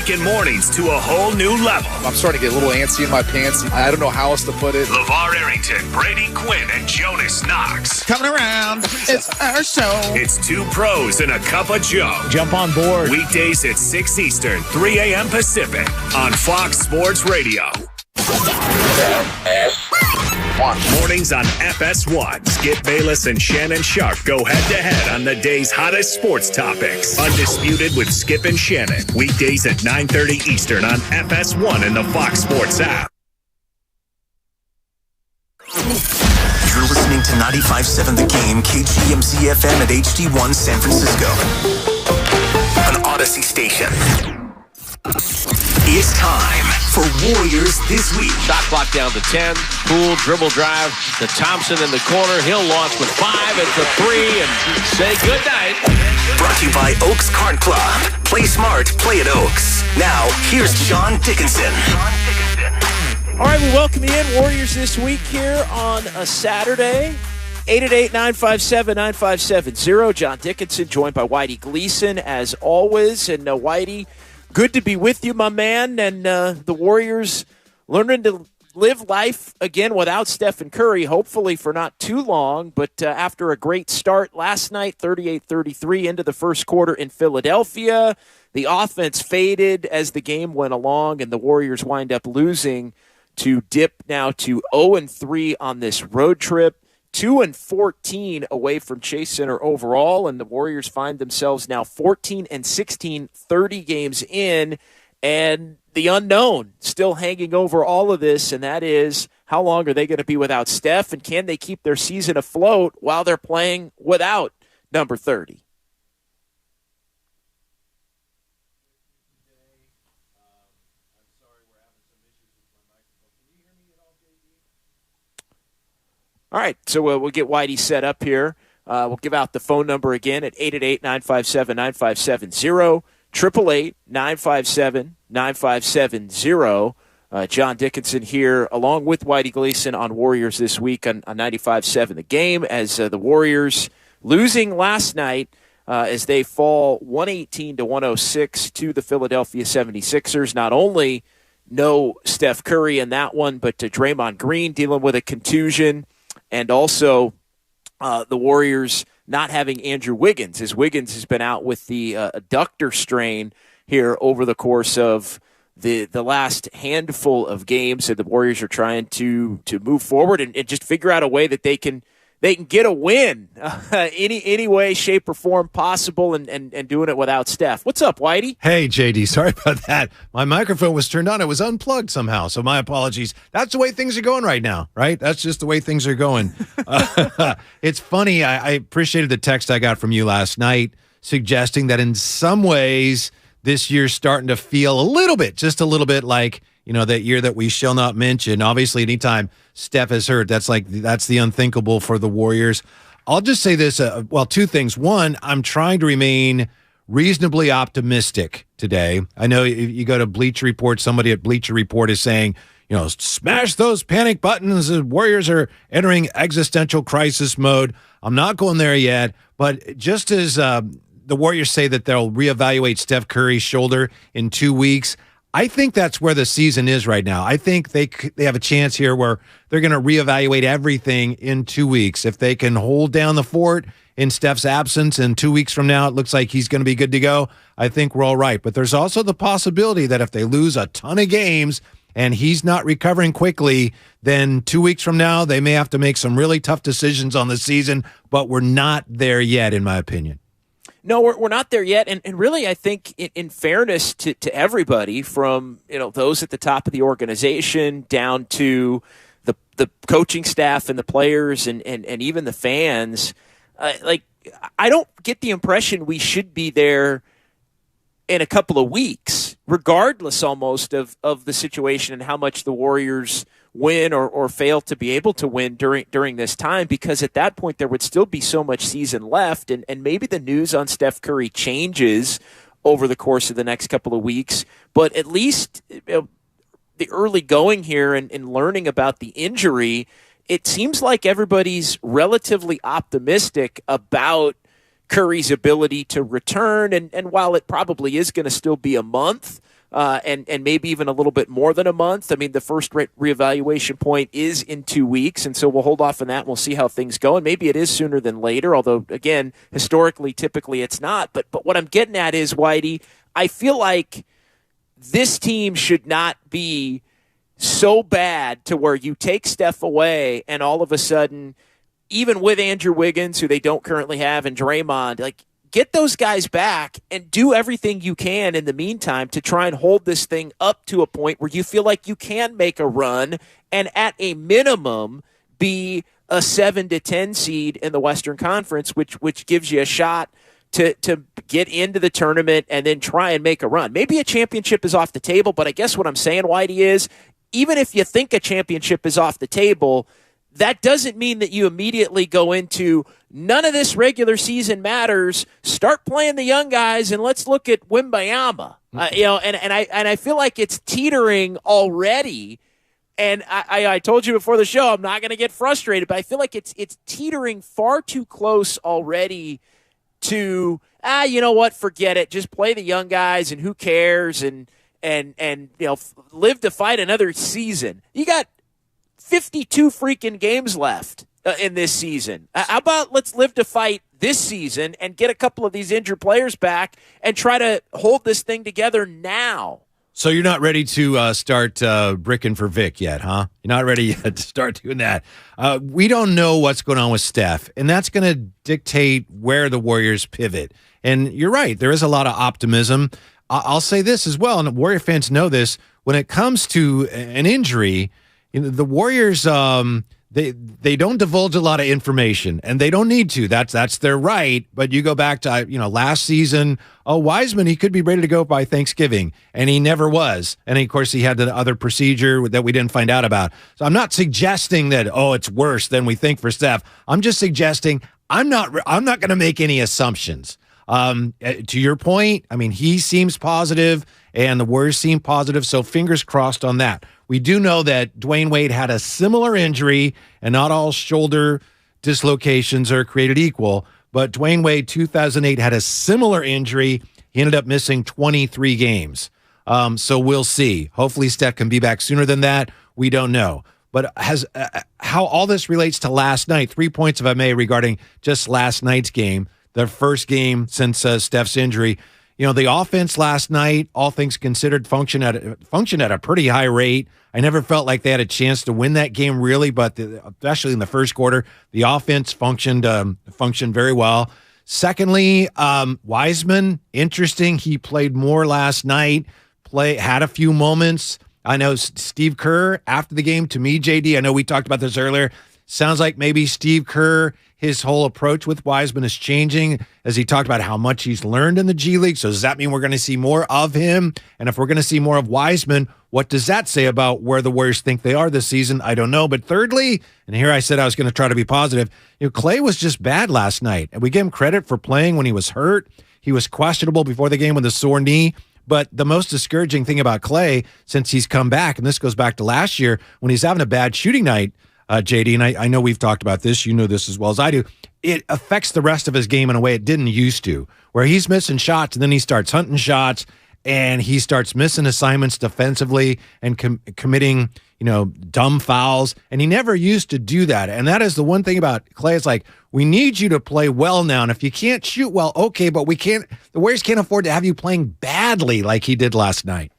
taking mornings to a whole new level. I'm starting to get a little antsy in my pants. I don't know how else to put it. LeVar Arrington, Brady Quinn, and Jonas Knox. Coming around. It's our show. It's two pros and a cup of Joe. Jump on board. Weekdays at 6 Eastern, 3 a.m. Pacific on Fox Sports Radio. Mornings on FS1. Skip Bayless and Shannon Sharp go head-to-head on the day's hottest sports topics. Undisputed with Skip and Shannon. Weekdays at 9:30 Eastern on FS1 and the Fox Sports app. You're listening to 95.7 The Game, KGMZ FM at HD1 San Francisco. An Odyssey station. It's time for Warriors This Week. Shot clock down to 10. Poole, dribble drive to Thompson in the corner. He'll launch with 5 and for 3 and say goodnight. Brought to you by Oaks Card Club. Play smart, play at Oaks. Now, here's John Dickinson. All right, we welcome you in. Warriors This Week here on a Saturday. 888-957-9570. John Dickinson joined by Whitey Gleason as always. And Whitey, good to be with you, my man. And the Warriors learning to live life again without Stephen Curry, hopefully for not too long. But after a great start last night, 38-33 into the first quarter in Philadelphia, the offense faded as the game went along, and the Warriors wind up losing to dip now to 0-3 on this road trip. 2-14 away from Chase Center overall, and the Warriors find themselves now 14-16, 30 games in, and the unknown still hanging over all of this, and that is how long are they going to be without Steph, and can they keep their season afloat while they're playing without number 30? All right, so we'll get Whitey set up here. We'll give out the phone number again at 888-957-9570, 888-957-9570. John Dickinson here along with Whitey Gleason on Warriors This Week on 95.7 The Game, as the Warriors losing last night as they fall 118-106 to the Philadelphia 76ers. Not only no Steph Curry in that one, but to Draymond Green dealing with a contusion. And also the Warriors not having Andrew Wiggins, as Wiggins has been out with the adductor strain here over the course of the last handful of games. And the Warriors are trying to move forward and just figure out a way that they can get a win any way, shape, or form possible, and doing it without Steph. What's up, Whitey? Hey, JD, sorry about that. My microphone was turned on. It was unplugged somehow, so my apologies. That's the way things are going right now, right? That's just the way things are going. It's funny. I appreciated the text I got from you last night suggesting that in some ways this year's starting to feel just a little bit like, that year that we shall not mention. Obviously, anytime Steph is hurt, that's the unthinkable for the Warriors. I'll just say this, two things. One, I'm trying to remain reasonably optimistic today. I know you go to Bleacher Report, somebody at Bleacher Report is saying, smash those panic buttons. The Warriors are entering existential crisis mode. I'm not going there yet, but just as the Warriors say that they'll reevaluate Steph Curry's shoulder in 2 weeks, I think that's where the season is right now. I think they have a chance here where they're going to reevaluate everything in 2 weeks. If they can hold down the fort in Steph's absence, and 2 weeks from now it looks like he's going to be good to go, I think we're all right. But there's also the possibility that if they lose a ton of games and he's not recovering quickly, then 2 weeks from now they may have to make some really tough decisions on the season, but we're not there yet, in my opinion. No, we're not there yet, and really I think in fairness to everybody, from those at the top of the organization down to the coaching staff and the players and even the fans, I don't get the impression we should be there in a couple of weeks, regardless almost of the situation and how much the Warriors win or fail to be able to win during this time, because at that point there would still be so much season left, and maybe the news on Steph Curry changes over the course of the next couple of weeks, but at least the early going here and learning about the injury, it seems like everybody's relatively optimistic about Curry's ability to return, and while it probably is going to still be a month, and maybe even a little bit more than a month. I mean, the first reevaluation point is in 2 weeks, and so we'll hold off on that. And we'll see how things go, and maybe it is sooner than later, although, again, historically, typically it's not. But what I'm getting at is, Whitey, I feel like this team should not be so bad to where you take Steph away and all of a sudden, even with Andrew Wiggins, who they don't currently have, and Draymond, like, get those guys back and do everything you can in the meantime to try and hold this thing up to a point where you feel like you can make a run and at a minimum be a 7 to 10 seed in the Western Conference, which gives you a shot to get into the tournament and then try and make a run. Maybe a championship is off the table, but I guess what I'm saying, Whitey, is even if you think a championship is off the table, that doesn't mean that you immediately go into none of this regular season matters. Start playing the young guys and let's look at Wembayama. And I feel like it's teetering already. And I told you before the show, I'm not going to get frustrated, but I feel like it's teetering far too close already to you know what, forget it. Just play the young guys and who cares and live to fight another season. You got 52 freaking games left in this season. How about let's live to fight this season and get a couple of these injured players back and try to hold this thing together now. So you're not ready to start bricking for Vic yet, huh? You're not ready yet to start doing that. We don't know what's going on with Steph, and that's going to dictate where the Warriors pivot. And you're right, there is a lot of optimism. I'll say this as well, and Warrior fans know this. When it comes to an injury, the Warriors, they don't divulge a lot of information, and they don't need to. That's their right. But you go back to last season. Wiseman, he could be ready to go by Thanksgiving, and he never was. And of course, he had the other procedure that we didn't find out about. So I'm not suggesting that it's worse than we think for Steph. I'm just suggesting I'm not going to make any assumptions. To your point, I mean, he seems positive, and the Warriors seem positive. So fingers crossed on that. We do know that Dwayne Wade had a similar injury, and not all shoulder dislocations are created equal. But Dwayne Wade, 2008, had a similar injury. He ended up missing 23 games. So we'll see. Hopefully Steph can be back sooner than that. We don't know. But how all this relates to last night, 3 points, if I may, regarding just last night's game, the first game since Steph's injury. The offense last night, all things considered, functioned at a pretty high rate. I never felt like they had a chance to win that game, really, but especially in the first quarter, the offense functioned very well. Secondly, Wiseman, interesting. He played more last night. Had a few moments. I know Steve Kerr after the game. To me, JD, I know we talked about this earlier. Sounds like maybe Steve Kerr, his whole approach with Wiseman is changing as he talked about how much he's learned in the G League. So does that mean we're going to see more of him? And if we're going to see more of Wiseman, what does that say about where the Warriors think they are this season? I don't know. But thirdly, and here I said I was going to try to be positive, Clay was just bad last night. And we give him credit for playing when he was hurt. He was questionable before the game with a sore knee. But the most discouraging thing about Clay since he's come back, and this goes back to last year when he's having a bad shooting night, JD, and I know we've talked about this. You know this as well as I do. It affects the rest of his game in a way it didn't used to, where he's missing shots and then he starts hunting shots and he starts missing assignments defensively and committing, dumb fouls. And he never used to do that. And that is the one thing about Clay. It's like, we need you to play well now. And if you can't shoot well, okay, but the Warriors can't afford to have you playing badly like he did last night.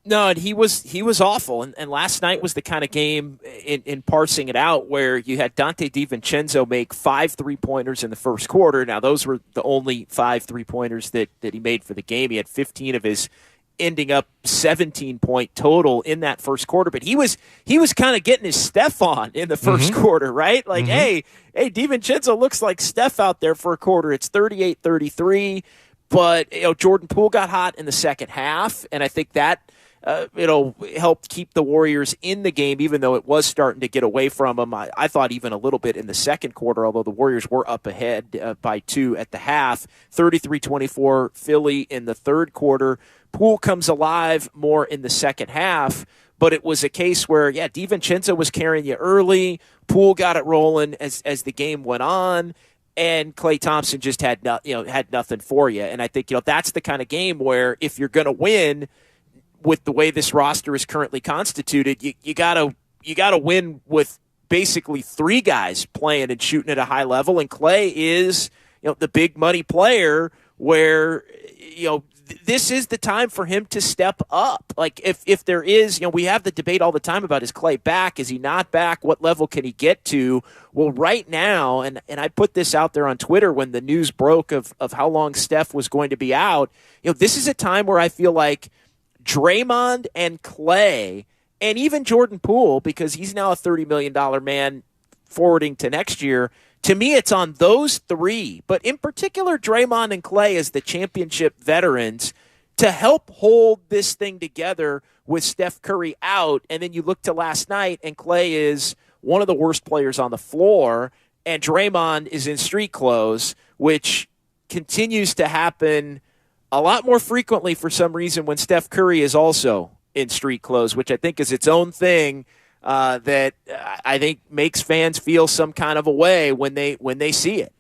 No, and he was awful. And last night was the kind of game, in parsing it out, where you had Dante DiVincenzo make 5 3-pointers in the first quarter. Now, those were the only 5 3-pointers that he made for the game. He had 15 of his ending up 17-point total in that first quarter. But he was kind of getting his Steph on in the first quarter, right? Like, hey, DiVincenzo looks like Steph out there for a quarter. It's 38-33. But Jordan Poole got hot in the second half, and I think that helped keep the Warriors in the game, even though it was starting to get away from them. I thought even a little bit in the second quarter, although the Warriors were up ahead by 2 at the half. 33-24 Philly in the third quarter. Poole comes alive more in the second half, but it was a case where, DiVincenzo was carrying you early. Poole got it rolling as the game went on. And Klay Thompson just had nothing for you. And I think that's the kind of game where if you're going to win, with the way this roster is currently constituted, you gotta win with basically three guys playing and shooting at a high level, and Clay is the big money player where this is the time for him to step up. Like if there is, we have the debate all the time about, is Clay back? Is he not back? What level can he get to? Well, right now, and I put this out there on Twitter when the news broke of how long Steph was going to be out, this is a time where I feel like Draymond and Clay and even Jordan Poole, because he's now a $30 million man forwarding to next year, to me, it's on those three, but in particular, Draymond and Clay as the championship veterans to help hold this thing together with Steph Curry out. And then you look to last night, and Clay is one of the worst players on the floor, and Draymond is in street clothes, which continues to happen a lot more frequently for some reason when Steph Curry is also in street clothes, which I think is its own thing. That I think makes fans feel some kind of a way when they see it.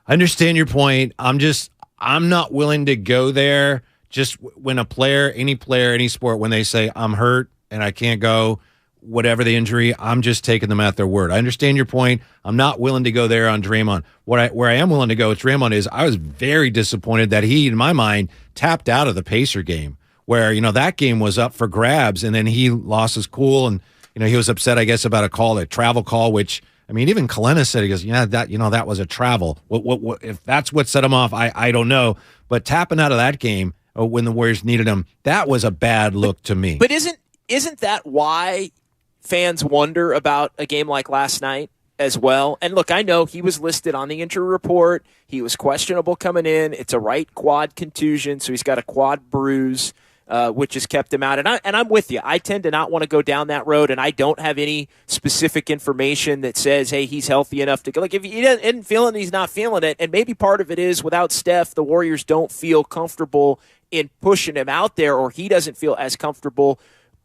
I understand your point. I'm not willing to go there. Just when any player, any sport, when they say I'm hurt and I can't go, whatever the injury, I'm just taking them at their word. I understand your point. I'm not willing to go there on Draymond. Where I am willing to go with Draymond is I was very disappointed that he, in my mind, tapped out of the Pacer game, where that game was up for grabs, and then he lost his cool and. He was upset, I guess, about a travel call, which, even Kalena said, he goes, that was a travel. What if that's what set him off, I don't know. But tapping out of that game when the Warriors needed him, that was a bad look to me. But isn't that why fans wonder about a game like last night as well? And look, I know he was listed on the injury report. He was questionable coming in. It's a right quad contusion, so he's got a quad bruise. Which has kept him out. And I'm with you. I tend to not want to go down that road, and I don't have any specific information that says, hey, he's healthy enough to go. Like, if he isn't feeling it, he's not feeling it. And maybe part of it is without Steph, the Warriors don't feel comfortable in pushing him out there, or he doesn't feel as comfortable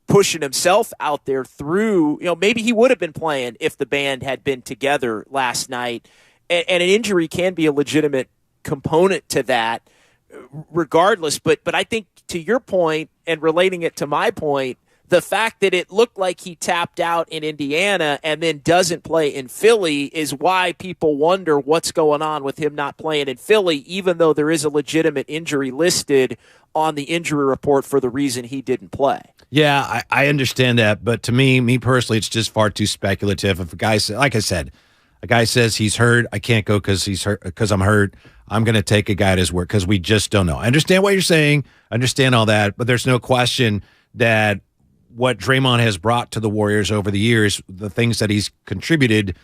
pushing himself out there through, maybe he would have been playing if the band had been together last night. And an injury can be a legitimate component to that regardless. But I think, to your point and relating it to my point, the fact that it looked like he tapped out in Indiana and then doesn't play in Philly is why people wonder what's going on with him not playing in Philly, even though there is a legitimate injury listed on the injury report for the reason he didn't play. Yeah, I understand that. But to me personally, it's just far too speculative. If a guy, like I said, a guy says he's hurt, I can't go because I'm hurt. I'm going to take a guy at his word because we just don't know. I understand what you're saying. I understand all that, but there's no question that what Draymond has brought to the Warriors over the years, the things that he's contributed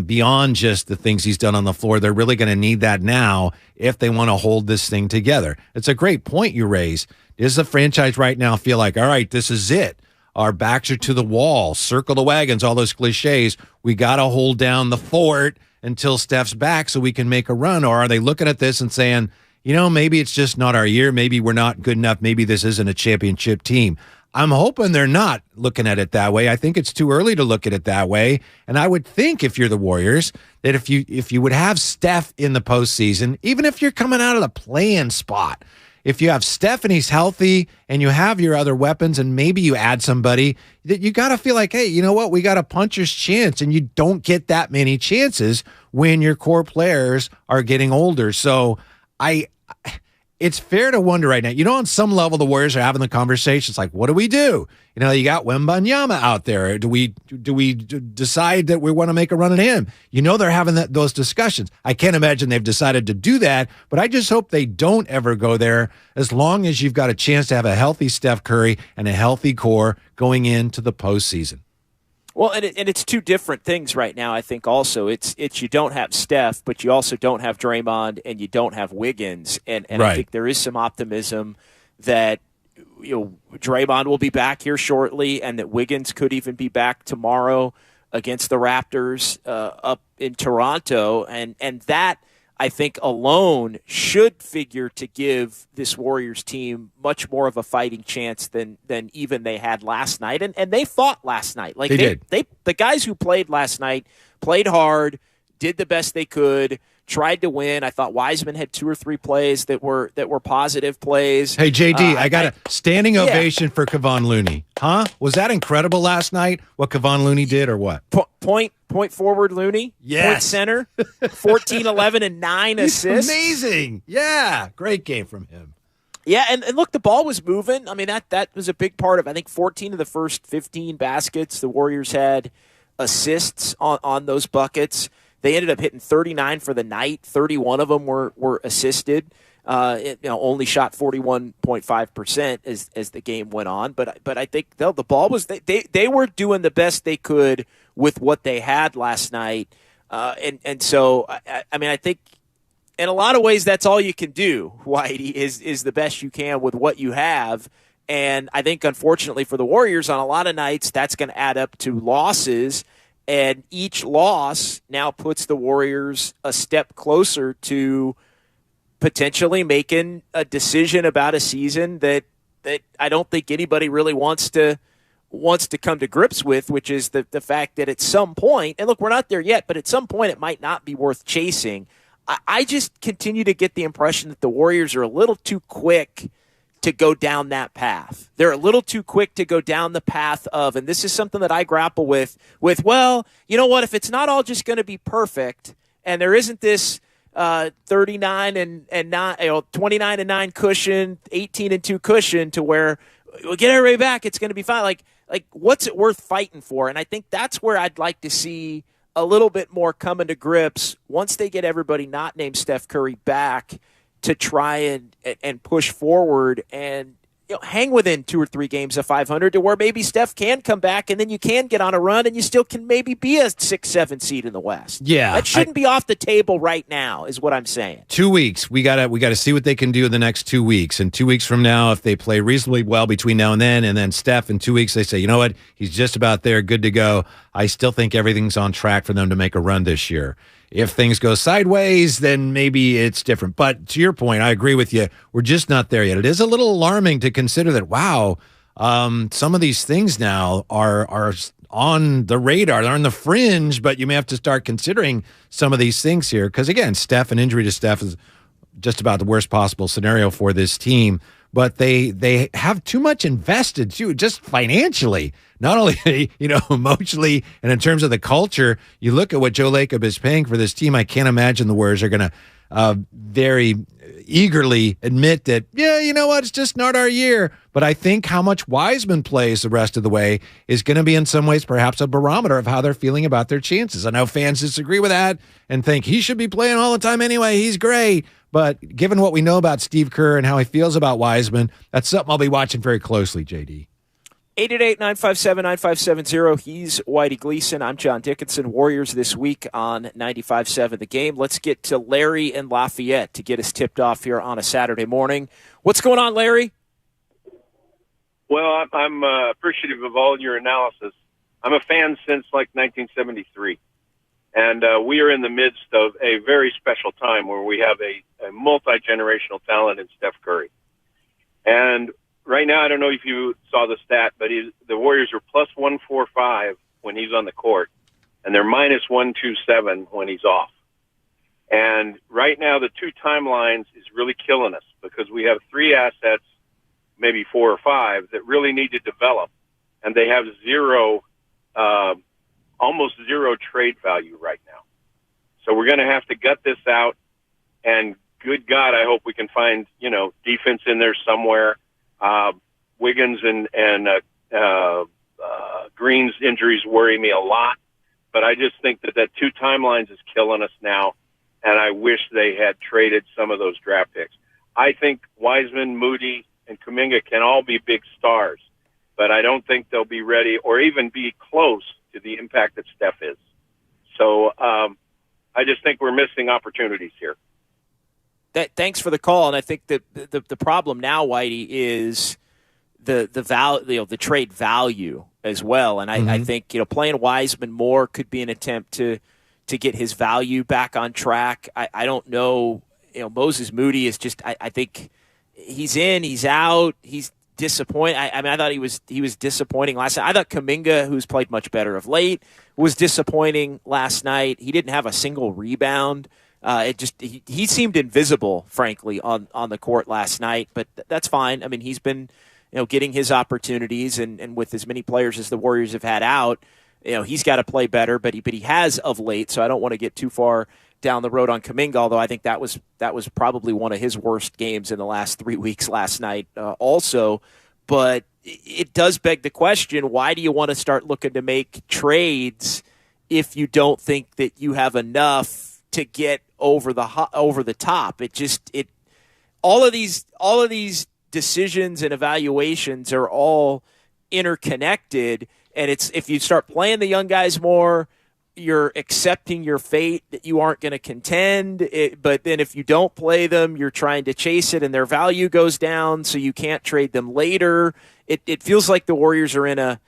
beyond just the things he's done on the floor, they're really going to need that now if they want to hold this thing together. It's a great point you raise. Does the franchise right now feel like, all right, this is it? Our backs are to the wall, circle the wagons, all those cliches. We got to hold down the fort until Steph's back so we can make a run? Or are they looking at this and saying, maybe it's just not our year. Maybe we're not good enough. Maybe this isn't a championship team. I'm hoping they're not looking at it that way. I think it's too early to look at it that way. And I would think if you're the Warriors that if you would have Steph in the postseason, even if you're coming out of the play-in spot, if you have Steph and he's healthy and you have your other weapons and maybe you add somebody, that you got to feel like, hey, you know what? We got a puncher's chance, and you don't get that many chances when your core players are getting older. So it's fair to wonder right now. On some level, the Warriors are having the conversation. It's like, what do we do? You got Wembanyama out there. Do we decide that we want to make a run at him? They're having those discussions. I can't imagine they've decided to do that, but I just hope they don't ever go there as long as you've got a chance to have a healthy Steph Curry and a healthy core going into the postseason. Well, and it's two different things right now. I think also it's you don't have Steph, but you also don't have Draymond, and you don't have Wiggins, and right. I think there is some optimism that Draymond will be back here shortly, and that Wiggins could even be back tomorrow against the Raptors up in Toronto, and that I think alone should figure to give this Warriors team much more of a fighting chance than even they had last night. And they fought last night. Like they did. The guys who played last night played hard, did the best they could, tried to win. I thought Wiseman had 2 or 3 plays that were positive plays. Hey, JD, I got a standing ovation for Kevon Looney. Huh? Was that incredible last night, what Kevon Looney did, or what? Point forward Looney. Yes. Point center. 14, 11, and 9 assists. Amazing. Yeah. Great game from him. Yeah, and look, the ball was moving. I mean, that was a big part of, I think, 14 of the first 15 baskets. The Warriors had assists on those buckets. They ended up hitting 39 for the night. 31 of them were assisted. Only shot 41.5% as the game went on. But I think the ball was they were doing the best they could with what they had last night. And so I think in a lot of ways that's all you can do, Whitey, is the best you can with what you have. And I think unfortunately for the Warriors on a lot of nights that's going to add up to losses. And each loss now puts the Warriors a step closer to potentially making a decision about a season that I don't think anybody really wants to come to grips with, which is the fact that at some point, and look, we're not there yet, but at some point it might not be worth chasing. I just continue to get the impression that the Warriors are a little too quick to go down that path. They're a little too quick to go down the path of, and this is something that I grapple with, well, you know what, if it's not all just going to be perfect, and there isn't this 39 and 9, 29 and 9 cushion, 18 and 2 cushion to where we'll get everybody back, it's going to be fine. Like what's it worth fighting for? And I think that's where I'd like to see a little bit more coming to grips once they get everybody not named Steph Curry back to try and push forward and hang within 2 or 3 games of 500 to where maybe Steph can come back and then you can get on a run and you still can maybe be a 6-7 seed in the West. Yeah. That shouldn't be off the table right now is what I'm saying. 2 weeks. We gotta see what they can do in the next 2 weeks. And 2 weeks from now, if they play reasonably well between now and then Steph in 2 weeks, they say, you know what? He's just about there, good to go. I still think everything's on track for them to make a run this year. If things go sideways, then maybe it's different. But to your point, I agree with you. We're just not there yet. It is a little alarming to consider that, wow, some of these things now are on the radar. They're on the fringe, but you may have to start considering some of these things here. Because, again, an injury to Steph is just about the worst possible scenario for this team. But they have too much invested, too, just financially. Not only, emotionally and in terms of the culture. You look at what Joe Lacob is paying for this team. I can't imagine the Warriors are going to very eagerly admit that, yeah, you know what, it's just not our year. But I think how much Wiseman plays the rest of the way is going to be in some ways perhaps a barometer of how they're feeling about their chances. I know fans disagree with that and think he should be playing all the time anyway. He's great. But given what we know about Steve Kerr and how he feels about Wiseman, that's something I'll be watching very closely, JD. 888-957-9570. He's Whitey Gleason. I'm John Dickinson. Warriors this week on 95.7 The Game. Let's get to Larry in Lafayette to get us tipped off here on a Saturday morning. What's going on, Larry? Well, I'm appreciative of all your analysis. I'm a fan since 1973. And we are in the midst of a very special time where we have a multi-generational talent in Steph Curry. And right now, I don't know if you saw the stat, but the Warriors are plus 145 when he's on the court, and they're minus 127 when he's off. And right now, the 2 timelines is really killing us because we have 3 assets, maybe 4 or 5, that really need to develop, and they have almost zero trade value right now. So we're going to have to gut this out, and good God, I hope we can find, defense in there somewhere. Wiggins and Green's injuries worry me a lot, but I just think that 2 timelines is killing us now, and I wish they had traded some of those draft picks. I think Wiseman, Moody, and Kuminga can all be big stars, but I don't think they'll be ready or even be close to the impact that Steph is. So I just think we're missing opportunities here. Thanks for the call, and I think that the problem now, Whitey, is the trade value as well. And I think playing Wiseman more could be an attempt to get his value back on track. I don't know. Moses Moody is just. I think he's in, he's out, he's disappointing. I thought he was disappointing last night. I thought Kuminga, who's played much better of late, was disappointing last night. He didn't have a single rebound He seemed invisible, frankly, on the court last night. But that's fine. I mean, he's been getting his opportunities, and with as many players as the Warriors have had out, he's got to play better. But he has of late. So I don't want to get too far down the road on Kuminga, although I think that was probably one of his worst games in the last 3 weeks last night also. But it does beg the question, why do you want to start looking to make trades if you don't think that you have enough to get over the top? All of these decisions and evaluations are all interconnected, and it's if you start playing the young guys more, you're accepting your fate that you aren't going to contend. But then if you don't play them, you're trying to chase it, and their value goes down, so you can't trade them later. It feels like the Warriors are in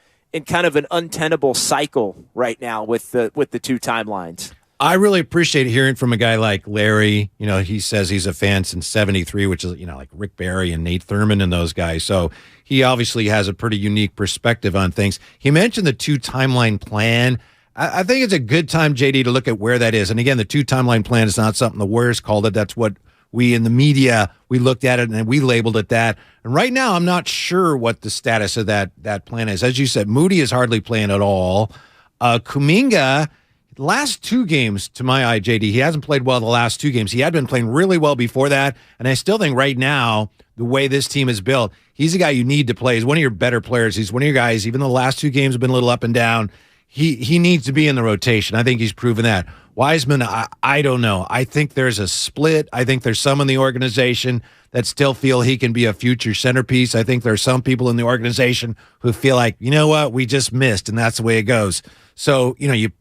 kind of an untenable cycle right now with the two timelines. I really appreciate hearing from a guy like Larry. He says he's a fan since '73, which is like Rick Barry and Nate Thurmond and those guys. So he obviously has a pretty unique perspective on things. He mentioned the two timeline plan. I think it's a good time, JD, to look at where that is. And again, the two timeline plan is not something the Warriors called it. That's what we in the media, we looked at it and we labeled it that. And right now, I'm not sure what the status of that plan is. As you said, Moody is hardly playing at all. Kuminga, last two games, to my eye, JD, he hasn't played well the last two games. He had been playing really well before that. And I still think right now, the way this team is built, he's a guy you need to play. He's one of your better players. He's one of your guys, even though the last two games have been a little up and down, He needs to be in the rotation. I think he's proven that. Wiseman, I don't know. I think there's a split. I think there's some in the organization that still feel he can be a future centerpiece. I think there's some people in the organization who feel like, you know what, we just missed, and that's the way it goes. So,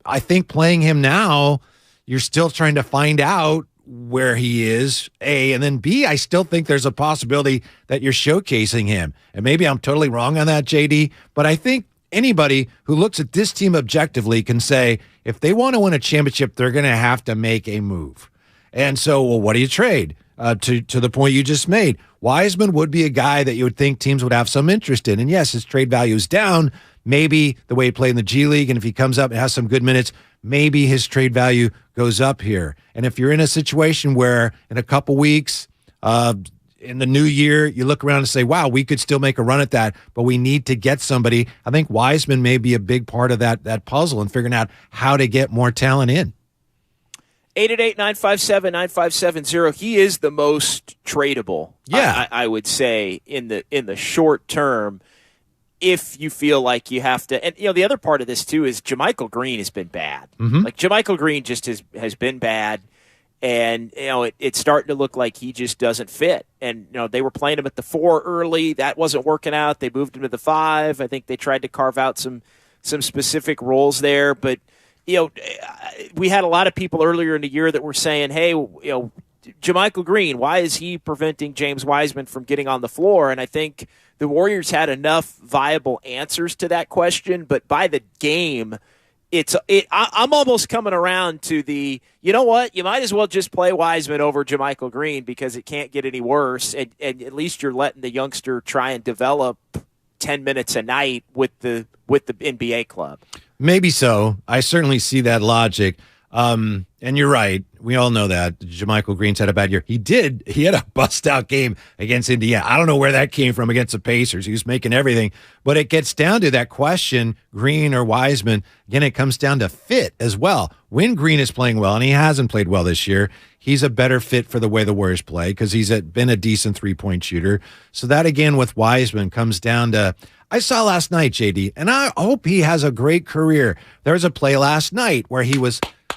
I think playing him now, you're still trying to find out where he is, A, and then B, I still think there's a possibility that you're showcasing him. And maybe I'm totally wrong on that, JD, but I think anybody who looks at this team objectively can say if they want to win a championship, they're going to have to make a move. And so, well, what do you trade? To the point you just made, Wiseman would be a guy that you would think teams would have some interest in. And yes, his trade value is down. Maybe the way he played in the G League, and if he comes up and has some good minutes, maybe his trade value goes up here. And if you're in a situation where in a couple weeks, in the new year, you look around and say, wow, we could still make a run at that, but we need to get somebody. I think Wiseman may be a big part of that puzzle and figuring out how to get more talent in. 888-957-9570. He is the most tradable, yeah. I would say, in the short term, if you feel like you have to. And, the other part of this, too, is JaMychal Green has been bad. Mm-hmm. Like, JaMychal Green just has been bad. And, it's starting to look like he just doesn't fit. And, they were playing him at the 4 early. That wasn't working out. They moved him to the 5. I think they tried to carve out some specific roles there. But, we had a lot of people earlier in the year that were saying, hey, JaMychal Green, why is he preventing James Wiseman from getting on the floor? And I think the Warriors had enough viable answers to that question. But by the game, I'm almost coming around to the, you know what, you might as well just play Wiseman over JaMychal Green because it can't get any worse, and at least you're letting the youngster try and develop 10 minutes a night with the NBA club. Maybe so. I certainly see that logic. And you're right. We all know that JaMychal Green's had a bad year. He had a bust-out game against Indiana. I don't know where that came from against the Pacers. He was making everything. But it gets down to that question, Green or Wiseman. Again, it comes down to fit as well. When Green is playing well, and he hasn't played well this year, he's a better fit for the way the Warriors play because he's been a decent three-point shooter. So that, again, with Wiseman comes down to – I saw last night, JD, and I hope he has a great career. There was a play last night where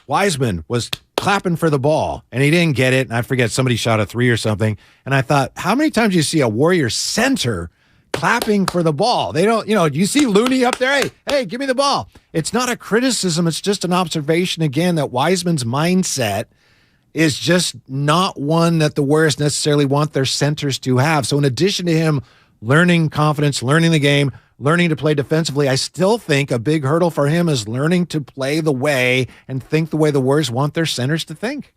Wiseman was clapping for the ball, and he didn't get it. And I forget, somebody shot a 3 or something. And I thought, how many times do you see a Warrior center clapping for the ball? They don't, you see Looney up there, hey, give me the ball. It's not a criticism. It's just an observation, again, that Wiseman's mindset is just not one that the Warriors necessarily want their centers to have. So in addition to him learning confidence, learning the game, learning to play defensively, I still think a big hurdle for him is learning to play the way and think the way the Warriors want their centers to think.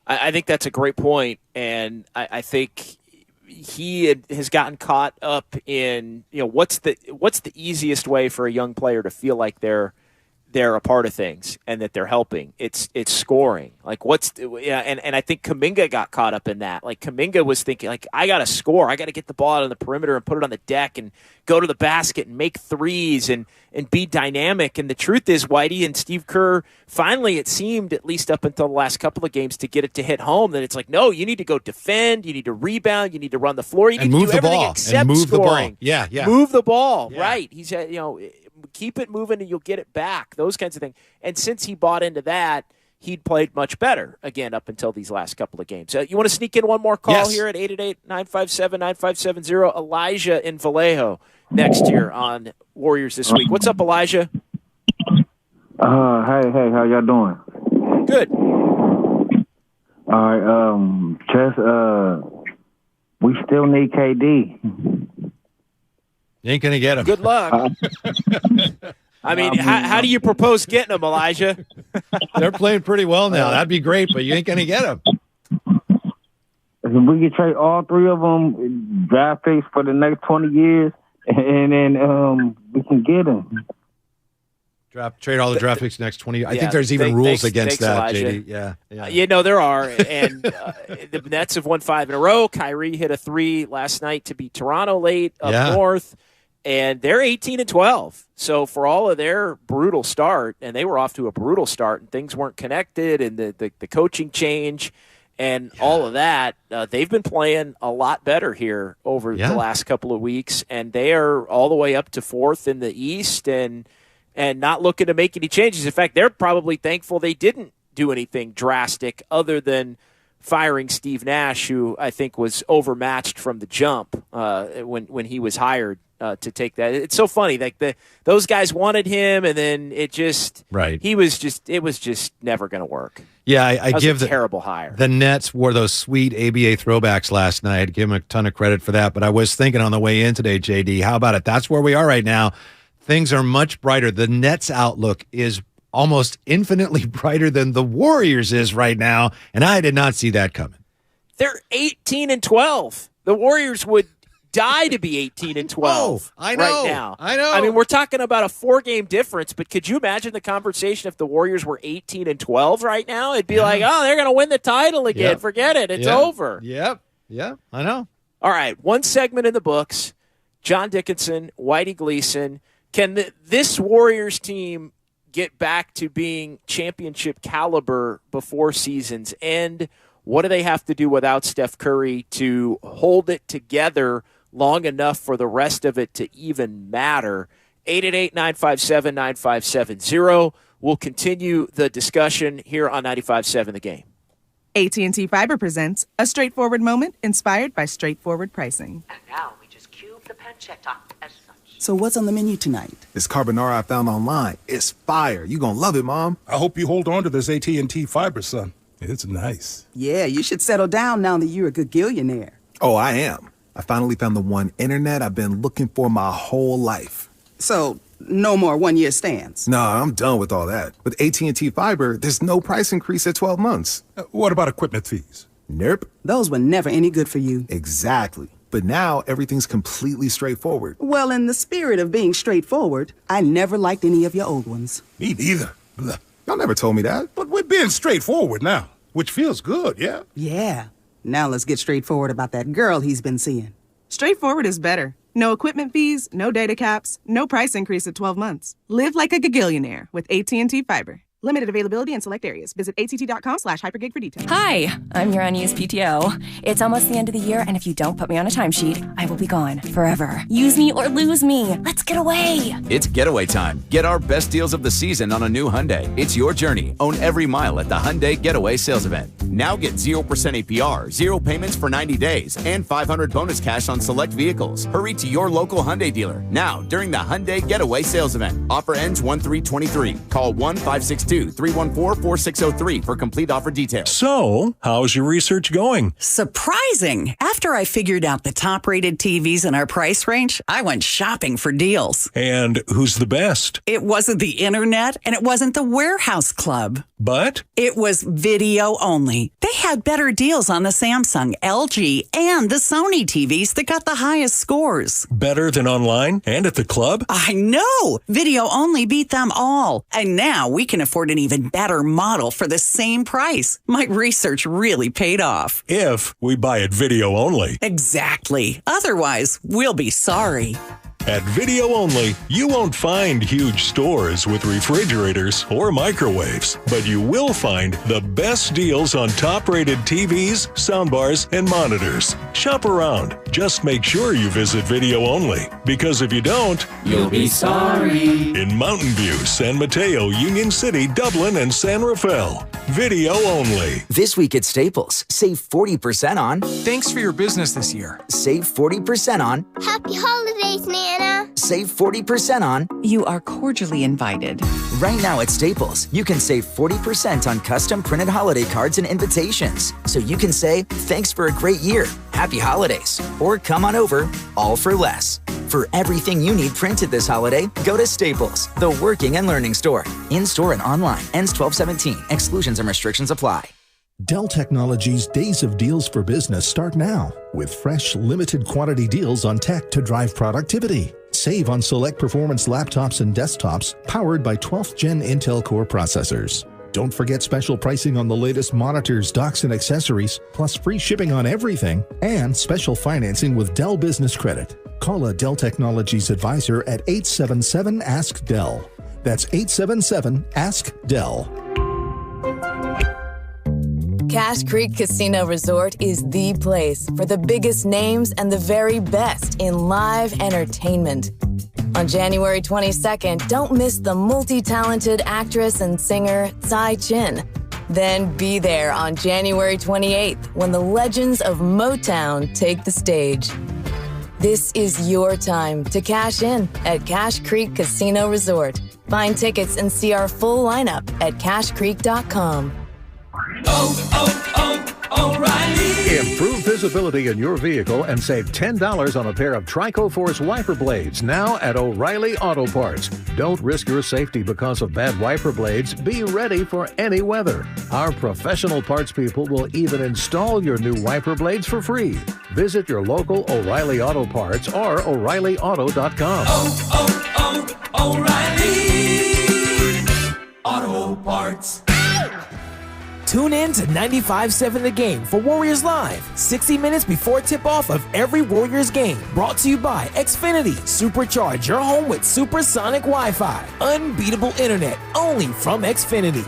I think that's a great point, and I think he has gotten caught up in what's the easiest way for a young player to feel like they're they're a part of things and that they're helping. It's scoring. Like and I think Kuminga got caught up in that. Like Kuminga was thinking, like, I got to score. I got to get the ball out on the perimeter and put it on the deck and go to the basket and make threes and be dynamic. And the truth is, Whitey and Steve Kerr, finally, it seemed, at least up until the last couple of games, to get it to hit home, that it's like, no, you need to go defend, you need to rebound, you need to run the floor, you need to do everything except scoring. Yeah. Move the ball, right. He's keep it moving and you'll get it back, those kinds of things. And since he bought into that, he'd played much better, again, up until these last couple of games. You want to sneak in one more call here at 888-957-9570? Elijah in Vallejo next year on Warriors This Week. What's up, Elijah? Hey, how y'all doing? Good. All right, we still need KD. You ain't going to get him. Good luck. I mean, how do you propose getting them, Elijah? They're playing pretty well now. That'd be great, but you ain't going to get them. We could trade all three of them, draft picks for the next 20 years, and then we can get them. Trade all the draft picks next 20 years. I think there's even rules against that, Elijah. JD. Yeah. There are. And the Nets have won 5 in a row. Kyrie hit a 3 last night to beat Toronto late up north. And they're 18-12. So for all of their brutal start, and they were off to a brutal start, and things weren't connected, and the coaching change and all of that, they've been playing a lot better here over the last couple of weeks, and they are all the way up to 4th in the East and not looking to make any changes. In fact, they're probably thankful they didn't do anything drastic other than firing Steve Nash, who I think was overmatched from the jump when he was hired to take that. It's so funny. Like those guys wanted him, and then it was just never going to work. Yeah, I give a terrible hire. The Nets wore those sweet ABA throwbacks last night. Give them a ton of credit for that. But I was thinking on the way in today, JD, how about it? That's where we are right now. Things are much brighter. The Nets' outlook is almost infinitely brighter than the Warriors is right now, and I did not see that coming. They're 18-12. The Warriors would die to be 18-12 I know. right now. I know. I mean, we're talking about a 4-game difference, but could you imagine the conversation if the Warriors were 18-12 right now? It'd be like, oh, they're going to win the title again. Yep. Forget it. It's over. Yep. I know. All right, one segment in the books. John Dickinson, Whitey Gleason. Can this Warriors team get back to being championship caliber before seasons end? What do they have to do without Steph Curry to hold it together long enough for the rest of it to even matter? 888-957-9570. We'll continue the discussion here on 95.7 The Game. AT&T Fiber presents a straightforward moment inspired by straightforward pricing. And now we just cube the pancetta as such. So what's on the menu tonight? This carbonara I found online. It's fire. You gonna love it, Mom. I hope you hold on to this AT&T Fiber, son. It's nice. Yeah, you should settle down now that you're a gagillionaire. Oh, I am. I finally found the one internet I've been looking for my whole life. So, no more one-year stands? No, I'm done with all that. With AT&T Fiber, there's no price increase at 12 months. What about equipment fees? Nope. Those were never any good for you. Exactly. But now everything's completely straightforward. Well, in the spirit of being straightforward, I never liked any of your old ones. Me neither. Blah. Y'all never told me that. But we're being straightforward now, which feels good, yeah? Yeah. Now let's get straightforward about that girl he's been seeing. Straightforward is better. No equipment fees, no data caps, no price increase at 12 months. Live like a gagillionaire with AT&T Fiber. Limited availability in select areas. Visit att.com/hypergig for details. Hi, I'm your unused PTO. It's almost the end of the year, and if you don't put me on a timesheet, I will be gone forever. Use me or lose me. Let's get away. It's getaway time. Get our best deals of the season on a new Hyundai. It's your journey. Own every mile at the Hyundai Getaway Sales Event. Now get 0% APR, 0 payments for 90 days, and $500 bonus cash on select vehicles. Hurry to your local Hyundai dealer now during the Hyundai Getaway Sales Event. Offer ends 1/3/23. Call 1-562 602-314-4603 for complete offer details. So, how's your research going? Surprising. After I figured out the top-rated TVs in our price range, I went shopping for deals. And who's the best? It wasn't the internet, and it wasn't the warehouse club. But? It was video only. They had better deals on the Samsung, LG, and the Sony TVs that got the highest scores. Better than online and at the club? I know! Video only beat them all. And now we can afford an even better model for the same price. My research really paid off. If we buy it video only. Exactly. Otherwise, we'll be sorry. At Video Only, you won't find huge stores with refrigerators or microwaves, but you will find the best deals on top-rated TVs, soundbars, and monitors. Shop around. Just make sure you visit Video Only, because if you don't, you'll be sorry. In Mountain View, San Mateo, Union City, Dublin, and San Rafael. Video Only. This week at Staples, save 40% on. Thanks for your business this year. Save 40% on. Happy holidays, Nana. Save 40% on. You are cordially invited. Right now at Staples, you can save 40% on custom printed holiday cards and invitations. So you can say, thanks for a great year, happy holidays, or come on over, all for less. For everything you need printed this holiday, go to Staples, the working and learning store. In-store and online. Ends 12/17. Exclusions and restrictions apply. Dell Technologies' Days of Deals for Business start now with fresh, limited quantity deals on tech to drive productivity. Save on select performance laptops and desktops powered by 12th Gen Intel Core processors. Don't forget special pricing on the latest monitors, docks, and accessories, plus free shipping on everything, and special financing with Dell Business Credit. Call a Dell Technologies advisor at 877-ASK-DELL. That's 877-ASK-DELL. Cache Creek Casino Resort is the place for the biggest names and the very best in live entertainment. On January 22nd, don't miss the multi-talented actress and singer Tsai Chin. Then be there on January 28th when the legends of Motown take the stage. This is your time to cash in at Cache Creek Casino Resort. Find tickets and see our full lineup at cashcreek.com. O'Reilly. Improve visibility in your vehicle and save $10 on a pair of Trico Force wiper blades now at O'Reilly Auto Parts. Don't risk your safety because of bad wiper blades. Be ready for any weather. Our professional parts people will even install your new wiper blades for free. Visit your local O'Reilly Auto Parts or O'ReillyAuto.com. O'Reilly Auto Parts. Tune in to 95.7 The Game for Warriors Live, 60 minutes before tip-off of every Warriors game. Brought to you by Xfinity. Supercharge your home with supersonic Wi-Fi. Unbeatable internet, only from Xfinity.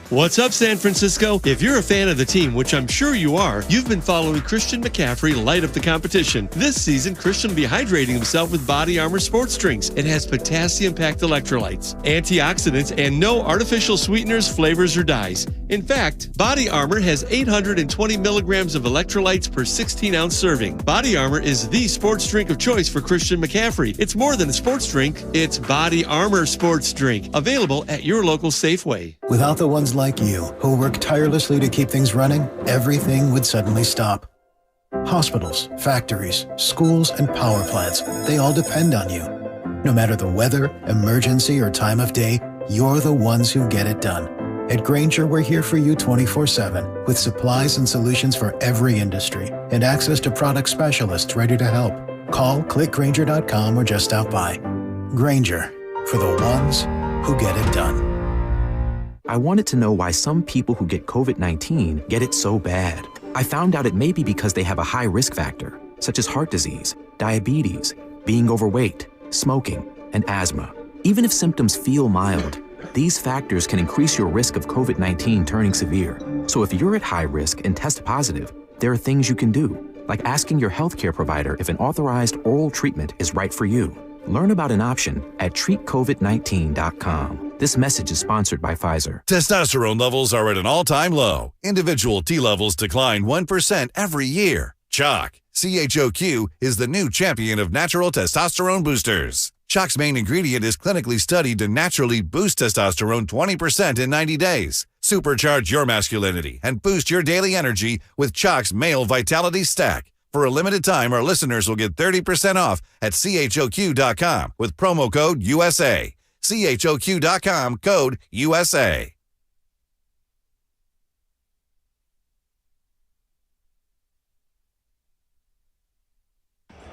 What's up, San Francisco? If you're a fan of the team, which I'm sure you are, you've been following Christian McCaffrey light up the competition. This season, Christian will be hydrating himself with Body Armor sports drinks. It has potassium-packed electrolytes, antioxidants, and no artificial sweeteners, flavors, or dyes. In fact, Body Armor has 820 milligrams of electrolytes per 16-ounce serving. Body Armor is the sports drink of choice for Christian McCaffrey. It's more than a sports drink. It's Body Armor sports drink. Available at your local Safeway. Without the ones like you, who work tirelessly to keep things running, everything would suddenly stop. Hospitals, factories, schools, and power plants, they all depend on you. No matter the weather, emergency, or time of day, you're the ones who get it done. At Grainger, we're here for you 24/7, with supplies and solutions for every industry, and access to product specialists ready to help. Call, click Grainger.com, or just stop by. Grainger, for the ones who get it done. I wanted to know why some people who get COVID-19 get it so bad. I found out it may be because they have a high risk factor, such as heart disease, diabetes, being overweight, smoking, and asthma. Even if symptoms feel mild, these factors can increase your risk of COVID-19 turning severe. So if you're at high risk and test positive, there are things you can do, like asking your healthcare provider if an authorized oral treatment is right for you. Learn about an option at treatcovid19.com. This message is sponsored by Pfizer. Testosterone levels are at an all-time low. Individual T levels decline 1% every year. CHOQ, CHOQ, is the new champion of natural testosterone boosters. Chalk's main ingredient is clinically studied to naturally boost testosterone 20% in 90 days. Supercharge your masculinity and boost your daily energy with Chalk's Male Vitality Stack. For a limited time, our listeners will get 30% off at CHOQ.com with promo code USA. CHOQ.com, code USA.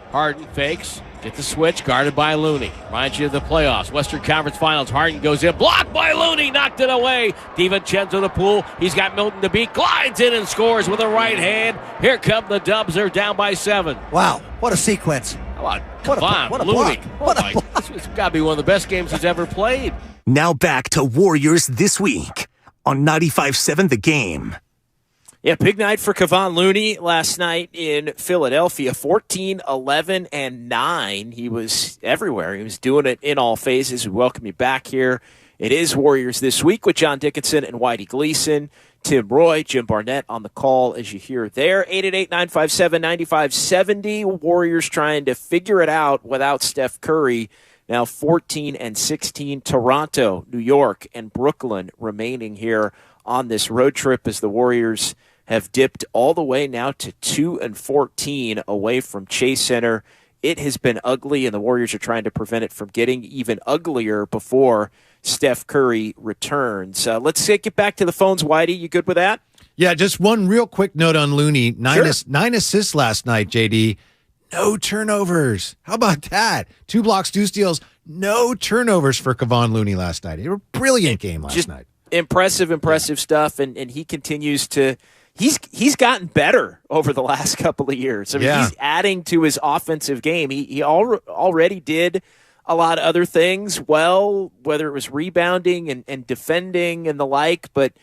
Harden fakes, get the switch, guarded by Looney. Reminds you of the playoffs, Western Conference Finals. Harden goes in, blocked by Looney, knocked it away. DiVincenzo the pool, he's got Milton to beat, glides in and scores with a right hand. Here come the Dubs, they're down by 7. Wow, what a sequence. How about Kevon Looney? It's got to be one of the best games he's ever played. Now back to Warriors This Week on 95.7 The Game. Yeah, big night for Kevon Looney last night in Philadelphia. 14, 11, and 9. He was everywhere. He was doing it in all phases. We welcome you back here. It is Warriors This Week with John Dickinson and Whitey Gleason. Tim Roy, Jim Barnett on the call as you hear there. 888-957-9570. Warriors trying to figure it out without Steph Curry. Now 14 and 16. Toronto, New York, and Brooklyn remaining here on this road trip as the Warriors have dipped all the way now to 2 and 14 away from Chase Center. It has been ugly, and the Warriors are trying to prevent it from getting even uglier before Steph Curry returns. Let's get back to the phones, Whitey. You good with that? Yeah, just one real quick note on Looney. Nine assists last night, JD. No turnovers. How about that? 2 blocks, 2 steals, no turnovers for Kevon Looney last night. It was a brilliant game last night. Impressive stuff, and he continues to he's gotten better over the last couple of years. I mean, he's adding to his offensive game. He already did a lot of other things well, whether it was rebounding and defending and the like, but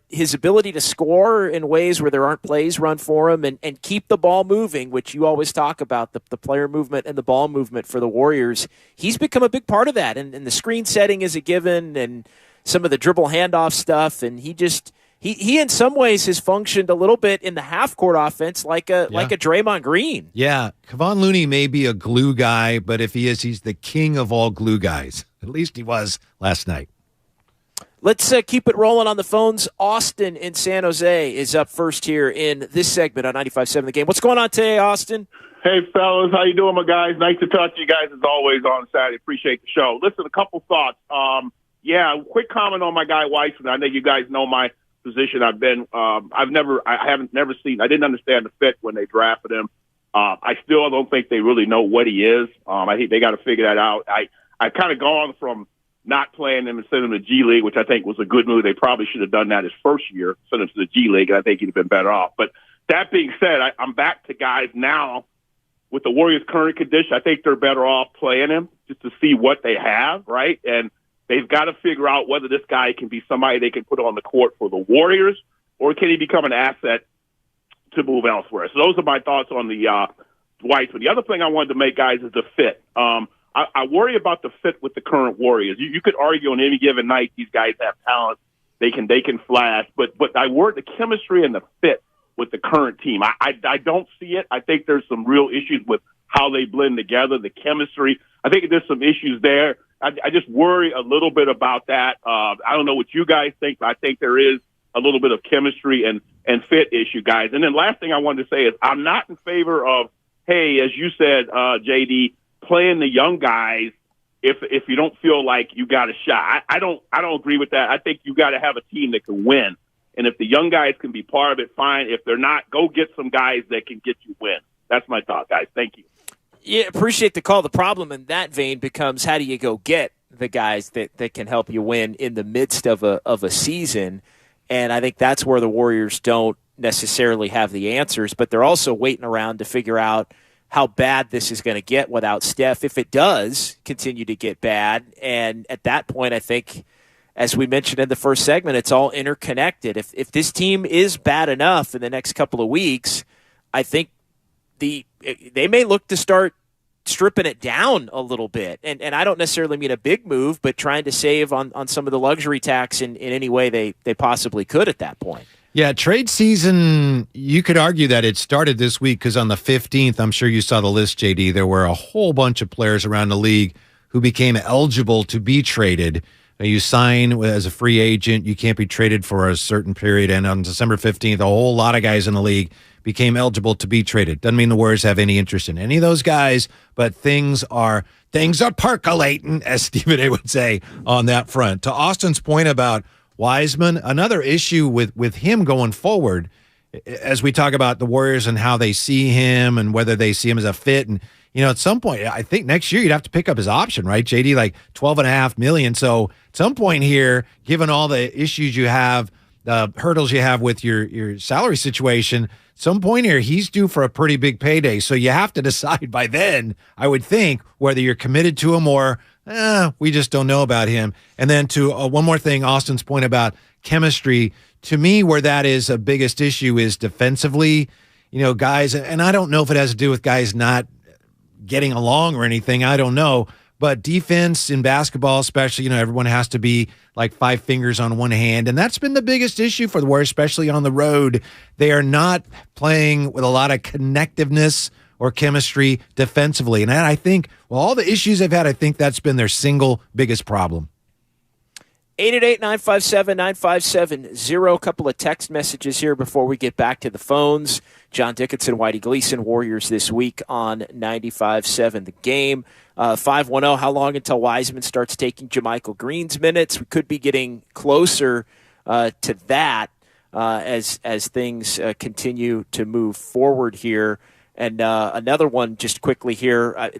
his ability to score in ways where there aren't plays run for him and keep the ball moving, which you always talk about, the player movement and the ball movement for the Warriors, he's become a big part of that. And the screen setting is a given, and some of the dribble handoff stuff, and he in some ways has functioned a little bit in the half-court offense like a Draymond Green. Yeah, Kevon Looney may be a glue guy, but if he is, he's the king of all glue guys. At least he was last night. Let's keep it rolling on the phones. Austin in San Jose is up first here in this segment on 95.7 The Game. What's going on today, Austin? Hey, fellas. How you doing, my guys? Nice to talk to you guys as always on Saturday. Appreciate the show. Listen, a couple thoughts. Quick comment on my guy Weissman. I know you guys know my position. I didn't understand the fit when they drafted him. I still don't think they really know what he is. I think they got to figure that out. I kind of gone from not playing him and sending him to G League, which I think was a good move. They probably should have done that his first year, sent him to the G League, and I think he'd have been better off. But that being said, I'm back to guys now with the Warriors' current condition. I think they're better off playing him just to see what they have, right? And they've got to figure out whether this guy can be somebody they can put on the court for the Warriors, or can he become an asset to move elsewhere. So those are my thoughts on the Whites. But the other thing I wanted to make, guys, is the fit. I worry about the fit with the current Warriors. You could argue on any given night these guys have talent. They can flash. But I worry the chemistry and the fit with the current team. I don't see it. I think there's some real issues with how they blend together, the chemistry. I think there's some issues there. I just worry a little bit about that. I don't know what you guys think, but I think there is a little bit of chemistry and fit issue, guys. And then last thing I wanted to say is I'm not in favor of, hey, as you said, JD, playing the young guys if you don't feel like you got a shot. I don't agree with that. I think you got to have a team that can win. And if the young guys can be part of it, fine. If they're not, go get some guys that can get you win. That's my thought, guys. Thank you. Yeah, appreciate the call. The problem in that vein becomes how do you go get the guys that can help you win in the midst of a season? And I think that's where the Warriors don't necessarily have the answers, but they're also waiting around to figure out how bad this is going to get without Steph, if it does continue to get bad. And at that point, I think, as we mentioned in the first segment, it's all interconnected. If this team is bad enough in the next couple of weeks, I think they may look to start stripping it down a little bit. And I don't necessarily mean a big move, but trying to save on some of the luxury tax in any way they possibly could at that point. Yeah, trade season, you could argue that it started this week because on the 15th, I'm sure you saw the list, JD, there were a whole bunch of players around the league who became eligible to be traded. You sign as a free agent, you can't be traded for a certain period. And on December 15th, a whole lot of guys in the league became eligible to be traded. Doesn't mean the Warriors have any interest in any of those guys, but things are percolating, as Stephen A would say, on that front. To Austin's point about Wiseman, another issue with him going forward, as we talk about the Warriors and how they see him and whether they see him as a fit. And, at some point, I think next year you'd have to pick up his option, right, JD? Like $12.5 million. So at some point here, given all the issues you have, the hurdles you have with your salary situation, some point here, he's due for a pretty big payday. So you have to decide by then, I would think, whether you're committed to him or we just don't know about him. And then to one more thing, Austin's point about chemistry, to me, where that is a biggest issue is defensively, guys, and I don't know if it has to do with guys not getting along or anything. I don't know. But defense in basketball, especially, everyone has to be like 5 fingers on one hand. And that's been the biggest issue for the Warriors, especially on the road. They are not playing with a lot of connectiveness or chemistry defensively. And I think, all the issues they've had, I think that's been their single biggest problem. 888-957-9570. A couple of text messages here before we get back to the phones. John Dickinson, Whitey Gleason, Warriors this week on 95.7 The Game. 510, how long until Wiseman starts taking JaMychal Green's minutes? We could be getting closer to that as things continue to move forward here. And another one just quickly here.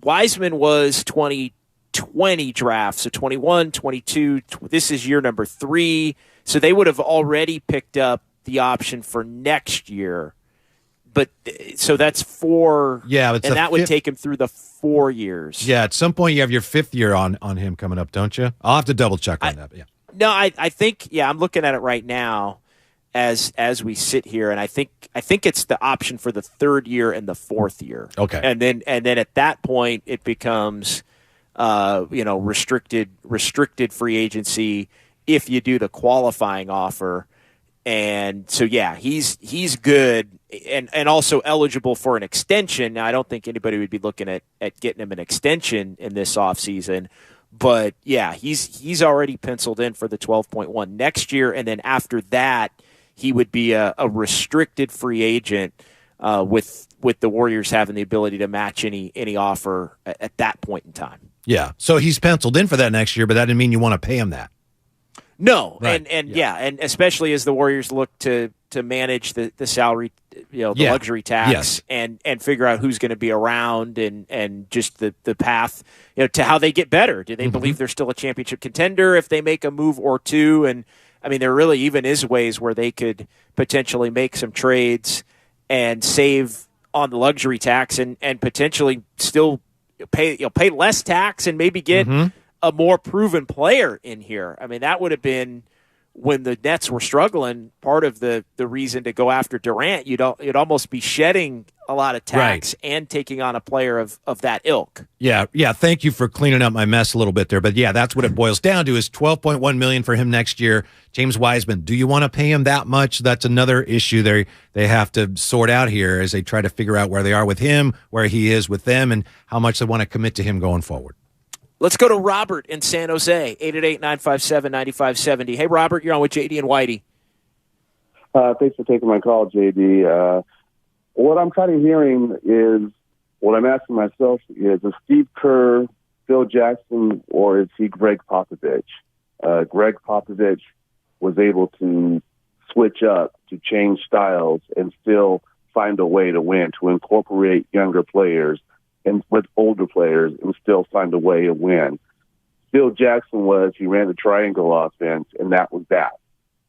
Wiseman was 2020 draft, so 21, 22, this is year number 3. So they would have already picked up the option for next year. But so that's 4. Yeah, and that would take him through the 4 years. Yeah, at some point you have your 5th year on him coming up, don't you? I'll have to double check on that. But yeah. No, I think I'm looking at it right now as we sit here, and I think it's the option for the 3rd year and the 4th year. Okay, and then at that point it becomes restricted free agency if you do the qualifying offer. And so, yeah, he's good and also eligible for an extension. Now, I don't think anybody would be looking at getting him an extension in this offseason. But, yeah, he's already penciled in for the 12.1 next year. And then after that, he would be a restricted free agent with the Warriors having the ability to match any offer at that point in time. Yeah, so he's penciled in for that next year, but that didn't mean you want to pay him that. No, right. and especially as the Warriors look to manage the salary, the luxury tax, and figure out who's going to be around and just the path, to how they get better. Do they believe they're still a championship contender if they make a move or two? And I mean, there really even is ways where they could potentially make some trades and save on the luxury tax and potentially still pay less tax and maybe get a more proven player in here. I mean, that would have been, when the Nets were struggling, part of the reason to go after Durant. You'd almost be shedding a lot of tax and taking on a player of that ilk. Yeah. Thank you for cleaning up my mess a little bit there. But yeah, that's what it boils down to, is $12.1 million for him next year. James Wiseman, do you want to pay him that much? That's another issue they have to sort out here as they try to figure out where they are with him, where he is with them, and how much they want to commit to him going forward. Let's go to Robert in San Jose, 888-957-9570. Hey, Robert, you're on with JD and Whitey. Thanks for taking my call, JD. What I'm kind of hearing is, what I'm asking myself is Steve Kerr, Phil Jackson, or is he Greg Popovich? Greg Popovich was able to switch up, to change styles, and still find a way to win, to incorporate younger players and with older players and still find a way to win. Phil Jackson he ran the triangle offense, and that was that.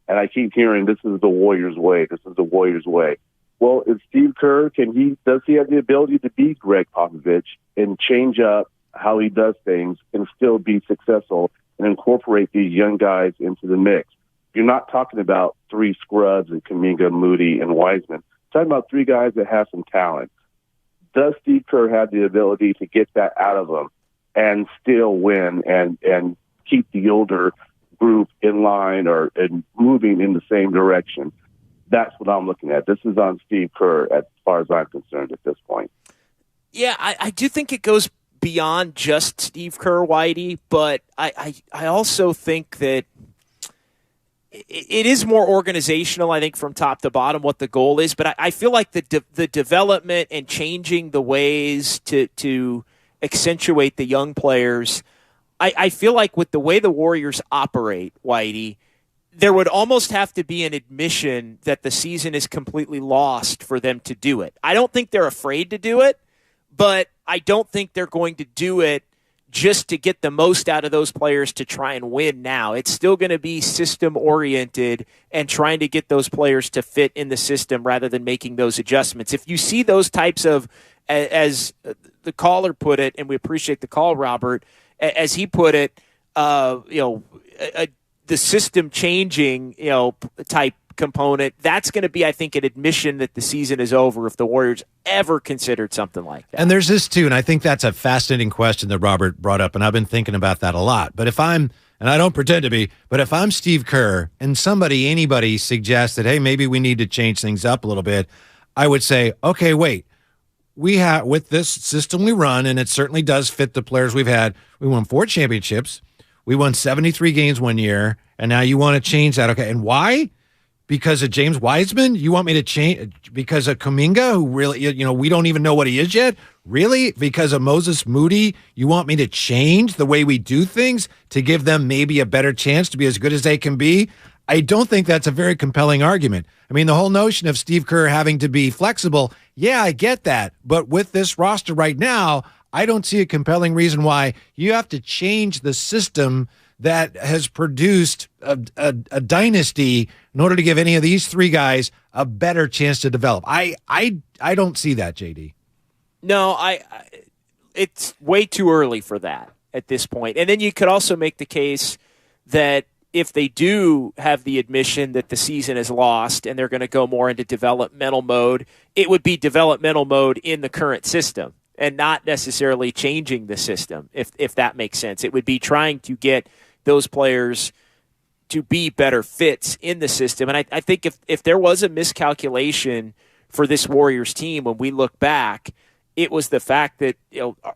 And I keep hearing, this is the Warriors' way. This is the Warriors' way. Well, is Steve Kerr, does he have the ability to be Greg Popovich and change up how he does things and still be successful and incorporate these young guys into the mix? You're not talking about 3 scrubs and Kuminga, Moody, and Wiseman. You're talking about 3 guys that have some talent. Does Steve Kerr have the ability to get that out of them and still win and keep the older group in line and moving in the same direction? That's what I'm looking at. This is on Steve Kerr as far as I'm concerned at this point. Yeah, I do think it goes beyond just Steve Kerr, Whitey, but I also think that it is more organizational, I think, from top to bottom what the goal is. But I feel like the development and changing the ways to accentuate the young players, I feel like with the way the Warriors operate, Whitey, there would almost have to be an admission that the season is completely lost for them to do it. I don't think they're afraid to do it, but I don't think they're going to do it just to get the most out of those players to try and win now. It's still going to be system-oriented and trying to get those players to fit in the system rather than making those adjustments. If you see those types of, as the caller put it, and we appreciate the call, Robert, as he put it, the system changing, type component, that's going to be, I think, an admission that the season is over if the Warriors ever considered something like that. And there's this too, and I think that's a fascinating question that Robert brought up, and I've been thinking about that a lot. But if I'm, and I don't pretend to be, but if I'm Steve Kerr and anybody suggests that, hey, maybe we need to change things up a little bit, I would say, okay, wait. We have, with this system we run, and it certainly does fit the players we've had, we won 4 championships. We won 73 games one year, and now you want to change that. Okay, and why? Because of James Wiseman? You want me to change because of Kuminga, who really, we don't even know what he is yet? Really? Because of Moses Moody, you want me to change the way we do things to give them maybe a better chance to be as good as they can be? I don't think that's a very compelling argument. I mean, the whole notion of Steve Kerr having to be flexible, yeah, I get that. But with this roster right now, I don't see a compelling reason why you have to change the system that has produced a dynasty in order to give any of these 3 guys a better chance to develop. I don't see that, JD. No, it's way too early for that at this point. And then you could also make the case that if they do have the admission that the season is lost and they're going to go more into developmental mode, it would be developmental mode in the current system and not necessarily changing the system, if that makes sense. It would be trying to get those players to be better fits in the system. And I think if there was a miscalculation for this Warriors team when we look back, it was the fact that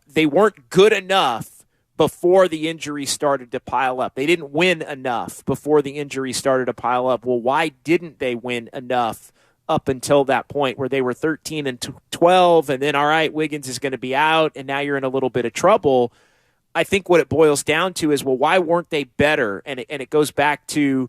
they weren't good enough before the injuries started to pile up. They didn't win enough before the injuries started to pile up. Well, why didn't they win enough up until that point where they were 13 and 12 and then, all right, Wiggins is going to be out and now you're in a little bit of trouble? I think what it boils down to is, well, why weren't they better? And it goes back to,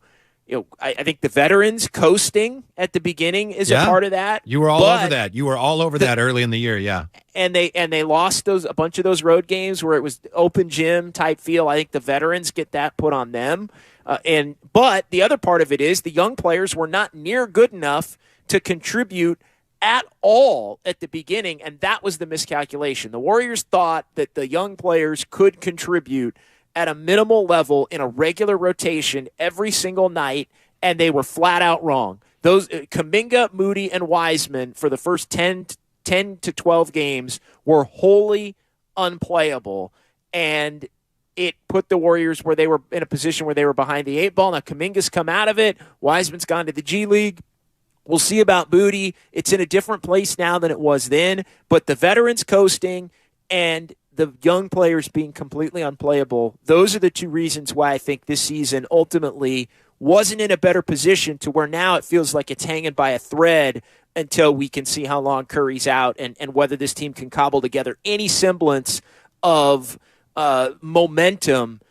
I think the veterans coasting at the beginning is a part of that. You were all over that. You were all over that early in the year, yeah. And they lost a bunch of those road games where it was open gym type feel. I think the veterans get that put on them. But the other part of it is the young players were not near good enough to contribute at all at the beginning, and that was the miscalculation. The Warriors thought that the young players could contribute at a minimal level in a regular rotation every single night, and they were flat out wrong. Those Kuminga, Moody, and Wiseman for the first 10 to 12 games were wholly unplayable, and it put the Warriors where they were in a position where they were behind the 8 ball. Now Kuminga's come out of it. Wiseman's gone to the G League. We'll see about Moody. It's in a different place now than it was then, but the veterans coasting and the young players being completely unplayable, those are the 2 reasons why I think this season ultimately wasn't in a better position to where now it feels like it's hanging by a thread until we can see how long Curry's out and whether this team can cobble together any semblance of momentum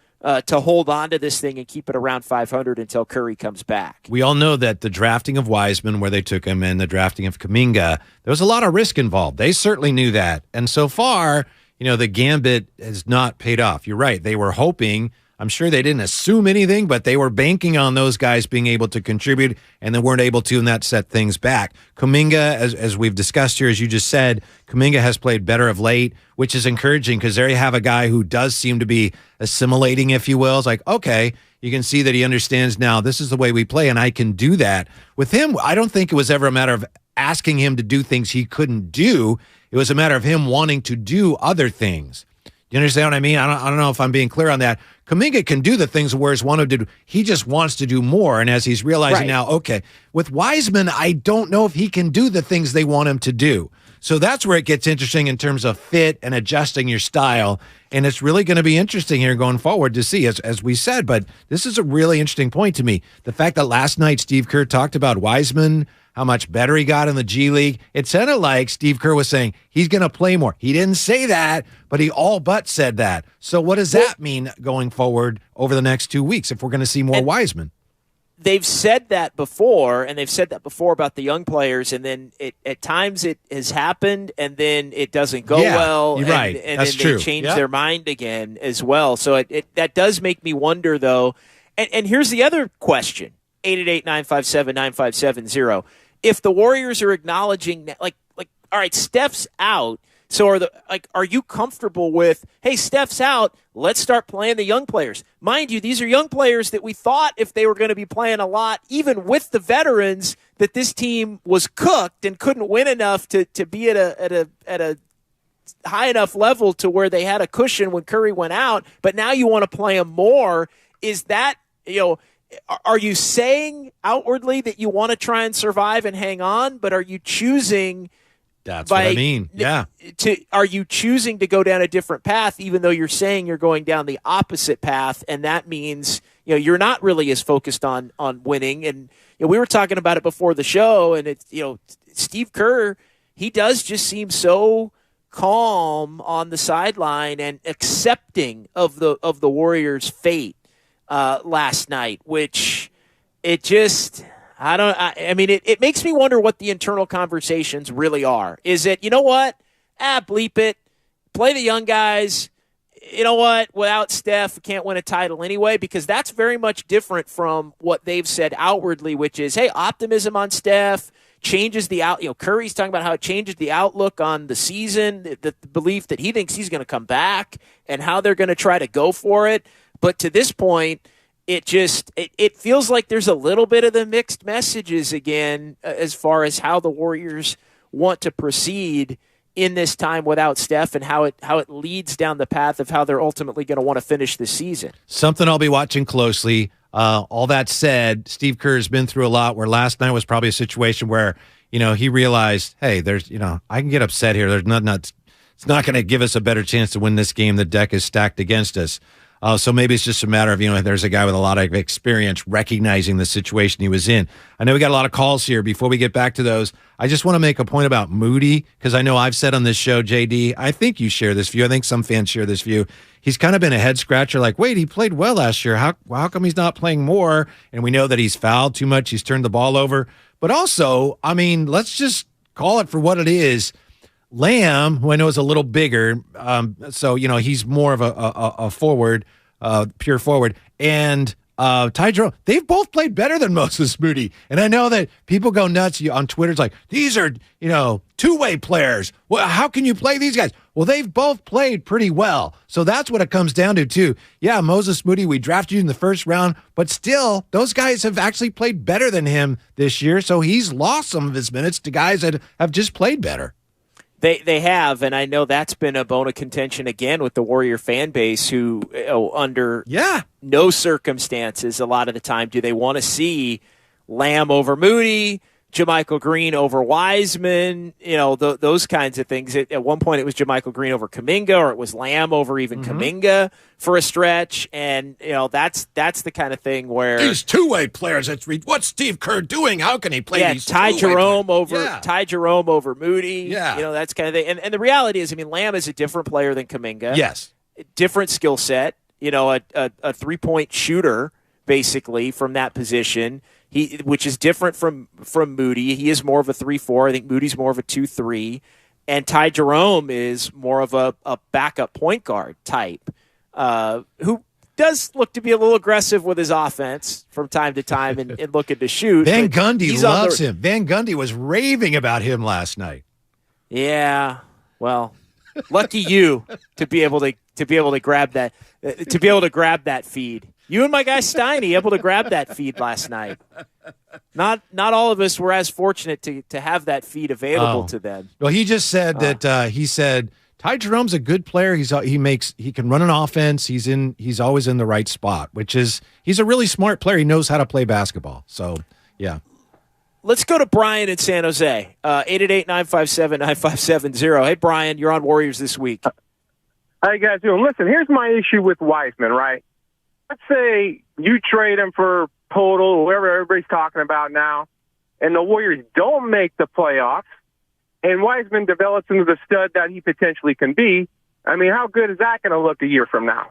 to hold on to this thing and keep it around 500 until Curry comes back. We all know that the drafting of Wiseman, where they took him, and the drafting of Kuminga, there was a lot of risk involved. They certainly knew that. And so far, the gambit has not paid off. You're right. They were hoping, I'm sure they didn't assume anything, but they were banking on those guys being able to contribute, and they weren't able to, and that set things back. Kuminga, as we've discussed here, as you just said, Kuminga has played better of late, which is encouraging because there you have a guy who does seem to be assimilating, if you will. It's like, okay, you can see that he understands now this is the way we play, and I can do that. With him, I don't think it was ever a matter of asking him to do things he couldn't do. It was a matter of him wanting to do other things. You understand what I mean? I don't know if I'm being clear on that. Kuminga can do the things Warriors wanted to do. He just wants to do more. And as he's realizing now, okay, with Wiseman, I don't know if he can do the things they want him to do. So that's where it gets interesting in terms of fit and adjusting your style. And it's really going to be interesting here going forward to see, as we said. But this is a really interesting point to me. The fact that last night Steve Kerr talked about Wiseman, how much better he got in the G League. It sounded like Steve Kerr was saying he's going to play more. He didn't say that, but he all but said that. So what does that mean going forward over the next 2 weeks if we're going to see more Wiseman? They've said that before, and they've said that before about the young players, and then at times it has happened, and then it doesn't go well, you're right. And That's then true. they change their mind again as well. So that does make me wonder, though. And here's the other question, 888-957-9570. If the Warriors are acknowledging that, like, all right, Steph's out, so are you comfortable with, hey, Steph's out, let's start playing the young players? Mind you, these are young players that we thought if they were going to be playing a lot, even with the veterans, that this team was cooked and couldn't win enough to be at a high enough level to where they had a cushion when Curry went out. But now you want to play them more. Is that, are you saying outwardly that you want to try and survive and hang on, but are you choosing? That's what I mean. Yeah. Are you choosing to go down a different path, even though you're saying you're going down the opposite path, and that means you're not really as focused on winning? And we were talking about it before the show, and it's Steve Kerr, he does just seem so calm on the sideline and accepting of the Warriors' fate last night, which it just. It makes me wonder what the internal conversations really are. Is it, bleep it, play the young guys. You know what? Without Steph, we can't win a title anyway, because that's very much different from what they've said outwardly, which is, hey, optimism on Steph changes the Curry's talking about how it changes the outlook on the season, the belief that he thinks he's going to come back and how they're going to try to go for it. But to this point, it feels like there's a little bit of the mixed messages again as far as how the Warriors want to proceed in this time without Steph and how it leads down the path of how they're ultimately going to want to finish the season. Something I'll be watching closely. All that said, Steve Kerr has been through a lot, where last night was probably a situation where, he realized, hey, there's, I can get upset here. There's nothing. It's not going to give us a better chance to win this game. The deck is stacked against us. So maybe it's just a matter of, there's a guy with a lot of experience recognizing the situation he was in. I know we got a lot of calls here. Before we get back to those, I just want to make a point about Moody, because I know I've said on this show, JD, I think you share this view. I think some fans share this view. He's kind of been a head scratcher, like, wait, he played well last year. How come he's not playing more? And we know that he's fouled too much. He's turned the ball over. But also, let's just call it for what it is. Lamb, who I know is a little bigger, so he's more of a forward, pure forward, and Ty Jerome. They've both played better than Moses Moody, and I know that people go nuts on Twitter. It's like, these are two-way players. Well, how can you play these guys? Well, they've both played pretty well, so that's what it comes down to too. Yeah, Moses Moody, we drafted you in the first round, but still, those guys have actually played better than him this year. So he's lost some of his minutes to guys that have just played better. They have, and I know that's been a bone of contention again with the Warrior fan base, who under no circumstances a lot of the time do they want to see Lamb over Moody, JaMychal Green over Wiseman, those kinds of things. At one point it was JaMychal Green over Kuminga, or it was Lamb over even Kuminga for a stretch, and that's the kind of thing where these two-way players. What's Steve Kerr doing? How can he play these Ty Jerome players? Ty Jerome over Moody? Yeah, that's kind of thing. And the reality is, Lamb is a different player than Kuminga. Yes, different skill set. A 3-point shooter basically from that position. Which is different from Moody. He is more of a 3-4. I think Moody's more of a 2-3. And Ty Jerome is more of a backup point guard type, who does look to be a little aggressive with his offense from time to time and looking to shoot. Van Gundy loves him. Van Gundy was raving about him last night. Yeah, well, lucky you to be able to grab that feed. You and my guy Steiny able to grab that feed last night. Not all of us were as fortunate to have that feed available to them. Well, he just said that he said Ty Jerome's a good player. He can run an offense. He's always in the right spot, he's a really smart player. He knows how to play basketball. So, yeah. Let's go to Brian in San Jose. 888-957-9570. Hey, Brian, you're on Warriors This Week. How you guys doing? Listen, here's my issue with Wiseman, right? Let's say you trade him for Total, whoever everybody's talking about now, and the Warriors don't make the playoffs, and Wiseman develops into the stud that he potentially can be. I mean, how good is that going to look a year from now?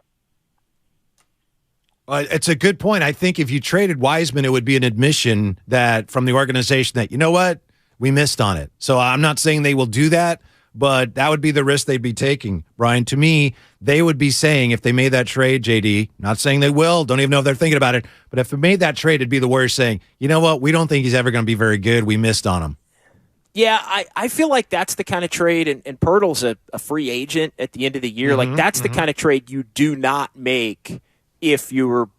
It's a good point. I think if you traded Wiseman, it would be an admission that from the organization that, you know what, we missed on it. So I'm not saying they will do that, but that would be the risk they'd be taking. Brian, to me, they would be saying if they made that trade, JD, not saying they will, don't even know if they're thinking about it, but if they made that trade, it'd be the Warriors saying, you know what, we don't think he's ever going to be very good. We missed on him. Yeah, I feel like that's the kind of trade, and Pirtle's a free agent at the end of the year. Like, that's the kind of trade you do not make if you were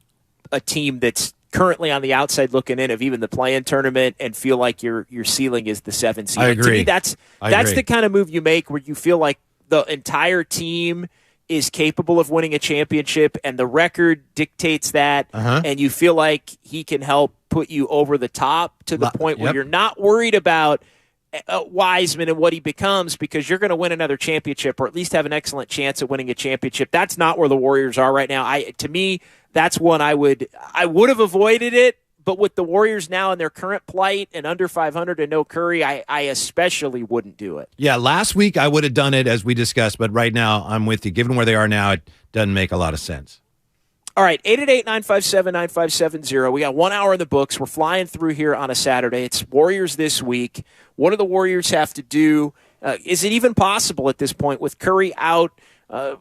a team that's currently on the outside looking in of even the play-in tournament and feel like your ceiling is the 7 seed. I agree. To me, that's the kind of move you make where you feel like the entire team is capable of winning a championship and the record dictates that, and you feel like he can help put you over the top to the point where you're not worried about Wiseman and what he becomes because you're going to win another championship or at least have an excellent chance at winning a championship. That's not where the Warriors are right now. To me, that's one I would have avoided it, but with the Warriors now in their current plight and under 500 and no Curry, I especially wouldn't do it. Yeah, last week I would have done it as we discussed, but right now I'm with you. Given where they are now, it doesn't make a lot of sense. All right, 888-957-9570. We got 1 hour in the books. We're flying through here on a Saturday. It's Warriors This Week. What do the Warriors have to do? Is it even possible at this point with Curry out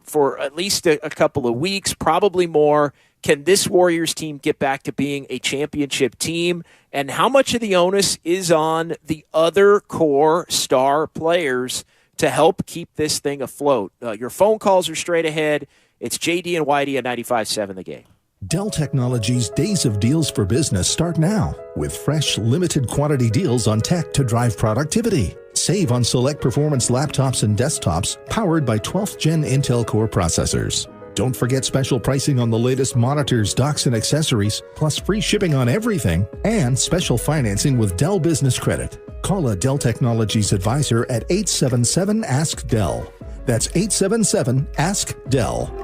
for at least a couple of weeks, probably more? Can this Warriors team get back to being a championship team? And how much of the onus is on the other core star players to help keep this thing afloat? Your phone calls are straight ahead. It's JD and Whitey at 95.7 The Game. Dell Technologies' Days of Deals for Business start now with fresh, limited quantity deals on tech to drive productivity. Save on select performance laptops and desktops powered by 12th Gen Intel Core processors. Don't forget special pricing on the latest monitors, docks, and accessories, plus free shipping on everything, and special financing with Dell Business Credit. Call a Dell Technologies advisor at 877-ASK-DELL. That's 877-ASK-DELL.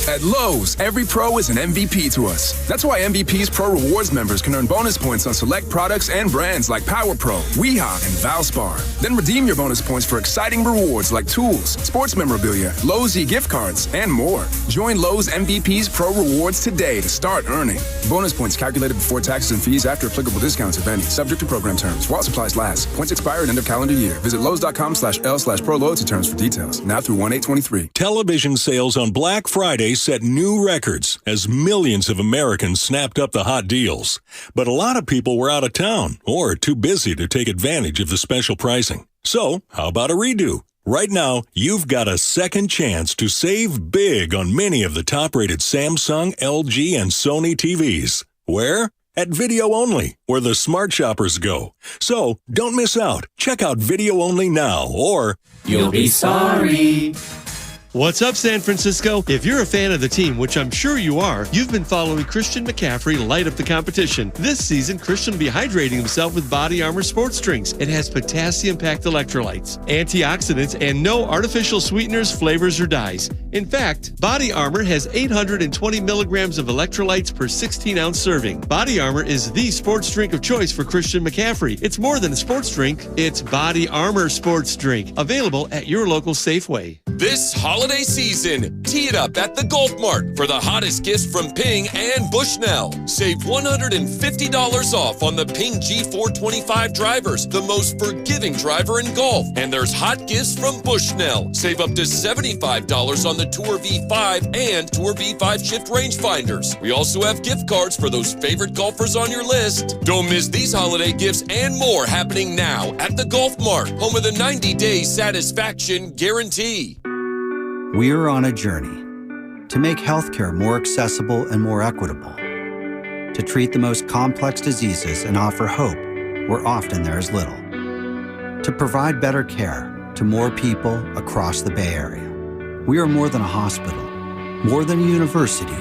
At Lowe's, every pro is an MVP to us. That's why MVP's Pro Rewards members can earn bonus points on select products and brands like Power Pro, Weehaw, and Valspar. Then redeem your bonus points for exciting rewards like tools, sports memorabilia, Lowe's e-gift cards, and more. Join Lowe's MVP's Pro Rewards today to start earning. Bonus points calculated before taxes and fees after applicable discounts, if any. Subject to program terms. While supplies last. Points expire at end of calendar year. Visit lowes.com/L/pro loyalty terms for details. Now through 1/8/23. Television sales on Black Friday set new records as millions of Americans snapped up the hot deals. But a lot of people were out of town or too busy to take advantage of the special pricing. So, how about a redo? Right now, you've got a second chance to save big on many of the top-rated Samsung, LG, and Sony TVs. Where? At Video Only, where the smart shoppers go. So, don't miss out. Check out Video Only now, or you'll be sorry. What's up, San Francisco? If you're a fan of the team, which I'm sure you are, you've been following Christian McCaffrey light up the competition. This season, Christian will be hydrating himself with Body Armor sports drinks. It has potassium-packed electrolytes, antioxidants, and no artificial sweeteners, flavors, or dyes. In fact, Body Armor has 820 milligrams of electrolytes per 16-ounce serving. Body Armor is the sports drink of choice for Christian McCaffrey. It's more than a sports drink. It's Body Armor sports drink. Available at your local Safeway. This holiday season, tee it up at the Golf Mart for the hottest gifts from Ping and Bushnell. Save $150 off on the Ping G425 drivers, the most forgiving driver in golf. And there's hot gifts from Bushnell. Save up to $75 on the Tour V5 and Tour V5 shift rangefinders. We also have gift cards for those favorite golfers on your list. Don't miss these holiday gifts and more happening now at the Golf Mart, home of the 90-day satisfaction guarantee. We're on a journey to make healthcare more accessible and more equitable, to treat the most complex diseases and offer hope where often there is little. to provide better care to more people across the Bay Area. We are more than a hospital, more than a university,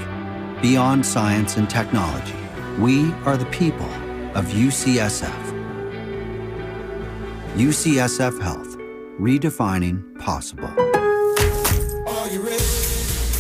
beyond science and technology. We are the people of UCSF. UCSF Health, redefining possible.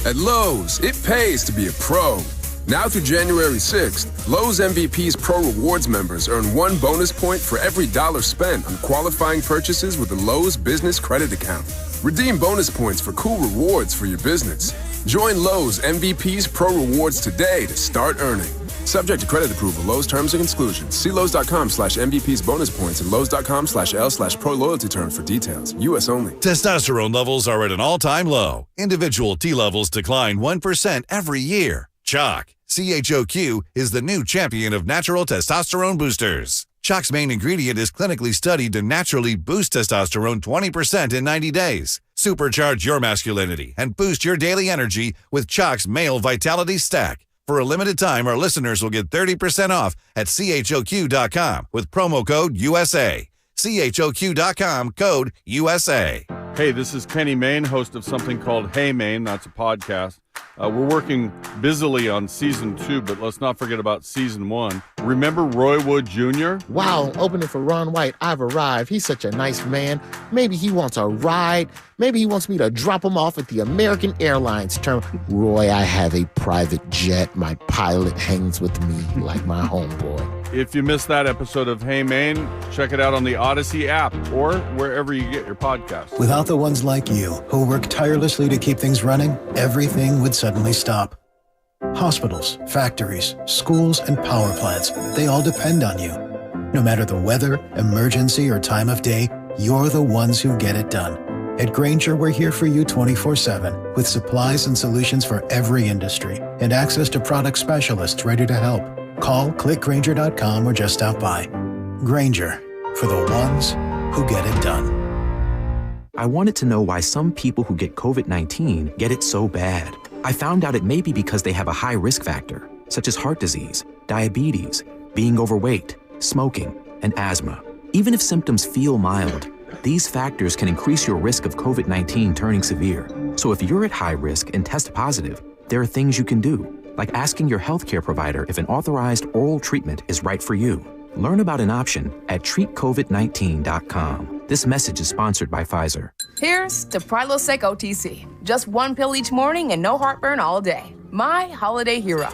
At Lowe's, it pays to be a pro. Now through January 6th, Lowe's MVP's Pro Rewards members earn 1 bonus point for every $1 spent on qualifying purchases with a Lowe's Business Credit Account. Redeem bonus points for cool rewards for your business. Join Lowe's MVP's Pro Rewards today to start earning. Subject to credit approval, Lowe's terms and exclusions. See Lowe's.com/MVP's bonus points and Lowe's.com/L/Pro loyalty terms for details. U.S. only. Testosterone levels are at an all-time low. Individual T levels decline 1% every year. Chalk, CHOQ, is the new champion of natural testosterone boosters. Chalk's main ingredient is clinically studied to naturally boost testosterone 20% in 90 days. Supercharge your masculinity and boost your daily energy with Chalk's Male Vitality Stack. For a limited time, our listeners will get 30% off at CHOQ.com with promo code USA. CHOQ.com, code USA. Hey, this is Kenny Mayne, host of something called Hey Mayne. That's a podcast. We're working busily on season 2, but let's not forget about season 1. Remember Roy Wood Jr.? Wow, opening for Ron White. I've arrived. He's such a nice man. Maybe he wants a ride. Maybe he wants me to drop him off at the American Airlines terminal. Roy, I have a private jet. My pilot hangs with me like my homeboy. If you missed that episode of Hey Mayne, check it out on the Odyssey app or wherever you get your podcasts. Without the ones like you, who work tirelessly to keep things running, everything would suddenly stop. Hospitals, factories, schools, and power plants, they all depend on you. No matter the weather, emergency, or time of day, you're the ones who get it done. At Grainger, we're here for you 24/7 with supplies and solutions for every industry and access to product specialists ready to help. Call, click Grainger.com, or just stop by. Grainger, for the ones who get it done. I wanted to know why some people who get COVID-19 get it so bad. I found out it may be because they have a high risk factor, such as heart disease, diabetes, being overweight, smoking, and asthma. Even if symptoms feel mild, these factors can increase your risk of COVID-19 turning severe. So if you're at high risk and test positive, there are things you can do, like asking your healthcare provider if an authorized oral treatment is right for you. Learn about an option at treatcovid19.com. This message is sponsored by Pfizer. Here's to Prilosec OTC. Just 1 pill each morning and no heartburn all day. My holiday hero.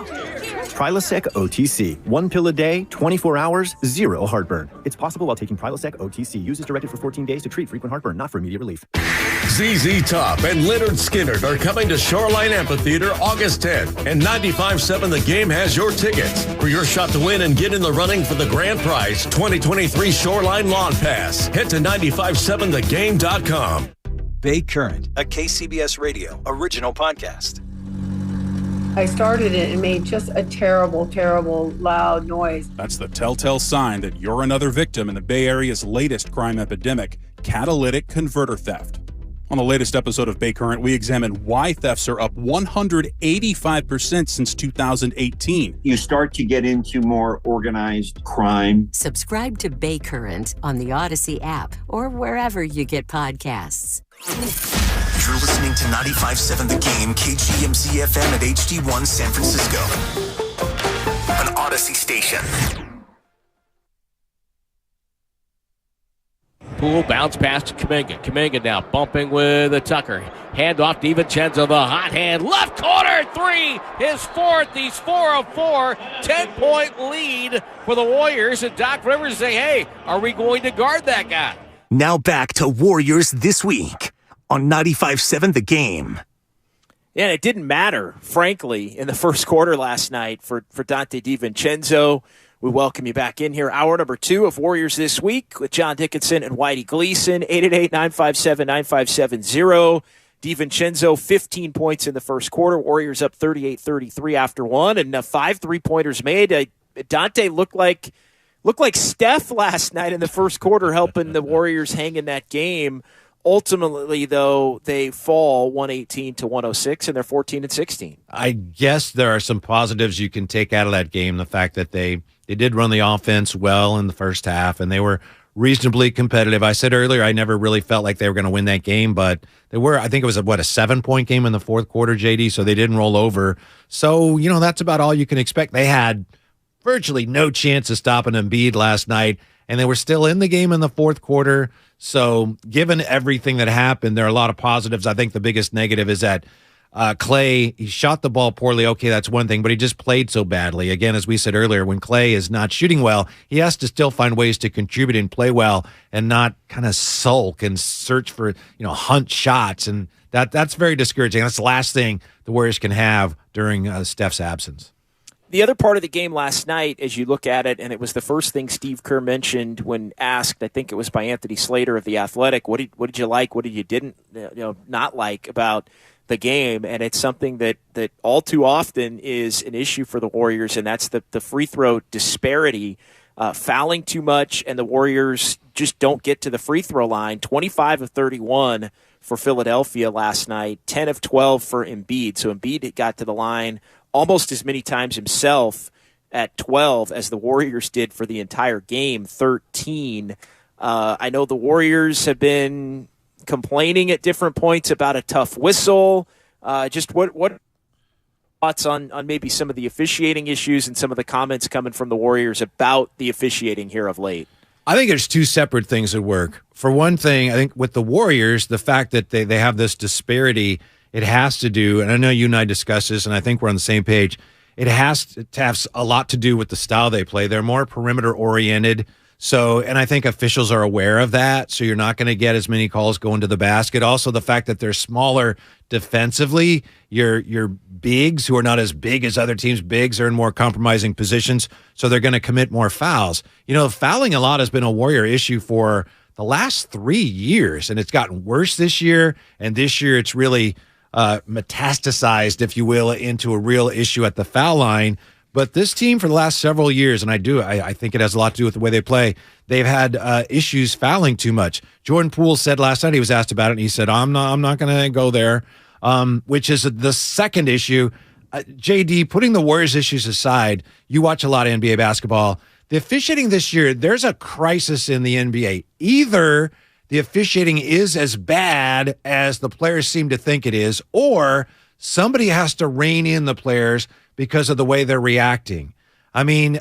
Prilosec OTC. 1 pill a day, 24 hours, 0 heartburn. It's possible while taking Prilosec OTC. Use as directed for 14 days to treat frequent heartburn, not for immediate relief. ZZ Top and Leonard Skinner are coming to Shoreline Amphitheater August 10th. And 95.7 The Game has your tickets. For your shot to win and get in the running for the grand prize, 2023 Shoreline Lawn Pass. Head to 957thegame.com. Bay Current, a KCBS Radio original podcast. I started it and made just a terrible, terrible, loud noise. That's the telltale sign that you're another victim in the Bay Area's latest crime epidemic, catalytic converter theft. On the latest episode of Bay Current, we examine why thefts are up 185% since 2018. You start to get into more organized crime. Subscribe to Bay Current on the Odyssey app or wherever you get podcasts. You're listening to 95.7 The Game, KGMZ FM at HD1 San Francisco. An Odyssey station. Poole bounce pass to Kuminga. Kuminga now bumping with a Tucker. Hand off to DiVincenzo, the hot hand. Left corner, 3. His 4th. He's 4 of 4. 10-point lead for the Warriors. And Doc Rivers say, hey, are we going to guard that guy? Now back to Warriors This Week on 95.7 The Game. Yeah, and it didn't matter, frankly, in the first quarter last night for Donte DiVincenzo. We welcome you back in here. Hour number 2 of Warriors This Week with John Dickinson and Whitey Gleason. 888-957-9570. DiVincenzo, 15 points in the first quarter. Warriors up 38-33 after one. And 5 3-pointers made. Donte looked like Steph last night in the first quarter, helping the Warriors hang in that game. Ultimately, though, they fall 118-106, and they're 14-16. I guess there are some positives you can take out of that game. The fact that they did run the offense well in the first half, and they were reasonably competitive. I said earlier I never really felt like they were going to win that game, but they were. I think it was a 7-point game in the fourth quarter, JD, so they didn't roll over. So, that's about all you can expect. They had virtually no chance of stopping Embiid last night, and they were still in the game in the fourth quarter. So given everything that happened, there are a lot of positives. I think the biggest negative is that Clay, he shot the ball poorly. Okay, that's one thing, but he just played so badly. Again, as we said earlier, when Clay is not shooting well, he has to still find ways to contribute and play well and not kind of sulk and search for, hunt shots. And that's very discouraging. That's the last thing the Warriors can have during Steph's absence. The other part of the game last night, as you look at it, and it was the first thing Steve Kerr mentioned when asked, I think it was by Anthony Slater of The Athletic, what did you like, what did you didn't not like about the game? And it's something that all too often is an issue for the Warriors, and that's the free throw disparity, fouling too much, and the Warriors just don't get to the free throw line. 25 of 31 for Philadelphia last night, 10 of 12 for Embiid. So Embiid got to the line almost as many times himself at 12 as the Warriors did for the entire game, 13. I know the Warriors have been complaining at different points about a tough whistle. Just what thoughts on maybe some of the officiating issues and some of the comments coming from the Warriors about the officiating here of late? I think there's two separate things at work. For one thing, I think with the Warriors, the fact that they have this disparity, it has to do, and I know you and I discussed this, and I think we're on the same page, it has to have a lot to do with the style they play. They're more perimeter-oriented. So, and I think officials are aware of that, so you're not going to get as many calls going to the basket. Also, the fact that they're smaller defensively, your bigs, who are not as big as other teams' bigs, are in more compromising positions, so they're going to commit more fouls. Fouling a lot has been a Warrior issue for the last 3 years, and it's gotten worse this year, and this year it's really metastasized, if you will, into a real issue at the foul line. But this team for the last several years, and I think it has a lot to do with the way they play, they've had issues fouling too much. Jordan Poole said last night, he was asked about it, and he said, I'm not going to go there, which is the second issue. JD, putting the Warriors issues aside, you watch a lot of NBA basketball. The officiating this year, there's a crisis in the NBA. Either the officiating is as bad as the players seem to think it is, or somebody has to rein in the players because of the way they're reacting. I mean,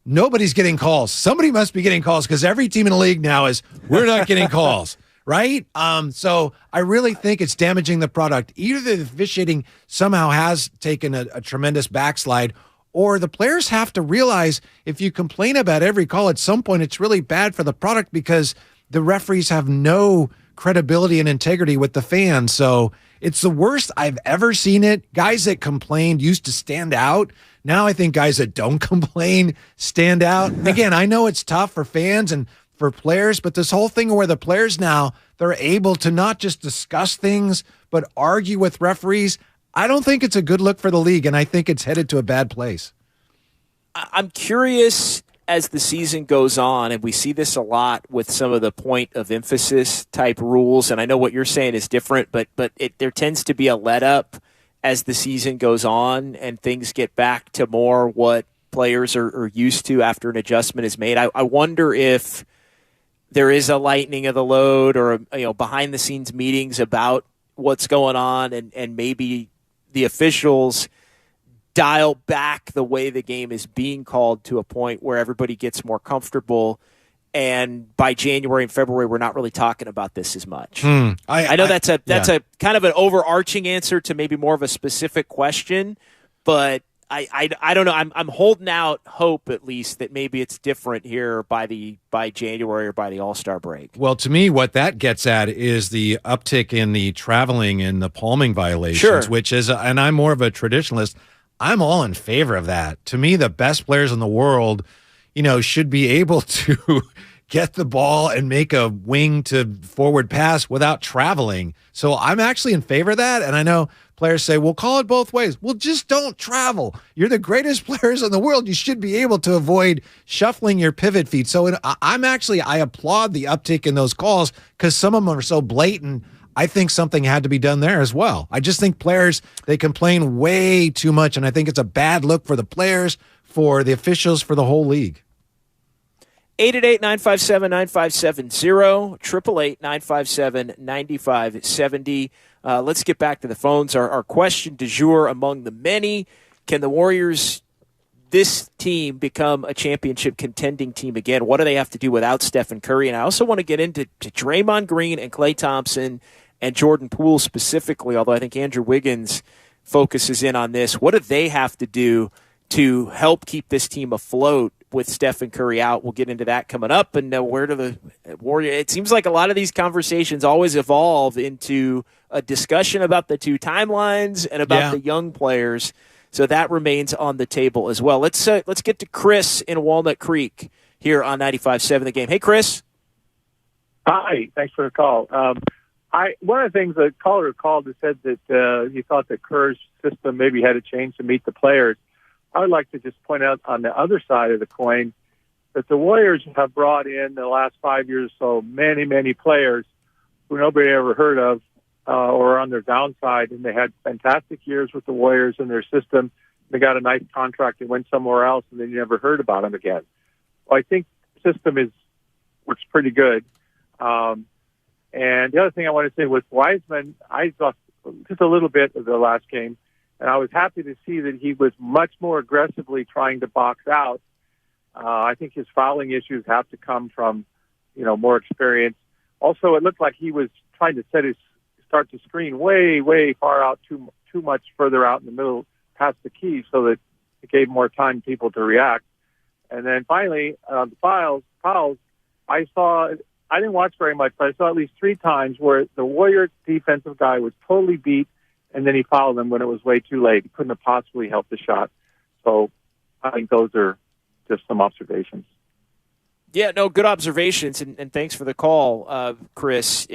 nobody's getting calls. Somebody must be getting calls because every team in the league now is, we're not getting calls, right? So I really think it's damaging the product. Either the officiating somehow has taken a tremendous backslide, or the players have to realize if you complain about every call at some point, it's really bad for the product because the referees have no credibility and integrity with the fans. So it's the worst I've ever seen it. Guys that complained used to stand out. Now I think guys that don't complain stand out. Again, I know it's tough for fans and for players, but this whole thing where the players now, they're able to not just discuss things, but argue with referees, I don't think it's a good look for the league, and I think it's headed to a bad place. I'm curious, as the season goes on, and we see this a lot with some of the point of emphasis type rules, and I know what you're saying is different, but there tends to be a let up as the season goes on and things get back to more what players are used to after an adjustment is made. I wonder if there is a lightening of the load or behind the scenes meetings about what's going on, and maybe the officials dial back the way the game is being called to a point where everybody gets more comfortable, and by January and February we're not really talking about this as much. I know that's a kind of an overarching answer to maybe more of a specific question, but I don't know. I'm holding out hope, at least, that maybe it's different here by January or by the All-Star break. Well, to me, what that gets at is the uptick in the traveling and the palming violations, which is, and I'm more of a traditionalist, I'm all in favor of that. To me, the best players in the world, should be able to get the ball and make a wing to forward pass without traveling. So I'm actually in favor of that. And I know players say, well, call it both ways. Well, just don't travel. You're the greatest players in the world. You should be able to avoid shuffling your pivot feet. So I applaud the uptick in those calls because some of them are so blatant. I think something had to be done there as well. I just think players, they complain way too much, and I think it's a bad look for the players, for the officials, for the whole league. 888-957-9570, 888-957-9570. Let's get back to the phones. Our question du jour among the many, can the Warriors, this team, become a championship contending team again? What do they have to do without Stephen Curry? And I also want to get into Draymond Green and Klay Thompson and Jordan Poole specifically, although I think Andrew Wiggins focuses in on this. What do they have to do to help keep this team afloat with Stephen Curry out? We'll get into that coming up. And where do the Warriors? It seems like a lot of these conversations always evolve into a discussion about the two timelines and about the young players. So that remains on the table as well. Let's get to Chris in Walnut Creek here on 95.7 The Game. Hey, Chris. Hi. Thanks for the call. One of the things the caller called and said that he thought that Kerr's system maybe had to change to meet the players. I would like to just point out on the other side of the coin that the Warriors have brought in the last 5 years or so many, many players who nobody ever heard of or on their downside, and they had fantastic years with the Warriors in their system. They got a nice contract and went somewhere else, and then you never heard about them again. Well, I think the system works pretty good. And the other thing I want to say with Wiseman, I saw just a little bit of the last game, and I was happy to see that he was much more aggressively trying to box out. I think his fouling issues have to come from, more experience. Also, it looked like he was trying to start to screen way, way far out, too much further out in the middle past the key, so that it gave more time for people to react. And then finally, the fouls, I didn't watch very much, but I saw at least 3 times where the Warriors defensive guy was totally beat, and then he fouled him when it was way too late. He couldn't have possibly helped the shot. So I think those are just some observations. Yeah, no, good observations, and thanks for the call, Chris.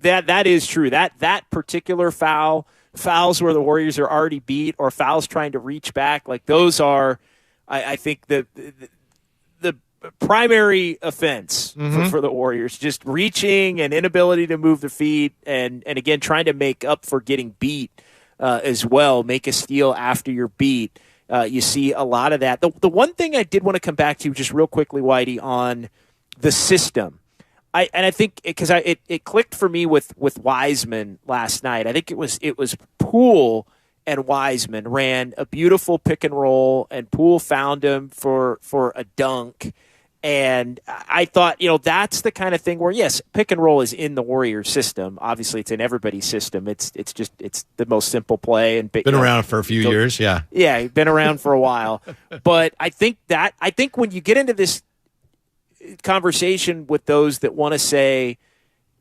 That is true. That particular fouls where the Warriors are already beat, or fouls trying to reach back, like those are, I think, the primary offense for the Warriors, just reaching and inability to move the feet, and again trying to make up for getting beat as well, make a steal after you're beat. You see a lot of that. The one thing I did want to come back to just real quickly, Whitey, on the system. I think because it clicked for me with Wiseman last night. I think it was Poole and Wiseman ran a beautiful pick and roll, and Poole found him for a dunk. And I thought, that's the kind of thing where, yes, pick and roll is in the Warriors system. Obviously, it's in everybody's system. It's the most simple play, and been around for a few years. Yeah, been around for a while. But I think when you get into this conversation with those that want to say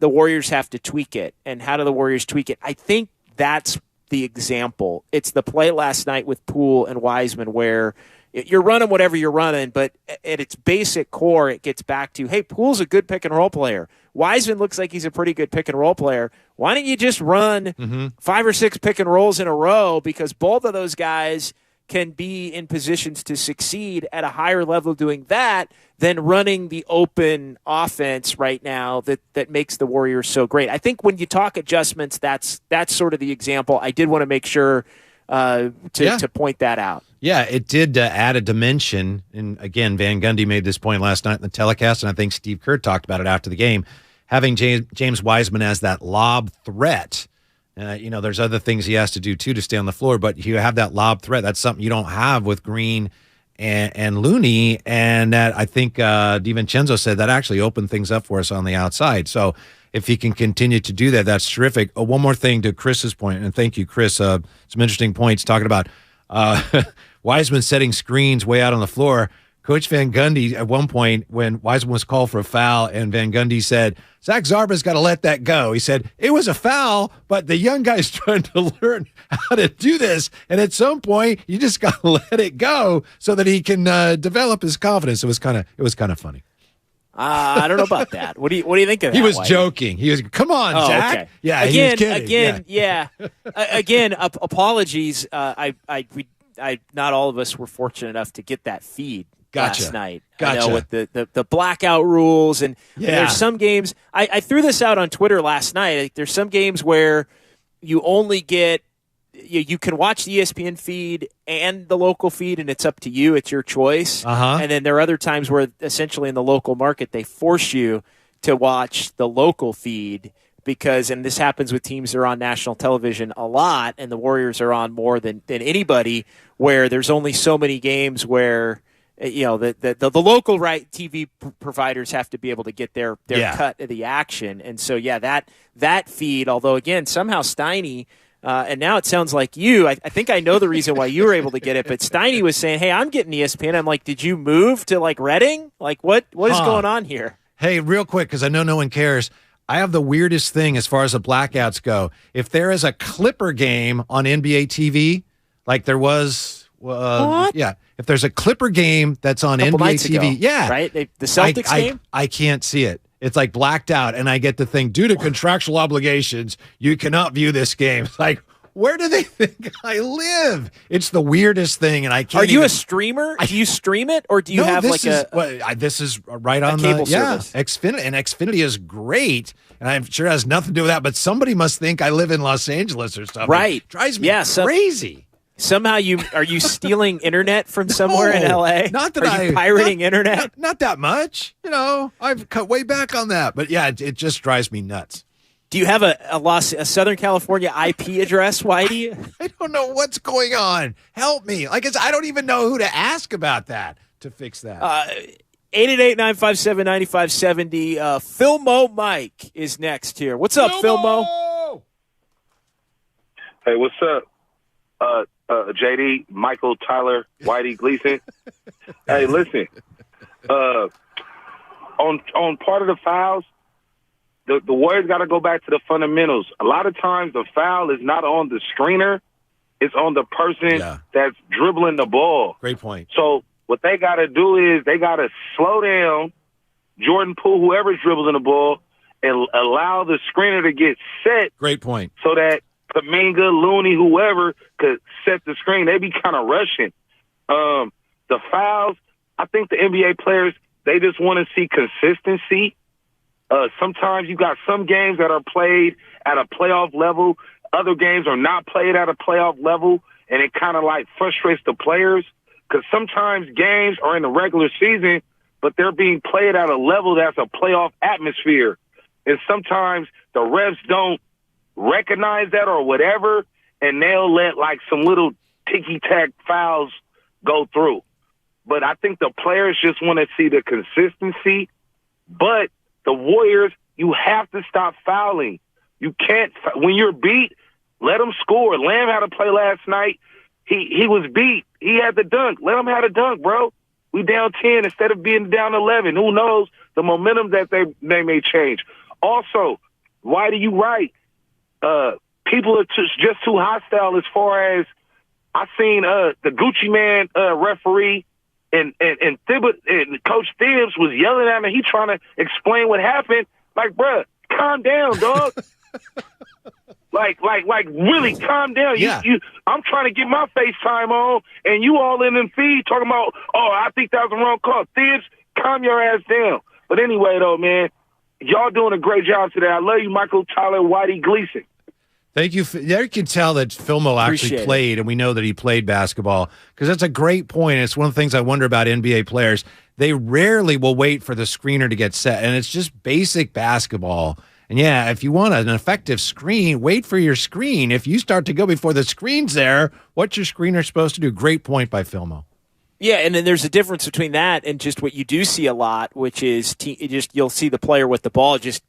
the Warriors have to tweak it, and how do the Warriors tweak it, I think that's the example. It's the play last night with Poole and Wiseman where you're running whatever you're running, but at its basic core, it gets back to, hey, Poole's a good pick and roll player. Wiseman looks like he's a pretty good pick and roll player. Why don't you just run 5 or 6 pick and rolls in a row? Because both of those guys can be in positions to succeed at a higher level doing that than running the open offense right now that makes the Warriors so great. I think when you talk adjustments, that's sort of the example. I did want to make sure to point that out. Yeah, it did add a dimension. And again, Van Gundy made this point last night in the telecast, and I think Steve Kerr talked about it after the game. Having James Wiseman as that lob threat, there's other things he has to do too to stay on the floor, but you have that lob threat. That's something you don't have with Green and Looney, and that I think DiVincenzo said that actually opened things up for us on the outside. So if he can continue to do that, that's terrific. One more thing to Chris's point, and thank you, Chris. Some interesting points talking about Wiseman setting screens way out on the floor. Coach Van Gundy, at one point, when Wiseman was called for a foul, and Van Gundy said, Zach Zarba's got to let that go. He said, it was a foul, but the young guy's trying to learn how to do this. And at some point, you just got to let it go so that he can develop his confidence. It was kind of funny. I don't know about that. What do you think of that? He was joking. He was, come on, Zach. Okay. Yeah, he was kidding. Again, apologies. I not all of us were fortunate enough to get that feed last night. Gotcha. I know, with the blackout rules, and there's some games. I threw this out on Twitter last night. There's some games where you only get you can watch the ESPN feed and the local feed, and it's up to you. It's your choice. And then there are other times where essentially in the local market they force you to watch the local feed because, and this happens with teams that are on national television a lot, and the Warriors are on more than anybody, where there's only so many games where the local TV providers have to be able to get their cut of the action. And so, that feed, although, again, somehow Steiny, and now it sounds like you, I think I know the reason why you were able to get it, but Steiny was saying, hey, I'm getting ESPN. I'm like, did you move to, Reading? What is going on here? Hey, real quick, because I know no one cares. I have the weirdest thing as far as the blackouts go. If there is a Clipper game on NBA TV, like there was, if there's a Clipper game that's on NBA TV, right? The Celtics game, I can't see it. It's like blacked out, and I get the thing due to contractual obligations, you cannot view this game. It's like, where do they think I live? It's the weirdest thing, and I can't. Are you a streamer? Do you stream it, or do you have this is right on cable service? Xfinity, and Xfinity is great, and I'm sure it has nothing to do with that. But somebody must think I live in Los Angeles or something. Right? It drives me crazy. Somehow are you stealing internet from somewhere in LA? Not that are you pirating internet? Not that much. I've cut way back on that, but yeah, it just drives me nuts. Do you have a Southern California IP address, Whitey? I don't know what's going on. Help me. I don't even know who to ask about that to fix that. 888-957-9570. Philmo Mike is next here. What's up, Philmo? Hey, what's up? JD, Michael, Tyler, Whitey, Gleason. Hey, listen. On part of the fouls, the Warriors got to go back to the fundamentals. A lot of times the foul is not on the screener. It's on the person that's dribbling the ball. Great point. So what they got to do is they got to slow down Jordan Poole, whoever's dribbling the ball, and allow the screener to get set. Great point. So that Kaminga, Looney, whoever could set the screen. They be kind of rushing. The fouls, I think the NBA players, they just want to see consistency. Sometimes you got some games that are played at a playoff level. Other games are not played at a playoff level, and it kind of frustrates the players because sometimes games are in the regular season, but they're being played at a level that's a playoff atmosphere. And sometimes the refs don't recognize that or whatever, and they'll let some little ticky-tack fouls go through. But I think the players just want to see the consistency. But the Warriors, you have to stop fouling. You can't – when you're beat, let them score. Lamb had a play last night. He was beat. He had the dunk. Let him have a dunk, bro. We down 10 instead of being down 11. Who knows? The momentum that they may change. Also, why do you right? People are just too hostile as far as I seen the Gucci Man referee and Thibault and Coach Thibs was yelling at me. He trying to explain what happened. Like, bruh, calm down, dog. really calm down. I'm trying to get my FaceTime on, and you all in them feed talking about, I think that was the wrong call. Thibs, calm your ass down. But anyway, though, man, y'all doing a great job today. I love you, Michael, Tyler, Whitey, Gleason. Thank you. There you can tell that Philmo actually played, and we know that he played basketball because that's a great point. And it's one of the things I wonder about NBA players. They rarely will wait for the screener to get set, and it's just basic basketball. And, if you want an effective screen, wait for your screen. If you start to go before the screen's there, what's your screener supposed to do? Great point by Philmo. Yeah, and then there's a difference between that and just what you do see a lot, which is you'll see the player with the ball just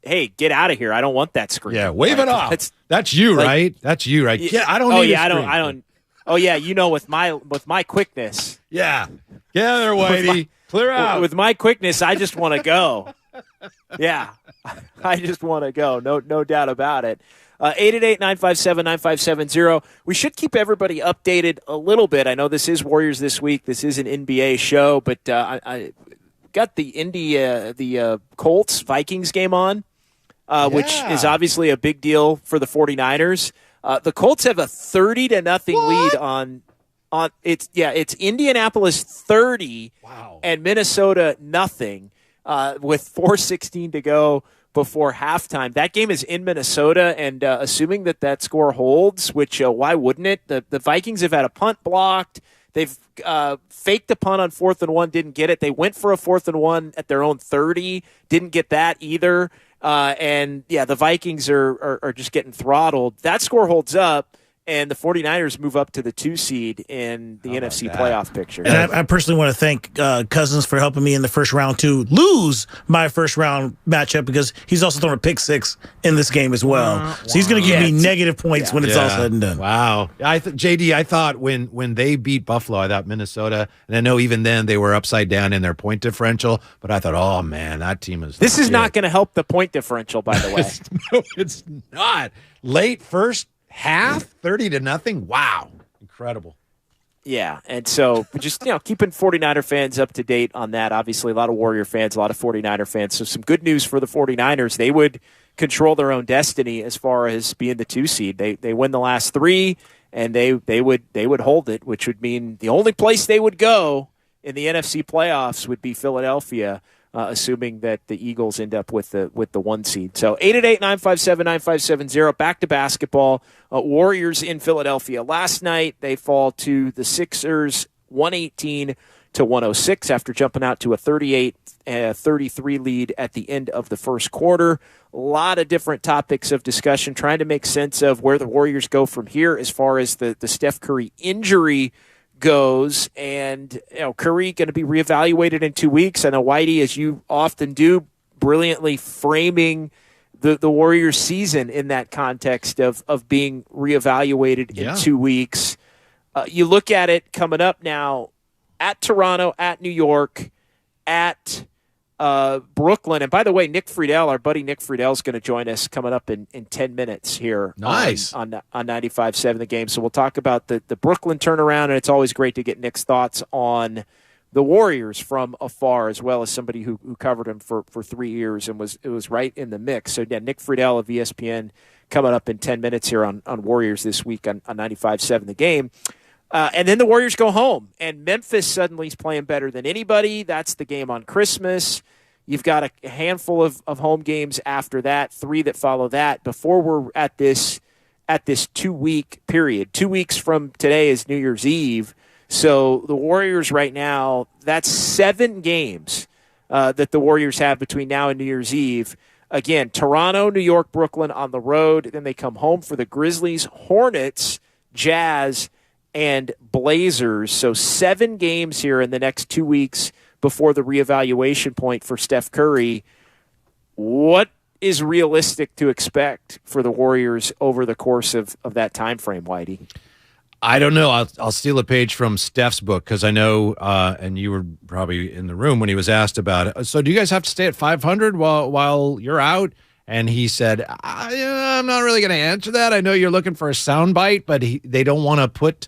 hey, get out of here. I don't want that screen. Yeah, wave it off. That's you, right? That's you, right? Yeah, I don't need a screen. I don't. Oh yeah, with my quickness. Yeah. Yeah, there, Whitey. Clear out. With my quickness, I just want to go. Yeah. I just want to go. No doubt about it. 888-957-9570. We should keep everybody updated a little bit. I know this is Warriors This Week. This is an NBA show, but I got the Colts Vikings game on, which is obviously a big deal for the 49ers. The Colts have a 30-0 lead on it's Indianapolis 30 and Minnesota nothing with 4:16 to go. before halftime. That game is in Minnesota, and assuming that score holds, which why wouldn't it? The Vikings have had a punt blocked. They've faked a punt on 4th and 1, didn't get it. They went for a 4th and 1 at their own 30, didn't get that either. The Vikings are just getting throttled. That score holds up, and the 49ers move up to the 2 seed in the NFC playoff picture. And I personally want to thank Cousins for helping me in the first round to lose my first round matchup, because he's also thrown a pick 6 in this game as well. So he's going to give me negative points when it's all said and done. Wow. JD, I thought when they beat Buffalo, I thought Minnesota, and I know even then they were upside down in their point differential, but I thought, oh, man, that team is This is not going to help the point differential, by the way. No, it's not. Late first half, 30-0. Wow. Incredible. Yeah, and so just keeping 49er fans up to date on that. Obviously, a lot of Warrior fans, a lot of 49er fans. So some good news for the 49ers. They would control their own destiny as far as being the 2 seed. They win the last 3, and they would hold it, which would mean the only place they would go in the NFC playoffs would be Philadelphia, assuming that the Eagles end up with the 1 seed. So 888-957-9570. Back to basketball. Warriors in Philadelphia. Last night they fall to the Sixers 118-106 after jumping out to a 38-33 lead at the end of the first quarter. A lot of different topics of discussion, trying to make sense of where the Warriors go from here as far as the Steph Curry injury goes, and Curry going to be reevaluated in 2 weeks. I know Whitey, as you often do, brilliantly framing the Warriors season in that context of being reevaluated in 2 weeks. You look at it coming up now at Toronto, at New York, at Brooklyn. And by the way, our buddy Nick Friedel is going to join us coming up in 10 minutes here. Nice. On 95.7 The Game. So we'll talk about the Brooklyn turnaround, and it's always great to get Nick's thoughts on the Warriors from afar, as well as somebody who covered him for 3 years and was right in the mix. So, yeah, Nick Friedel of ESPN coming up in 10 minutes here on Warriors this week on 95.7 The Game. And then the Warriors go home, and Memphis suddenly is playing better than anybody. That's the game on Christmas. You've got a handful of home games after that, 3 that follow that, before we're at this 2-week period. 2 weeks from today is New Year's Eve. So the Warriors right now, that's 7 games that the Warriors have between now and New Year's Eve. Again, Toronto, New York, Brooklyn on the road. Then they come home for the Grizzlies, Hornets, Jazz, and Blazers. So 7 games here in the next 2 weeks before the reevaluation point for Steph Curry. What is realistic to expect for the Warriors over the course of that time frame, Whitey? I don't know. I'll steal a page from Steph's book, because I know, and you were probably in the room when he was asked about it. So do you guys have to stay at 500 while you're out? And he said, I'm not really going to answer that. I know you're looking for a soundbite, but they don't want to put,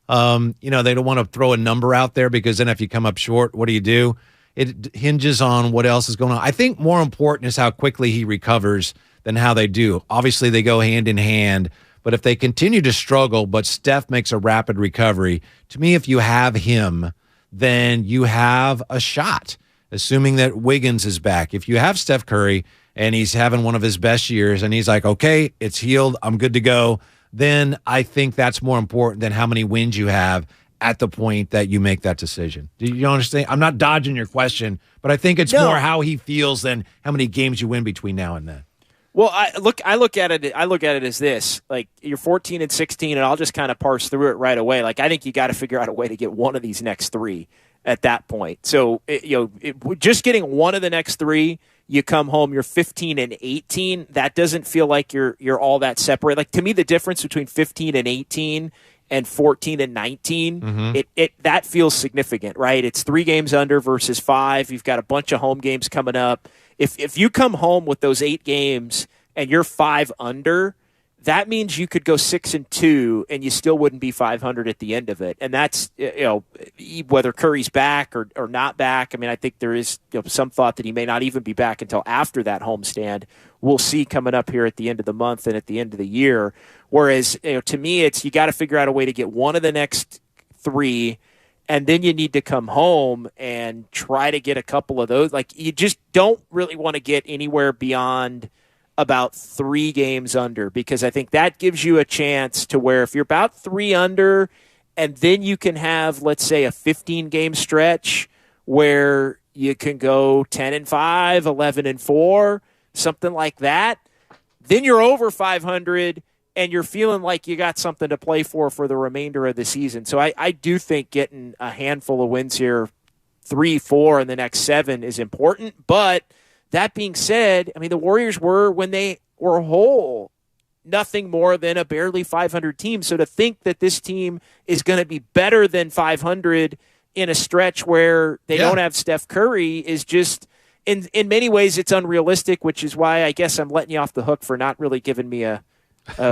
they don't want to throw a number out there, because then if you come up short, what do? It hinges on what else is going on. I think more important is how quickly he recovers than how they do. Obviously, they go hand in hand. But if they continue to struggle, but Steph makes a rapid recovery, to me, if you have him, then you have a shot, assuming that Wiggins is back. If you have Steph Curry and he's having one of his best years and he's like, okay, it's healed, I'm good to go, then I think that's more important than how many wins you have at the point that you make that decision. Do you understand? I'm not dodging your question, but I think it's more how he feels than how many games you win between now and then. Well, I look at it as this: like, you're 14-16, and I'll just kind of parse through it right away. Like, I think you got to figure out a way to get one of these next 3 at that point. So, just getting one of the next 3, you come home, you're 15-18. That doesn't feel like you're all that separate. Like, to me, the difference between 15-18 and 14-19, that feels significant, right? It's 3 games under versus 5. You've got a bunch of home games coming up. If you come home with those 8 games and you're 5 under, that means you could go 6-2 and you still wouldn't be 500 at the end of it. And that's, whether Curry's back or not back. I mean, I think there is some thought that he may not even be back until after that homestand. We'll see coming up here at the end of the month and at the end of the year. Whereas, to me, it's you got to figure out a way to get one of the next 3 and then you need to come home and try to get a couple of those. Like, you just don't really want to get anywhere beyond about 3 games under, because I think that gives you a chance to where if you're about 3 under and then you can have, let's say, a 15-game stretch where you can go 10-5, 11-4, something like that, then you're over 500 and you're feeling like you got something to play for the remainder of the season. So I do think getting a handful of wins here, 3-4 in the next 7 is important. But that being said, I mean, the Warriors were, when they were whole, nothing more than a barely 500 team. So to think that this team is going to be better than 500 in a stretch where they don't have Steph Curry is just, in many ways, it's unrealistic, which is why I guess I'm letting you off the hook for not really giving me a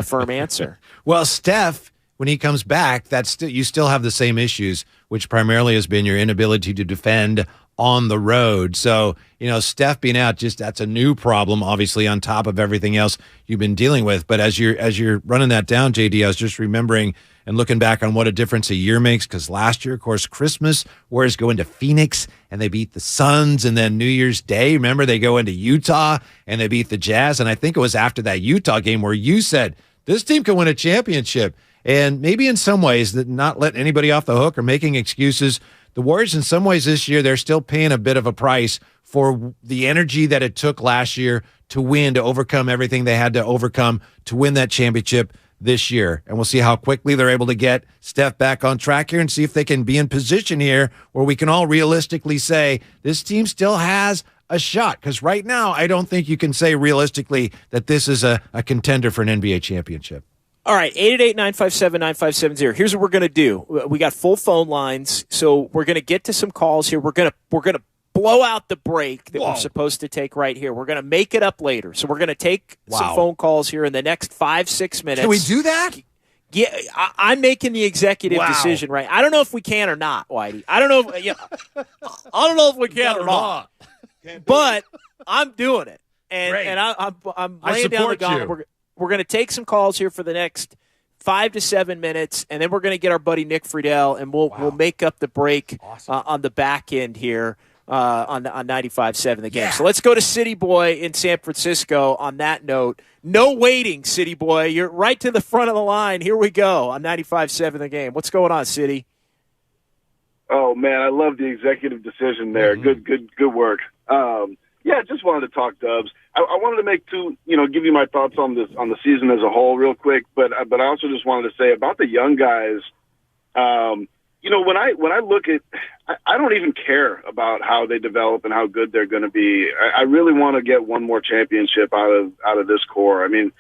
firm answer. Well, Steph, when he comes back, you still have the same issues, which primarily has been your inability to defend on the road. So, Steph being out, that's a new problem, obviously, on top of everything else you've been dealing with. But as you're running that down, JD, I was just remembering and looking back on what a difference a year makes, because last year, of course, Christmas, Warriors go into Phoenix and they beat the Suns, and then New Year's Day, remember, they go into Utah and they beat the Jazz. And I think it was after that Utah game where you said, this team can win a championship. And maybe in some ways, that not letting anybody off the hook or making excuses, the Warriors in some ways this year, they're still paying a bit of a price for the energy that it took last year to win, to overcome everything they had to overcome to win that championship this year. And we'll see how quickly they're able to get Steph back on track here and see if they can be in position here where we can all realistically say this team still has a shot. Because right now, I don't think you can say realistically that this is a contender for an NBA championship. All right, 888-957-9570. Here's what we're going to do. We got full phone lines, so we're going to get to some calls here. We're going to blow out the break that we're supposed to take right here. We're going to make it up later. So we're going to take some phone calls here in the next 5-6 minutes. Can we do that? Yeah, I'm making the executive decision, right? I don't know if we can or not, Whitey. I don't know if we can or not. But I'm doing it. And I'm laying down the gauntlet. We're going to take some calls here for the next 5 to 7 minutes, and then we're going to get our buddy Nick Friedel, and we'll make up the break on the back end here on 95.7 The Game. So let's go to City Boy in San Francisco on that note. No waiting, City Boy. You're right to the front of the line. Here we go on 95.7 The Game. What's going on, City? Oh, man, I love the executive decision there. Mm-hmm. Good work. Just wanted to talk Dubs. I wanted to make give you my thoughts on the season as a whole real quick, but I also just wanted to say about the young guys. When I look at, I don't even care about how they develop and how good they're going to be. I really want to get one more championship out of this core. I mean,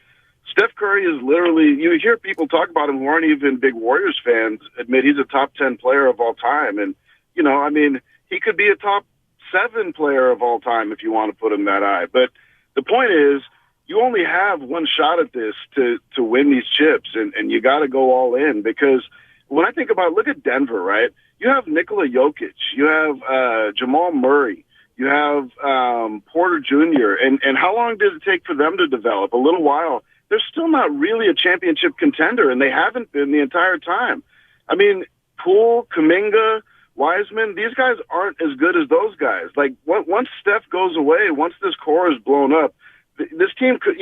Steph Curry is literally, you hear people talk about him who aren't even big Warriors fans admit he's a top 10 player of all time, and he could be a top 7 player of all time if you want to put him that high. But the point is, you only have one shot at this to win these chips, and you got to go all in. Because when I think about, look at Denver, right? You have Nikola Jokic, you have Jamal Murray, you have Porter Jr., and how long did it take for them to develop? A little while. They're still not really a championship contender, and they haven't been the entire time. I mean, Poole, Kuminga, Wiseman, these guys aren't as good as those guys. Like, once Steph goes away, once this core is blown up, this team could,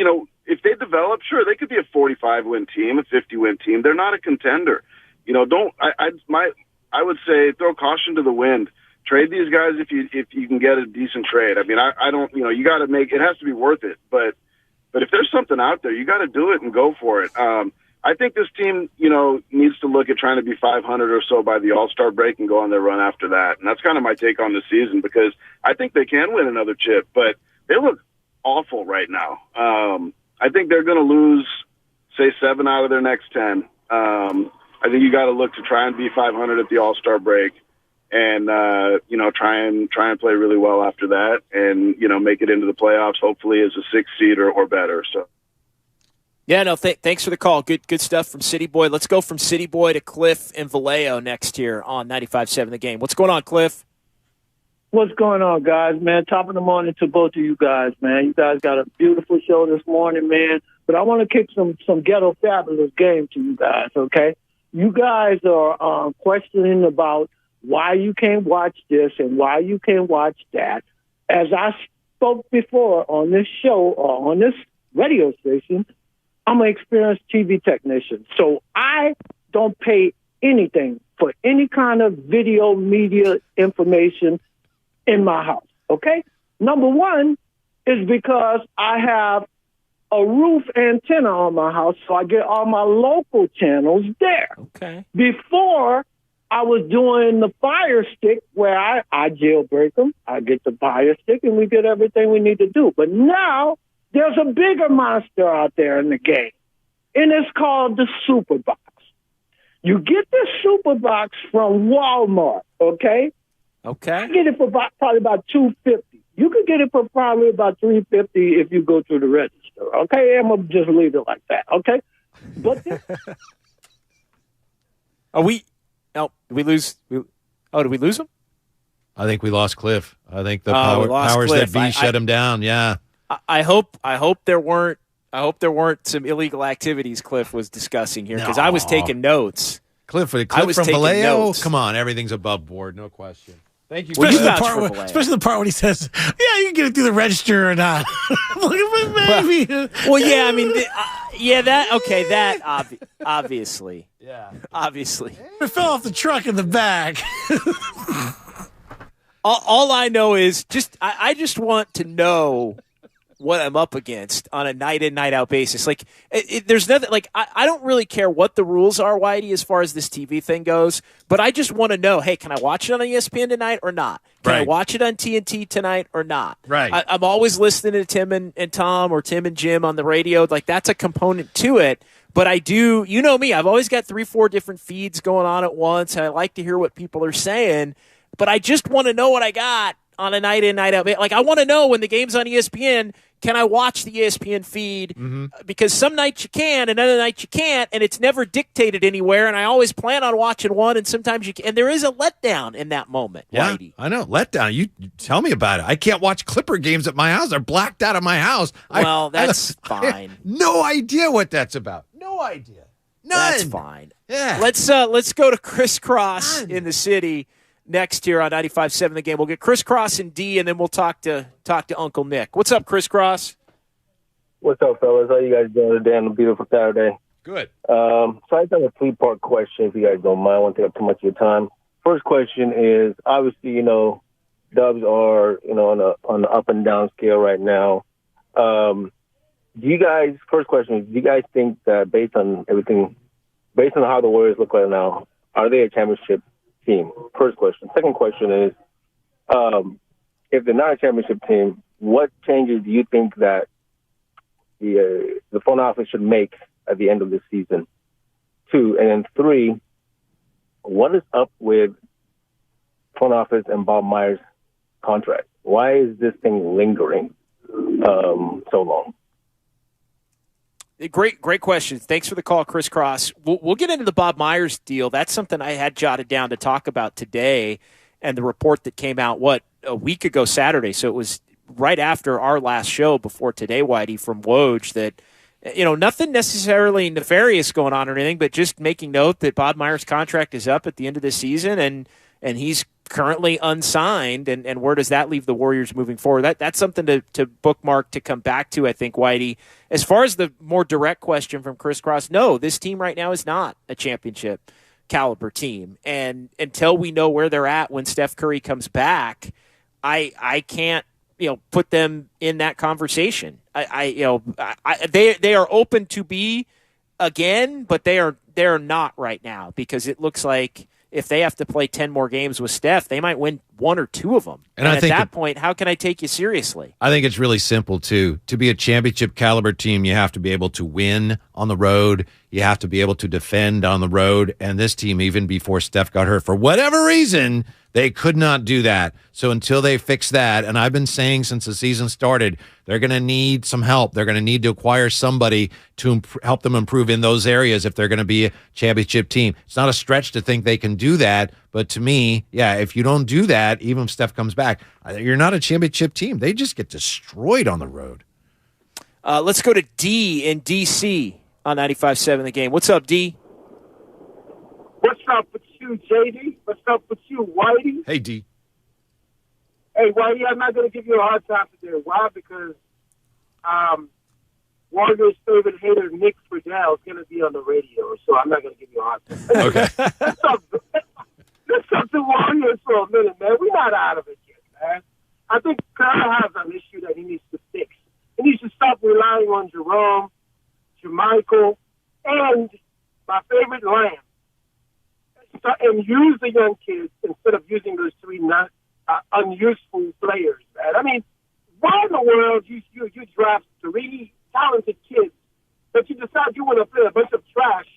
if they develop, sure, they could be a 45-win team, a 50-win team. They're not a contender. I would say throw caution to the wind. Trade these guys if you can get a decent trade. I mean, I don't, you got to make, it has to be worth it. But if there's something out there, you got to do it and go for it. I think this team, needs to look at trying to be 500 or so by the All-Star break and go on their run after that. And that's kind of my take on the season, because I think they can win another chip, but they look awful right now. I think they're going to lose, say, 7 out of their next 10. I think you got to look to try and be 500 at the All-Star break, and try and play really well after that, and make it into the playoffs, hopefully as a 6th seed or better. So. Yeah, no, thanks for the call. Good stuff from City Boy. Let's go from City Boy to Cliff and Vallejo next here on 95.7 The Game. What's going on, Cliff? What's going on, guys, man? Top of the morning to both of you guys, man. You guys got a beautiful show this morning, man. But I want to kick some ghetto fabulous game to you guys, okay? You guys are questioning about why you can't watch this and why you can't watch that. As I spoke before on this show or on this radio station, I'm an experienced TV technician. So I don't pay anything for any kind of video media information in my house, okay? Number one is because I have a roof antenna on my house, so I get all my local channels there. Okay. Before, I was doing the Fire Stick where I jailbreak them. I get the Fire Stick and we get everything we need to do. But now there's a bigger monster out there in the game, and it's called the Super Box. You get the Super Box from Walmart, okay? Okay. I get it for probably about $250. You could get it for probably about $350 if you go through the register, okay? I'm going to just leave it like that, okay? But did we lose? Did we lose him? I think we lost Cliff. I think the we lost powers Cliff. that be shut him down. Yeah. I hope there weren't some illegal activities Cliff was discussing here, because I was taking notes. Cliff from Vallejo? Come on, everything's above board, no question. Thank you. Especially the part when he says, "Yeah, you can get it through the register or not." Look at my baby. Well, yeah, I mean, obviously. Yeah, obviously. It fell off the truck in the back. All I know is I just want to know what I'm up against on a night in, night out basis. Like, there's nothing, like, I don't really care what the rules are, Whitey, as far as this TV thing goes, but I just want to know, hey, can I watch it on ESPN tonight or not? Can I watch it on TNT tonight or not? Right. I'm always listening to Tim and Tom or Tim and Jim on the radio. Like, that's a component to it. But I do, you know me, I've always got 3-4 different feeds going on at once, and I like to hear what people are saying, but I just want to know what I got on a night in, night out. Like, I want to know when the game's on ESPN, can I watch the ESPN feed? Mm-hmm. Because some nights you can, and other nights you can't, and it's never dictated anywhere, and I always plan on watching one, and sometimes you can. And there is a letdown in that moment, yeah, Whitey. I know, letdown. You tell me about it. I can't watch Clipper games at my house. They're blacked out of my house. Well, that's fine. I have no idea what that's about. No idea. None. That's fine. Yeah. Let's go to Chris Cross in the city next here on 95.7 The Game. We'll get Chris Cross and D, and then we'll talk to Uncle Nick. What's up, Chris Cross? What's up, fellas? How you guys doing today on a beautiful Saturday? Good. So I got a 3-part question, if you guys don't mind. I won't take up too much of your time. First question is, obviously, Dubs are, on the up and down scale right now. First question is, do you guys think that based on how the Warriors look right now, are they a championship team? First question. Second question is, if they're not a championship team, what changes do you think that the front office should make at the end of this season? 2, and then 3, what is up with front office and Bob Myers' contract? Why is this thing lingering so long? Great questions. Thanks for the call, Chris Cross. We'll get into the Bob Myers deal. That's something I had jotted down to talk about today, and the report that came out, a week ago Saturday. So it was right after our last show before today, Whitey, from Woj, that, nothing necessarily nefarious going on or anything, but just making note that Bob Myers' contract is up at the end of the season, and he's currently unsigned, and where does that leave the Warriors moving forward? That's something to bookmark, to come back to, I think, Whitey. As far as the more direct question from Chris Cross, no, this team right now is not a championship caliber team, and until we know where they're at when Steph Curry comes back, I can't put them in that conversation. They are open to be again, but they're not right now, because it looks like if they have to play 10 more games with Steph, they might win 1 or 2 of them. And at that point, how can I take you seriously? I think it's really simple, too. To be a championship caliber team, you have to be able to win on the road. You have to be able to defend on the road. And this team, even before Steph got hurt, for whatever reason, they could not do that. So until they fix that, and I've been saying since the season started, they're going to need some help. They're going to need to acquire somebody to help them improve in those areas if they're going to be a championship team. It's not a stretch to think they can do that. But to me, yeah, if you don't do that, even if Steph comes back, you're not a championship team. They just get destroyed on the road. Let's go to D in D.C. on 95.7 The Game. What's up, D? What's up? you, JD? What's up with you, Whitey? Hey, D. Hey, Whitey, I'm not going to give you a hard time today. Why? Because Warriors' favorite hater, Nick Friedel, is going to be on the radio, so I'm not going to give you a hard time. Okay. Let's talk to Warriors for a minute, man. We're not out of it yet, man. I think Clara has an issue that he needs to fix. He needs to stop relying on Jerome, Jermichael, and my favorite Lamb. And use the young kids instead of using those three unuseful players, man. I mean, why in the world you draft three talented kids, but you decide you want to play a bunch of trash?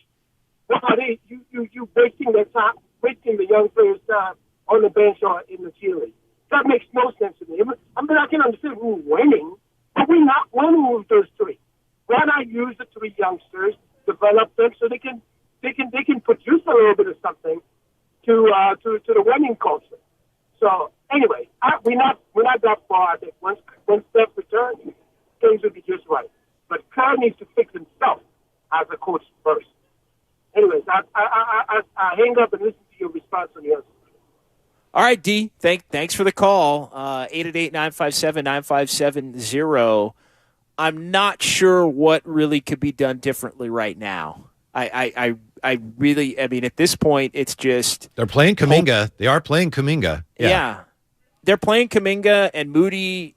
Why are you wasting their time, wasting the young players' time on the bench or in the G League? That makes no sense to me. I mean, I can understand we're winning, but we're not winning with those three. Why not use the three youngsters, develop them so they can produce a little bit of something to the winning culture? So anyway, we're not that far. I think once Steph returns, things will be just right. But Kerr needs to fix himself as a coach first. Anyways, I hang up and listen to your response on the other. All right, D. Thanks for the call. 888-957-9570. I'm not sure what really could be done differently right now. I really, I mean, at this point, it's just they're playing Kuminga. They are playing Kuminga. Yeah. They're playing Kuminga, and Moody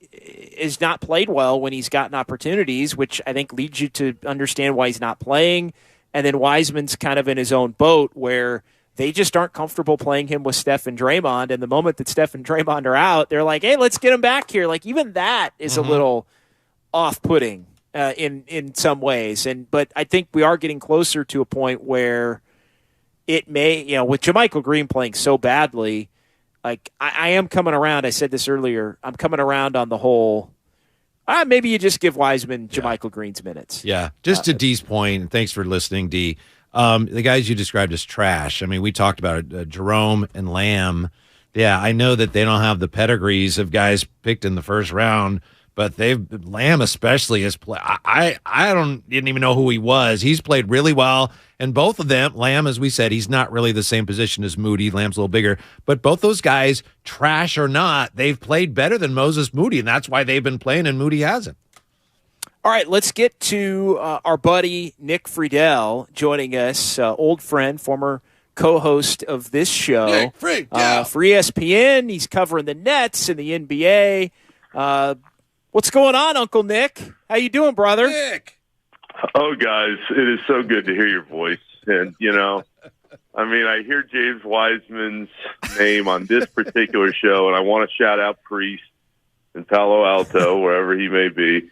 has not played well when he's gotten opportunities, which I think leads you to understand why he's not playing. And then Wiseman's kind of in his own boat where they just aren't comfortable playing him with Steph and Draymond. And the moment that Steph and Draymond are out, they're like, hey, let's get him back here. Like, even that is a little off-putting in some ways. But I think we are getting closer to a point where it may, with Jermichael Green playing so badly, like I am coming around. I said this earlier. I'm coming around on the whole. Maybe you just give Wiseman Jermichael Green's minutes. Yeah, just to D's point, and thanks for listening, D. The guys you described as trash. I mean, we talked about it, Jerome and Lamb. Yeah, I know that they don't have the pedigrees of guys picked in the first round, but Lamb especially has played. I didn't even know who he was. He's played really well, and both of them, Lamb, as we said, he's not really the same position as Moody. Lamb's a little bigger, but both those guys, trash or not, they've played better than Moses Moody, and that's why they've been playing, and Moody hasn't. All right, let's get to our buddy Nick Friedel joining us, old friend, former co-host of this show. Nick Friedel. For ESPN, he's covering the Nets and the NBA. What's going on, Uncle Nick? How you doing, brother? Nick. Oh, guys, it is so good to hear your voice. And, I mean, I hear James Wiseman's name on this particular show, and I want to shout out Priest in Palo Alto, wherever he may be.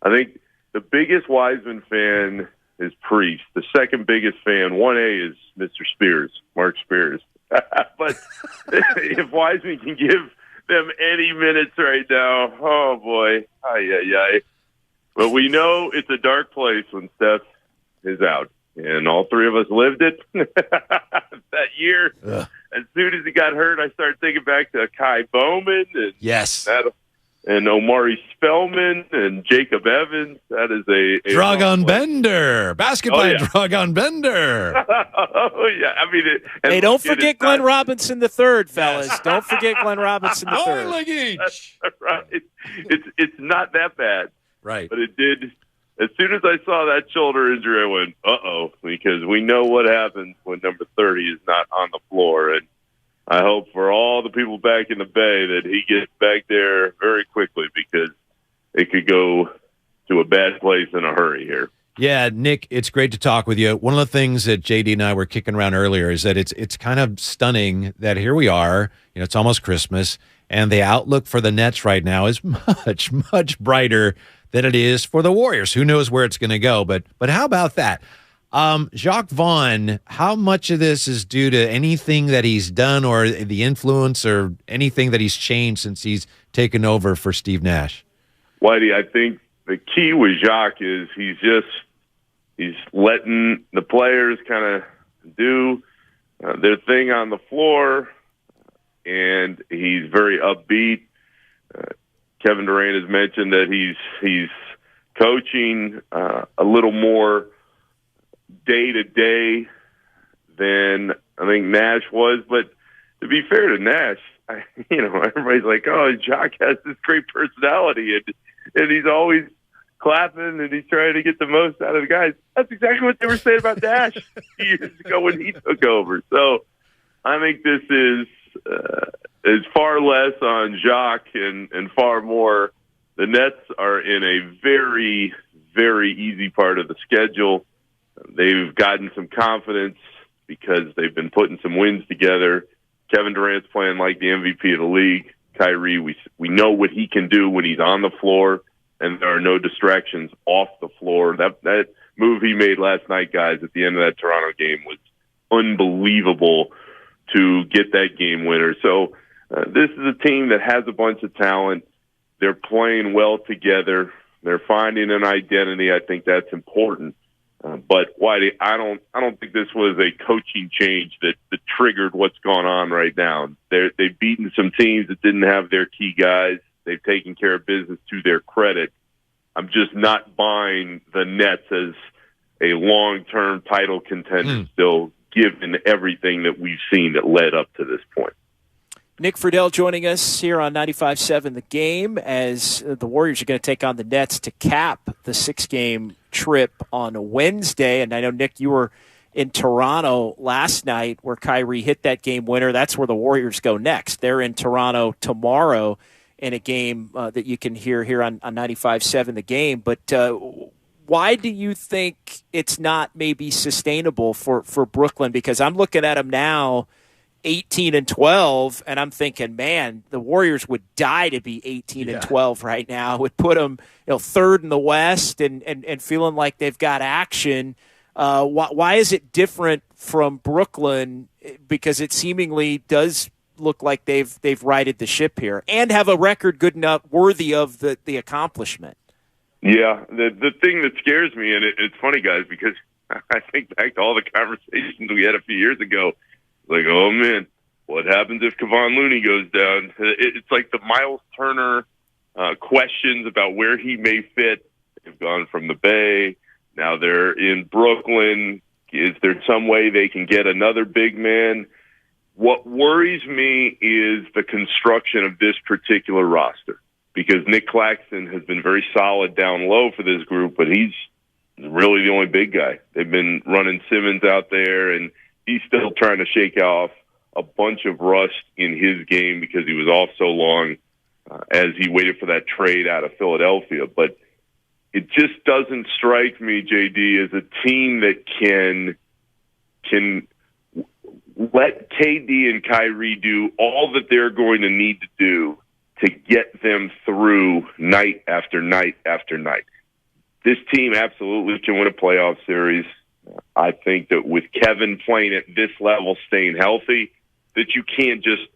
I think the biggest Wiseman fan is Priest. The second biggest fan, 1A, is Mr. Spears, Mark Spears. But if Wiseman can give them any minutes right now, oh, boy. Ay. But we know it's a dark place when Steph is out. And all three of us lived it that year. Ugh. As soon as he got hurt, I started thinking back to Kai Bowman and Omari Spellman and Jacob Evans. That is a Dragan Bender. Basketball Dragan Bender. Oh, yeah. I mean, hey, don't forget Glenn Robinson III, fellas. Yes. Don't forget Glenn Robinson III. That's right. It's not that bad. Right. But it did. As soon as I saw that shoulder injury, I went, uh-oh, because we know what happens when number 30 is not on the floor. And I hope for all the people back in the Bay that he gets back there very quickly, because it could go to a bad place in a hurry here. Yeah, Nick, it's great to talk with you. One of the things that JD and I were kicking around earlier is that it's kind of stunning that here we are, it's almost Christmas, and the outlook for the Nets right now is much, much brighter than it is for the Warriors. Who knows where it's going to go, but how about that? Jacques Vaughn, how much of this is due to anything that he's done or the influence or anything that he's changed since he's taken over for Steve Nash? Whitey, I think the key with Jacques is he's letting the players kind of do their thing on the floor, and he's very upbeat. Kevin Durant has mentioned that he's coaching a little more day to day than I think Nash was. But to be fair to Nash, everybody's like, oh, Jock has this great personality, and he's always clapping, and he's trying to get the most out of the guys. That's exactly what they were saying about Nash years ago when he took over. So I think this is far less on Jock and far more. The Nets are in a very, very easy part of the schedule. They've gotten some confidence because they've been putting some wins together. Kevin Durant's playing like the MVP of the league. Kyrie, we know what he can do when he's on the floor, and there are no distractions off the floor. That move he made last night, guys, at the end of that Toronto game was unbelievable to get that game winner. So this is a team that has a bunch of talent. They're playing well together. They're finding an identity. I think that's important. But Whitey, I don't think this was a coaching change that triggered what's going on right now. They've beaten some teams that didn't have their key guys. They've taken care of business to their credit. I'm just not buying the Nets as a long-term title contender still, given everything that we've seen that led up to this point. Nick Friedel joining us here on 95.7 The Game as the Warriors are going to take on the Nets to cap the 6-game trip on Wednesday. And I know, Nick, you were in Toronto last night where Kyrie hit that game winner. That's where the Warriors go next. They're in Toronto tomorrow in a game that you can hear here on 95.7 The Game. But why do you think it's not maybe sustainable for Brooklyn? Because I'm looking at them now, 18-12, and I'm thinking, man, the Warriors would die to be 18-12 right now. It would put them, third in the West and feeling like they've got action. Why is it different from Brooklyn? Because it seemingly does look like they've righted the ship here and have a record good enough, worthy of the accomplishment. Yeah, the thing that scares me, and it's funny, guys, because I think back to all the conversations we had a few years ago. Like, oh, man, what happens if Kevon Looney goes down? It's like the Miles Turner questions about where he may fit. They've gone from the Bay. Now they're in Brooklyn. Is there some way they can get another big man? What worries me is the construction of this particular roster, because Nick Claxton has been very solid down low for this group, but he's really the only big guy. They've been running Simmons out there, and he's still trying to shake off a bunch of rust in his game because he was off so long as he waited for that trade out of Philadelphia. But it just doesn't strike me, JD, as a team that can let KD and Kyrie do all that they're going to need to do to get them through night after night after night. This team absolutely can win a playoff series. I think that with Kevin playing at this level, staying healthy, that you can't just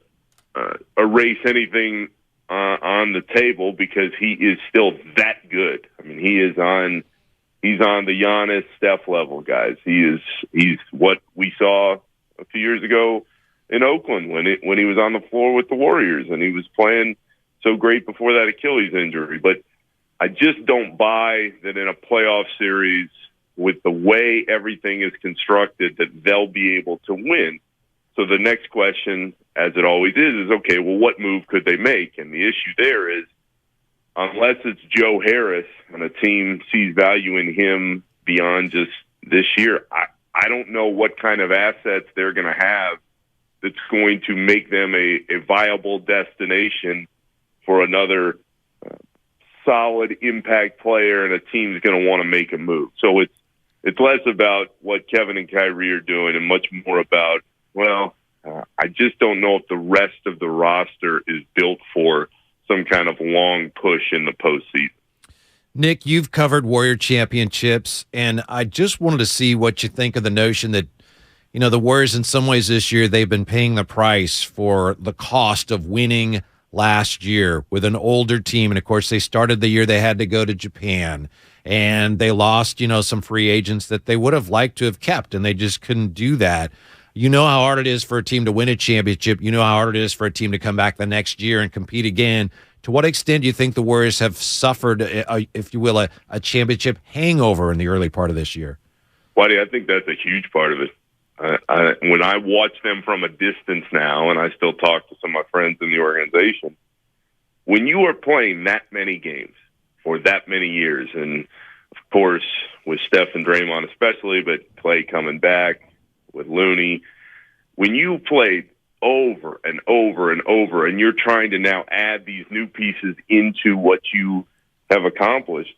erase anything on the table because he is still that good. I mean, he's on the Giannis Steph level, guys. He's what we saw a few years ago in Oakland when he was on the floor with the Warriors, and he was playing so great before that Achilles injury. But I just don't buy that in a playoff series with the way everything is constructed that they'll be able to win. So the next question, as it always is okay, well, what move could they make? And the issue there is, unless it's Joe Harris and a team sees value in him beyond just this year, I don't know what kind of assets they're going to have that's going to make them a viable destination for another solid impact player, and a team's going to want to make a move. So it's less about what Kevin and Kyrie are doing and much more about, I just don't know if the rest of the roster is built for some kind of long push in the postseason. Nick, you've covered Warrior championships, and I just wanted to see what you think of the notion that, the Warriors in some ways this year, they've been paying the price for the cost of winning last year with an older team. And of course, they started the year they had to go to Japan, and they lost, some free agents that they would have liked to have kept, and they just couldn't do that. You know how hard it is for a team to win a championship. You know how hard it is for a team to come back the next year and compete again. To what extent do you think the Warriors have suffered, if you will, a championship hangover in the early part of this year? Waddy, I think that's a huge part of it. When I watch them from a distance now, and I still talk to some of my friends in the organization, when you are playing that many games for that many years, and of course with Steph and Draymond especially, but Clay coming back with Looney, when you played over and over and over, and you're trying to now add these new pieces into what you have accomplished,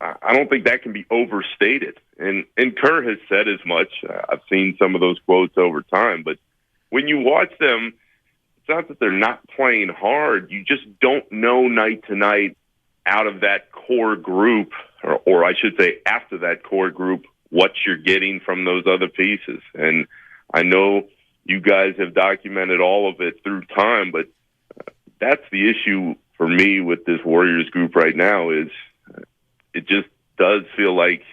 I don't think that can be overstated. And Kerr has said as much. I've seen some of those quotes over time, but when you watch them, it's not that they're not playing hard. You just don't know night to night out of that core group, or I should say after that core group, what you're getting from those other pieces. And I know you guys have documented all of it through time, but that's the issue for me with this Warriors group right now is it just does feel like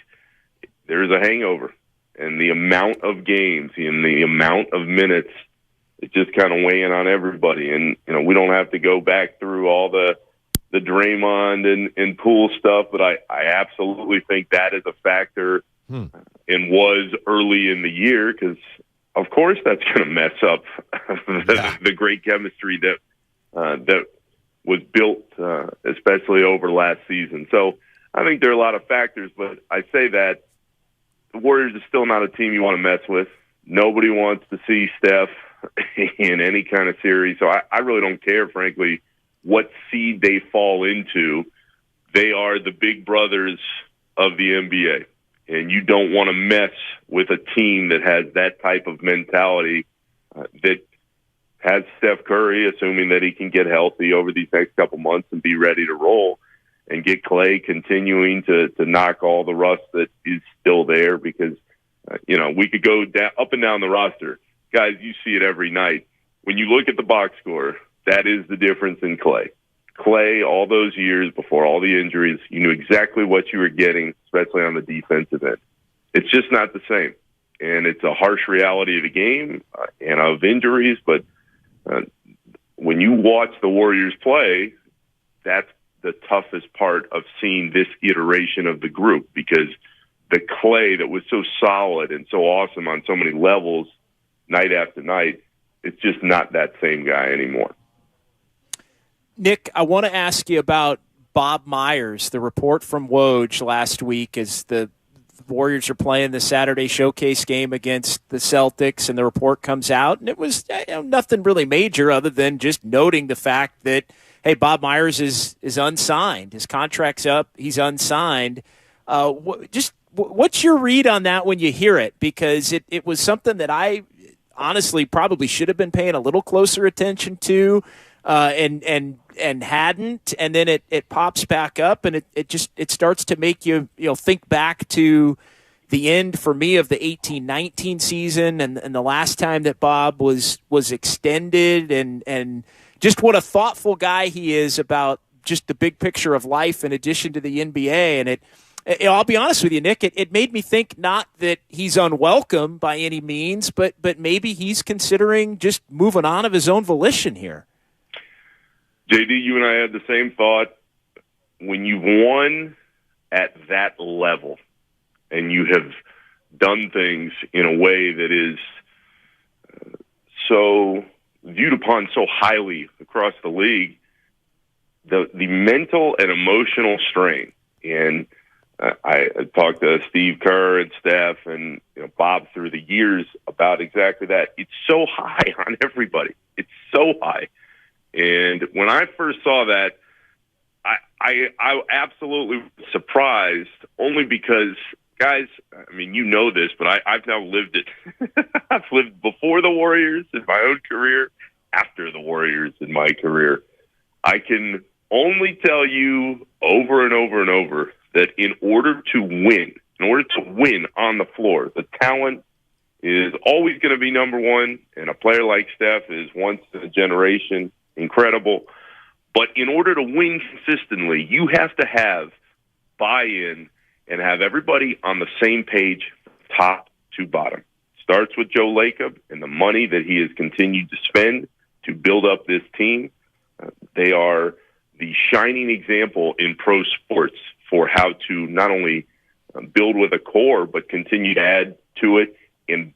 there's a hangover, and the amount of games and the amount of minutes, it's just kind of weighing on everybody. And, we don't have to go back through all the Draymond and Poole stuff, but I absolutely think that is a factor and was early in the year, because of course that's going to mess up the great chemistry that was built, especially over last season. So I think there are a lot of factors, but I say that the Warriors are still not a team you want to mess with. Nobody wants to see Steph in any kind of series. So I really don't care, frankly, what seed they fall into. They are the big brothers of the NBA, and you don't want to mess with a team that has that type of mentality that has Steph Curry, assuming that he can get healthy over these next couple months and be ready to roll, and get Clay continuing to knock all the rust that is still there, because, we could go up and down the roster. Guys, you see it every night. When you look at the box score, that is the difference in Clay. Clay, all those years before all the injuries, you knew exactly what you were getting, especially on the defensive end. It's just not the same. And it's a harsh reality of the game and of injuries, but when you watch the Warriors play, that's the toughest part of seeing this iteration of the group, because the Clay that was so solid and so awesome on so many levels night after night, it's just not that same guy anymore. Nick, I want to ask you about Bob Myers. The report from Woj last week is the Warriors are playing the Saturday showcase game against the Celtics, and the report comes out, and it was nothing really major other than just noting the fact that, hey, Bob Myers is unsigned. His contract's up. He's unsigned. What's your read on that when you hear it? Because it was something that I honestly probably should have been paying a little closer attention to, and hadn't, and then it pops back up, and it starts to make you think back to the end for me of the 18-19 season and the last time that Bob was extended, and just what a thoughtful guy he is about just the big picture of life in addition to the NBA. And I'll be honest with you, Nick, it made me think not that he's unwelcome by any means, but maybe he's considering just moving on of his own volition here. JD, you and I had the same thought. When you've won at that level and you have done things in a way that is so viewed upon so highly across the league, the mental and emotional strain. And I talked to Steve Kerr and Steph and Bob through the years about exactly that. It's so high on everybody. It's so high. And when I first saw that, I absolutely was surprised, only because, guys, I mean, you know this, but I've now lived it. I've lived before the Warriors in my own career, after the Warriors in my career. I can only tell you over and over and over that in order to win on the floor, the talent is always going to be number one, and a player like Steph is once in a generation, incredible. But in order to win consistently, you have to have buy-in and have everybody on the same page, top to bottom. Starts with Joe Lacob and the money that he has continued to spend to build up this team. They are the shining example in pro sports for how to not only build with a core, but continue to add to it and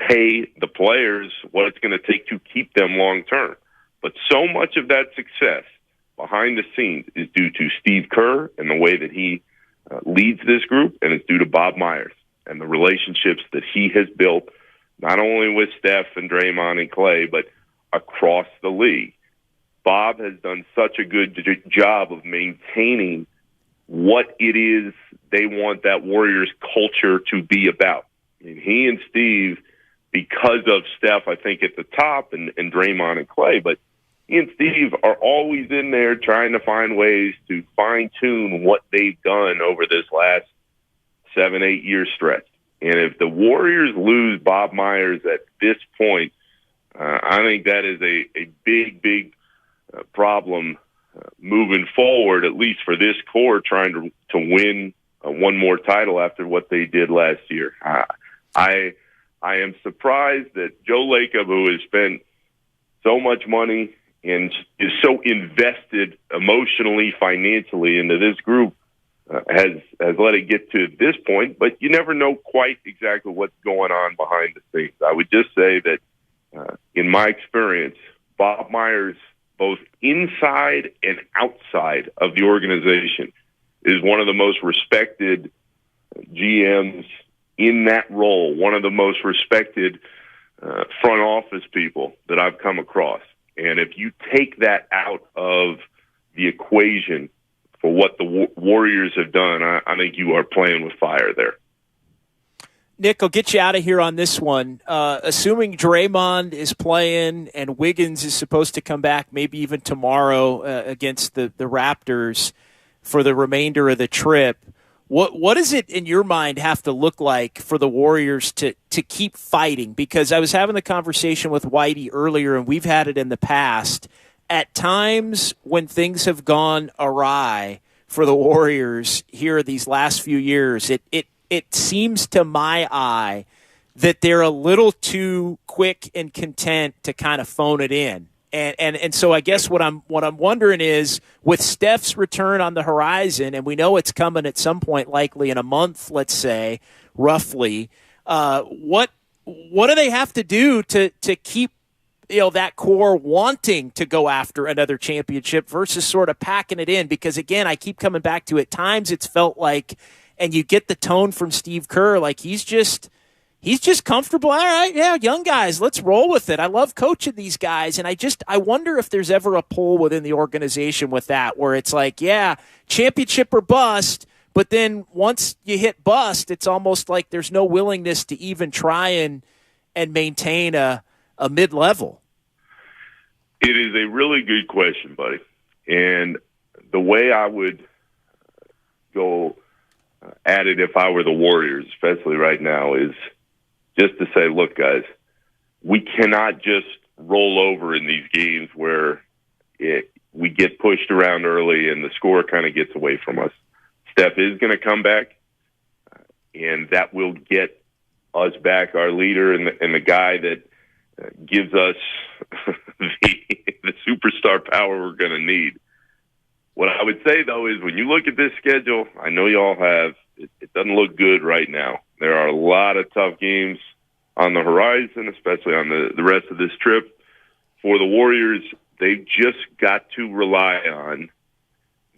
pay the players what it's going to take to keep them long term. But so much of that success behind the scenes is due to Steve Kerr and the way that he leads this group, and it's due to Bob Myers and the relationships that he has built, not only with Steph and Draymond and Clay, but across the league. Bob has done such a good job of maintaining what it is they want that Warriors culture to be about. I mean, he and Steve, because of Steph, I think, at the top, and Draymond and Clay, but he and Steve are always in there trying to find ways to fine-tune what they've done over this last 7-8 year stretch. And if the Warriors lose Bob Myers at this point, I think that is a big problem moving forward, at least for this core trying to win one more title after what they did last year. I am surprised that Joe Lacob, who has spent so much money and is so invested emotionally, financially into this group, has let it get to this point, but you never know quite exactly what's going on behind the scenes. I would just say that in my experience, Bob Myers, both inside and outside of the organization, is one of the most respected GMs in that role, one of the most respected front office people that I've come across. And if you take that out of the equation for what the Warriors have done, I think you are playing with fire there. Nick, I'll get you out of here on this one. Assuming Draymond is playing and Wiggins is supposed to come back maybe even tomorrow against the Raptors for the remainder of the trip, what does it in your mind have to look like for the Warriors to keep fighting? Because I was having the conversation with Whitey earlier, and we've had it in the past. At times when things have gone awry for the Warriors here these last few years, it seems to my eye that they're a little too quick and content to kind of phone it in. And so I guess what I'm wondering is, with Steph's return on the horizon, and we know it's coming at some point, likely in a month, let's say, roughly, what do they have to do to keep that core wanting to go after another championship versus sort of packing it in? Because again, I keep coming back to, at times it's felt like, and you get the tone from Steve Kerr, like he's just comfortable. All right, yeah, young guys, let's roll with it. I love coaching these guys, and I wonder if there's ever a pull within the organization with that, where it's like, yeah, championship or bust, but then once you hit bust, it's almost like there's no willingness to even try and maintain a mid-level. It is a really good question, buddy. And the way I would go at it if I were the Warriors, especially right now, is just to say, look, guys, we cannot just roll over in these games where we get pushed around early and the score kind of gets away from us. Steph is going to come back, and that will get us back, our leader and the guy that gives us the superstar power we're going to need. What I would say, though, is when you look at this schedule, I know y'all have, it doesn't look good right now. There are a lot of tough games on the horizon, especially on the rest of this trip. For the Warriors, they've just got to rely on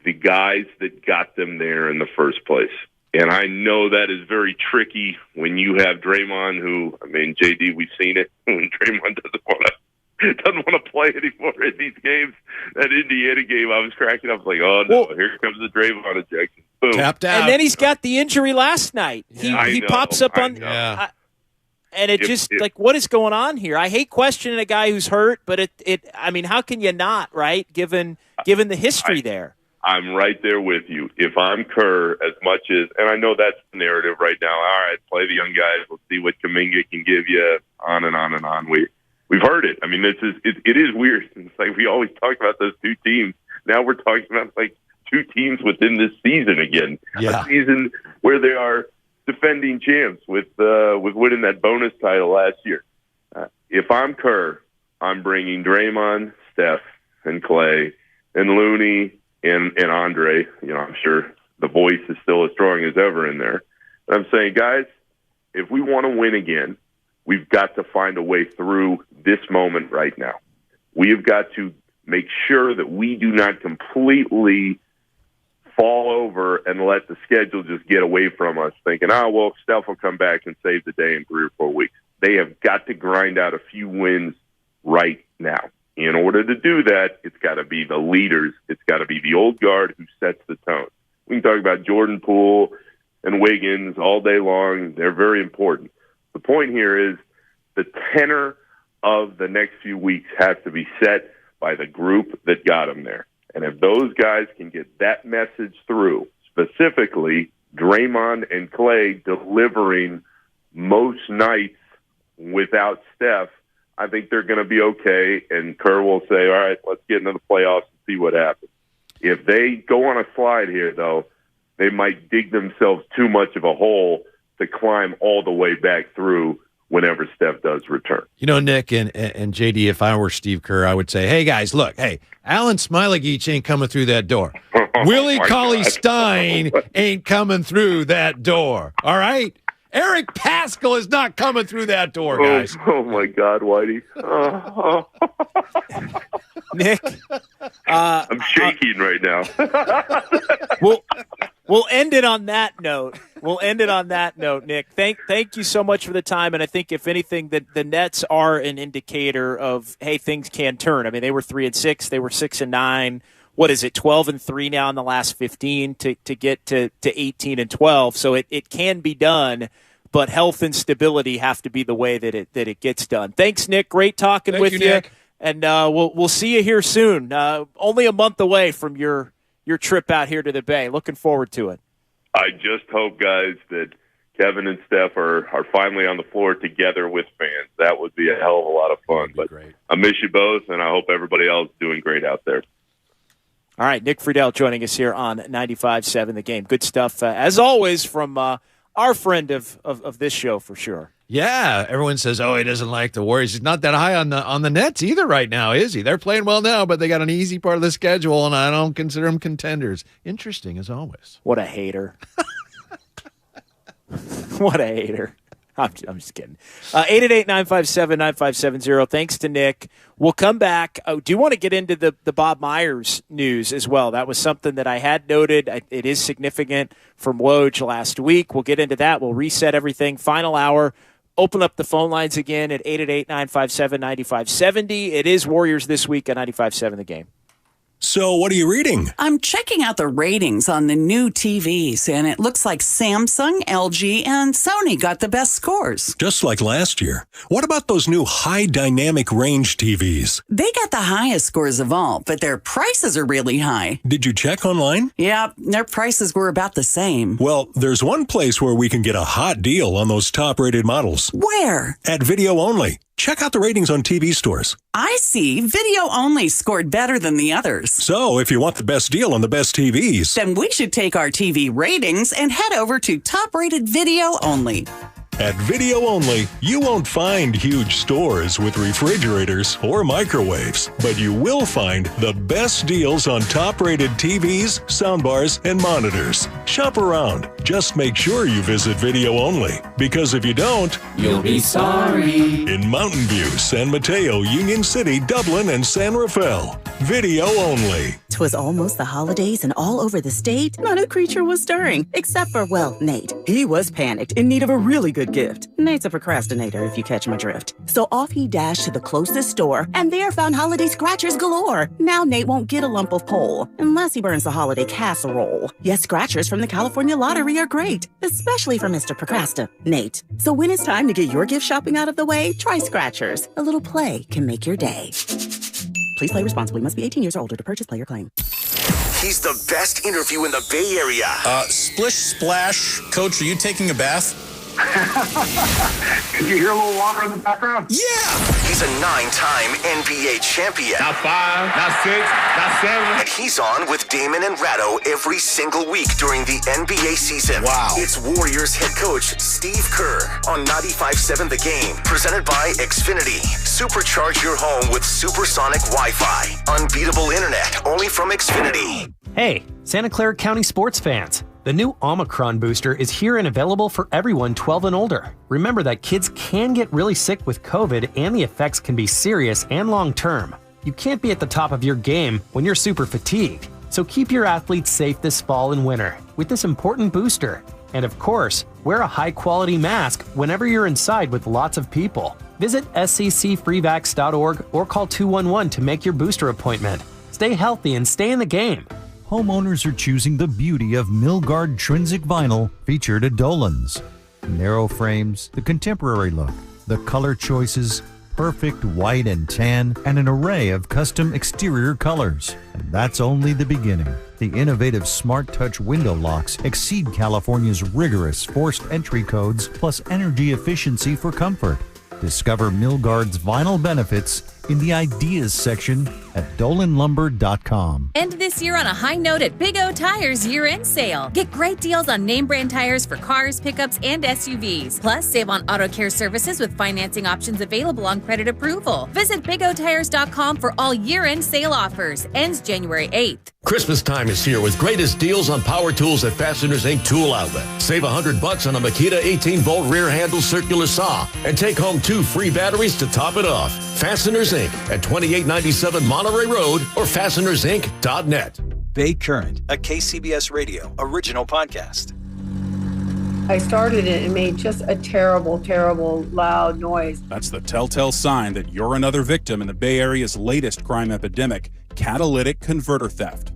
the guys that got them there in the first place. And I know that is very tricky when you have Draymond, who, I mean, JD, we've seen it. When Draymond doesn't want to play anymore in these games. That Indiana game, I was cracking up like, oh no, here comes the Draymond ejection. Boom. Tapped out. And then he's got the injury last night. He pops up on, and it just like, what is going on here? I hate questioning a guy who's hurt, but I mean, how can you not, right? Given the history there. I'm right there with you. If I'm Kerr, as much as, and I know that's the narrative right now. All right, play the young guys. We'll see what Kuminga can give you. On and on and on. We've heard it. I mean, it is weird. It's like we always talk about those two teams. Now we're talking about like two teams within this season again. Yeah. A season where they are defending champs with winning that bonus title last year. If I'm Kerr, I'm bringing Draymond, Steph, and Clay, and Looney, and Andre. You know, I'm sure the voice is still as strong as ever in there. And I'm saying, guys, if we want to win again, we've got to find a way through this moment right now. We have got to make sure that we do not completely fall over and let the schedule just get away from us thinking, Steph will come back and save the day in 3 or 4 weeks. They have got to grind out a few wins right now. In order to do that, it's got to be the leaders. It's got to be the old guard who sets the tone. We can talk about Jordan Poole and Wiggins all day long. They're very important. The point here is the tenor of the next few weeks has to be set by the group that got them there. And if those guys can get that message through, specifically Draymond and Clay delivering most nights without Steph, I think they're going to be okay. And Kerr will say, all right, let's get into the playoffs and see what happens. If they go on a slide here, though, they might dig themselves too much of a hole to climb all the way back through whenever Steph does return. You know, Nick and JD, if I were Steve Kerr, I would say, hey, guys, look, Alan Smiley-Geach ain't coming through that door. Willie Cauley-Stein ain't coming through that door, all right? Eric Paschal is not coming through that door, guys. Oh my God, Whitey. Nick, I'm shaking right now. We'll end it on that note. Nick. Thank you so much for the time. And I think, if anything, the Nets are an indicator of, hey, things can turn. I mean, they were 3-6, they were 6-9. What is it, 12-3 now in the last 15 to get to 18-12. So it can be done, but health and stability have to be the way that it gets done. Thanks, Nick. Great talking with you. Nick. And we'll see you here soon. Only a month away from your trip out here to the Bay. Looking forward to it. I just hope, guys, that Kevin and Steph are finally on the floor together with fans. That would be a hell of a lot of fun. But great. I miss you both, and I hope everybody else is doing great out there. All right, Nick Friedel joining us here on 95.7 The Game. Good stuff, as always, from our friend of this show for sure. Yeah, everyone says, he doesn't like the Warriors. He's not that high on the Nets either right now, is he? They're playing well now, but they got an easy part of the schedule, and I don't consider them contenders. Interesting, as always. What a hater. What a hater. I'm just kidding. 888-957-9570. Thanks to Nick. We'll come back. Do you want to get into the Bob Myers news as well? That was something that I had noted. It is significant from Woj last week. We'll get into that. We'll reset everything. Final hour. Open up the phone lines again at 888-957-9570. It is Warriors this week at 95.7 The Game. So what are you reading? I'm checking out the ratings on the new TVs, and it looks like Samsung, LG, and Sony got the best scores. Just like last year. What about those new high dynamic range TVs? They got the highest scores of all, but their prices are really high. Did you check online? Yeah, their prices were about the same. Well, there's one place where we can get a hot deal on those top-rated models. Where? At Video Only. Check out the ratings on TV stores. I see. Video Only scored better than the others. So, if you want the best deal on the best TVs, then we should take our TV ratings and head over to top-rated Video Only. At Video Only, you won't find huge stores with refrigerators or microwaves, but you will find the best deals on top-rated TVs, soundbars, and monitors. Shop around. Just make sure you visit Video Only, because if you don't, you'll be sorry. In Mountain View, San Mateo, Union City, Dublin, and San Rafael. Video Only. 'Twas almost the holidays, and all over the state, not a creature was stirring, except for, Nate. He was panicked, in need of a really good gift. Nate's a procrastinator, if you catch my drift. So off he dashed to the closest store, and there found holiday scratchers galore. Now Nate won't get a lump of coal, unless he burns the holiday casserole. Yes, scratchers from the California Lottery are great, especially for Mr. Procrastinate. So when it's time to get your gift shopping out of the way, try scratchers. A little play can make your day. Please play responsibly. Must be 18 years or older to purchase player claim. He's the best interview in the Bay Area. Splish Splash. Coach, are you taking a bath? Did you hear a little water in the background? Yeah! He's a 9-time NBA champion. Not 5, not 6, not 7. And he's on with Damon and Ratto every single week during the NBA season. Wow. It's Warriors head coach Steve Kerr on 95.7 The Game. Presented by Xfinity. Supercharge your home with supersonic Wi-Fi. Unbeatable internet only from Xfinity. Hey, Santa Clara County sports fans. The new Omicron booster is here and available for everyone 12 and older. Remember that kids can get really sick with COVID and the effects can be serious and long-term. You can't be at the top of your game when you're super fatigued. So keep your athletes safe this fall and winter with this important booster. And of course, wear a high-quality mask whenever you're inside with lots of people. Visit sccfreevax.org or call 211 to make your booster appointment. Stay healthy and stay in the game. Homeowners are choosing the beauty of Milgard Trinsic Vinyl featured at Dolan's. Narrow frames, the contemporary look, the color choices, perfect white and tan, and an array of custom exterior colors. And that's only the beginning. The innovative Smart Touch window locks exceed California's rigorous forced entry codes plus energy efficiency for comfort. Discover Milgard's vinyl benefits in the Ideas section at dolanlumber.com. End this year on a high note at Big O Tires year-end sale. Get great deals on name brand tires for cars, pickups, and SUVs. Plus, save on auto care services with financing options available on credit approval. Visit BigOTires.com for all year-end sale offers. Ends January 8th. Christmas time is here with greatest deals on power tools at Fasteners Inc. Tool Outlet. Save $100 on a Makita 18-volt rear handle circular saw and take home 2 free batteries to top it off. Fasteners Inc. at 2897 Monterey Road or fastenersinc.net. Bay Current, a KCBS Radio original podcast. I started it and made just a terrible, terrible, loud noise. That's the telltale sign that you're another victim in the Bay Area's latest crime epidemic, catalytic converter theft.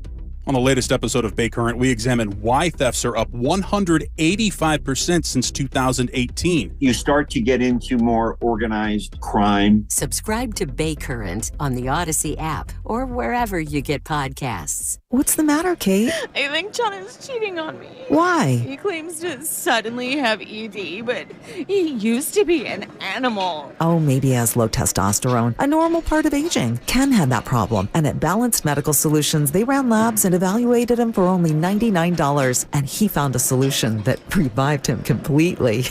On the latest episode of Bay Current, we examine why thefts are up 185% since 2018. You start to get into more organized crime. Subscribe to Bay Current on the Odyssey app or wherever you get podcasts. What's the matter, Kate? I think John is cheating on me. Why? He claims to suddenly have ED, but he used to be an animal. Oh, maybe he has low testosterone, a normal part of aging. Ken had that problem, and at Balanced Medical Solutions, they ran labs and evaluated him for only $99, and he found a solution that revived him completely.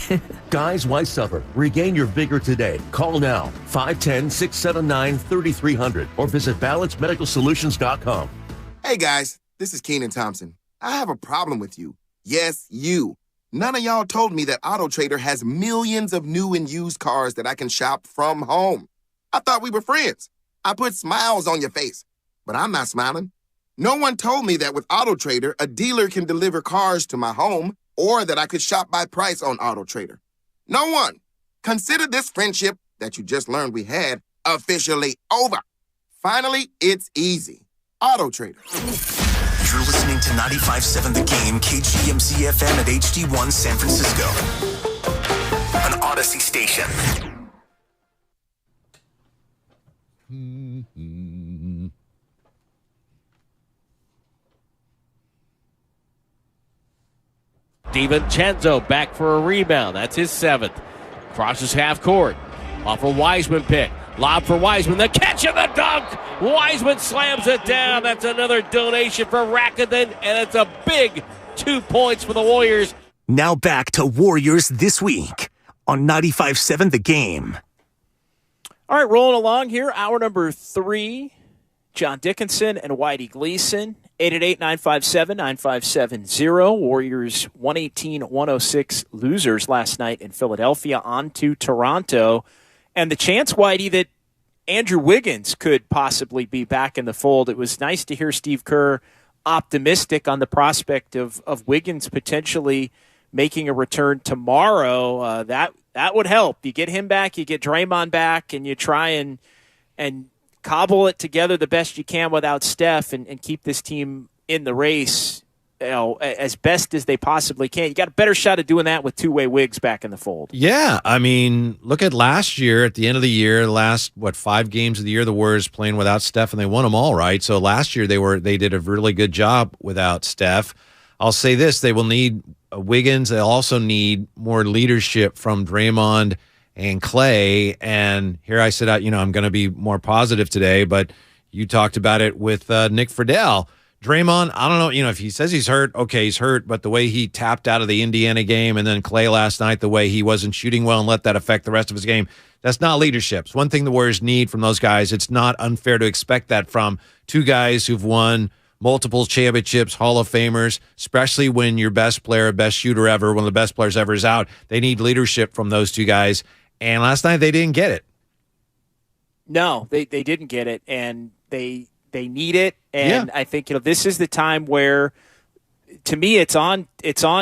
Guys, why suffer? Regain your vigor today. Call now, 510-679-3300 or visit balancedmedicalsolutions.com. Hey guys, this is Keenan Thompson. I have a problem with you. Yes, you. None of y'all told me that AutoTrader has millions of new and used cars that I can shop from home. I thought we were friends. I put smiles on your face, but I'm not smiling. No one told me that with AutoTrader, a dealer can deliver cars to my home or that I could shop by price on AutoTrader. No one. Consider this friendship that you just learned we had officially over. Finally, it's easy. AutoTrader. You're listening to 95.7 The Game, KGMZ FM at HD1 San Francisco. An Odyssey station. DiVincenzo back for a rebound. That's his 7th. Crosses half court. Off a Wiseman pick. Lob for Wiseman. The catch and the dunk. Wiseman slams it down. That's another donation for Rakuten, and it's a big 2 points for the Warriors. Now back to Warriors This Week on 95.7 The Game. All right, rolling along here. Hour number 3. John Dickinson and Whitey Gleason. 888-957-9570. Warriors 118-106 losers last night in Philadelphia. On to Toronto. And the chance, Whitey, that Andrew Wiggins could possibly be back in the fold. It was nice to hear Steve Kerr optimistic on the prospect of Wiggins potentially making a return tomorrow. That would help. You get him back, you get Draymond back, and you try and cobble it together the best you can without Steph and keep this team in the race, as best as they possibly can. You got a better shot of doing that with two-way Wiggs back in the fold. Yeah, I mean, look at last year. At the end of the year, last 5 games of the year, the Warriors playing without Steph, and they won them all, right? So last year they did a really good job without Steph. I'll say this: they will need Wiggins. They'll also need more leadership from Draymond and Clay. And here I said, I'm going to be more positive today, but you talked about it with Nick Friedel. Draymond, I don't know, if he says he's hurt, okay, he's hurt, but the way he tapped out of the Indiana game and then Clay last night, the way he wasn't shooting well and let that affect the rest of his game, that's not leadership. It's one thing the Warriors need from those guys. It's not unfair to expect that from two guys who've won multiple championships, Hall of Famers, especially when your best player, best shooter ever, one of the best players ever is out. They need leadership from those two guys. And last night they didn't get it. No, they didn't get it, and they need it. And I think this is the time where, to me, it's on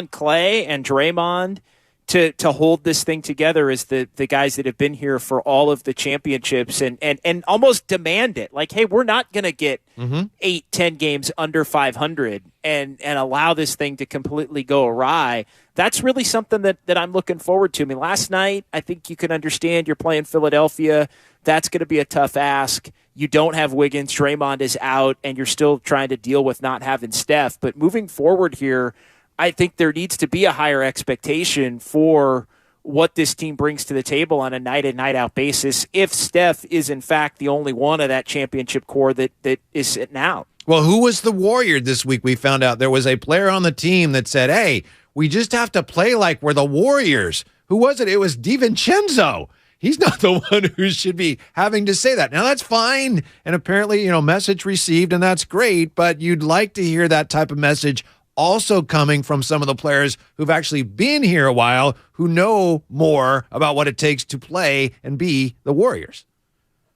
Clay and Draymond to hold this thing together as the guys that have been here for all of the championships and almost demand it. Like, hey, we're not going to get 8-10 games under 500 and allow this thing to completely go awry. That's really something that I'm looking forward to. I mean, last night, I think you can understand you're playing Philadelphia. That's going to be a tough ask. You don't have Wiggins. Draymond is out, and you're still trying to deal with not having Steph. But moving forward here, I think there needs to be a higher expectation for what this team brings to the table on a night-in, night-out basis if Steph is, in fact, the only one of that championship core that is sitting out. Well, who was the Warrior this week? We found out there was a player on the team that said, hey, we just have to play like we're the Warriors. Who was it? It was DiVincenzo. He's not the one who should be having to say that. Now, that's fine. And apparently, message received, and that's great. But you'd like to hear that type of message also coming from some of the players who've actually been here a while, who know more about what it takes to play and be the Warriors.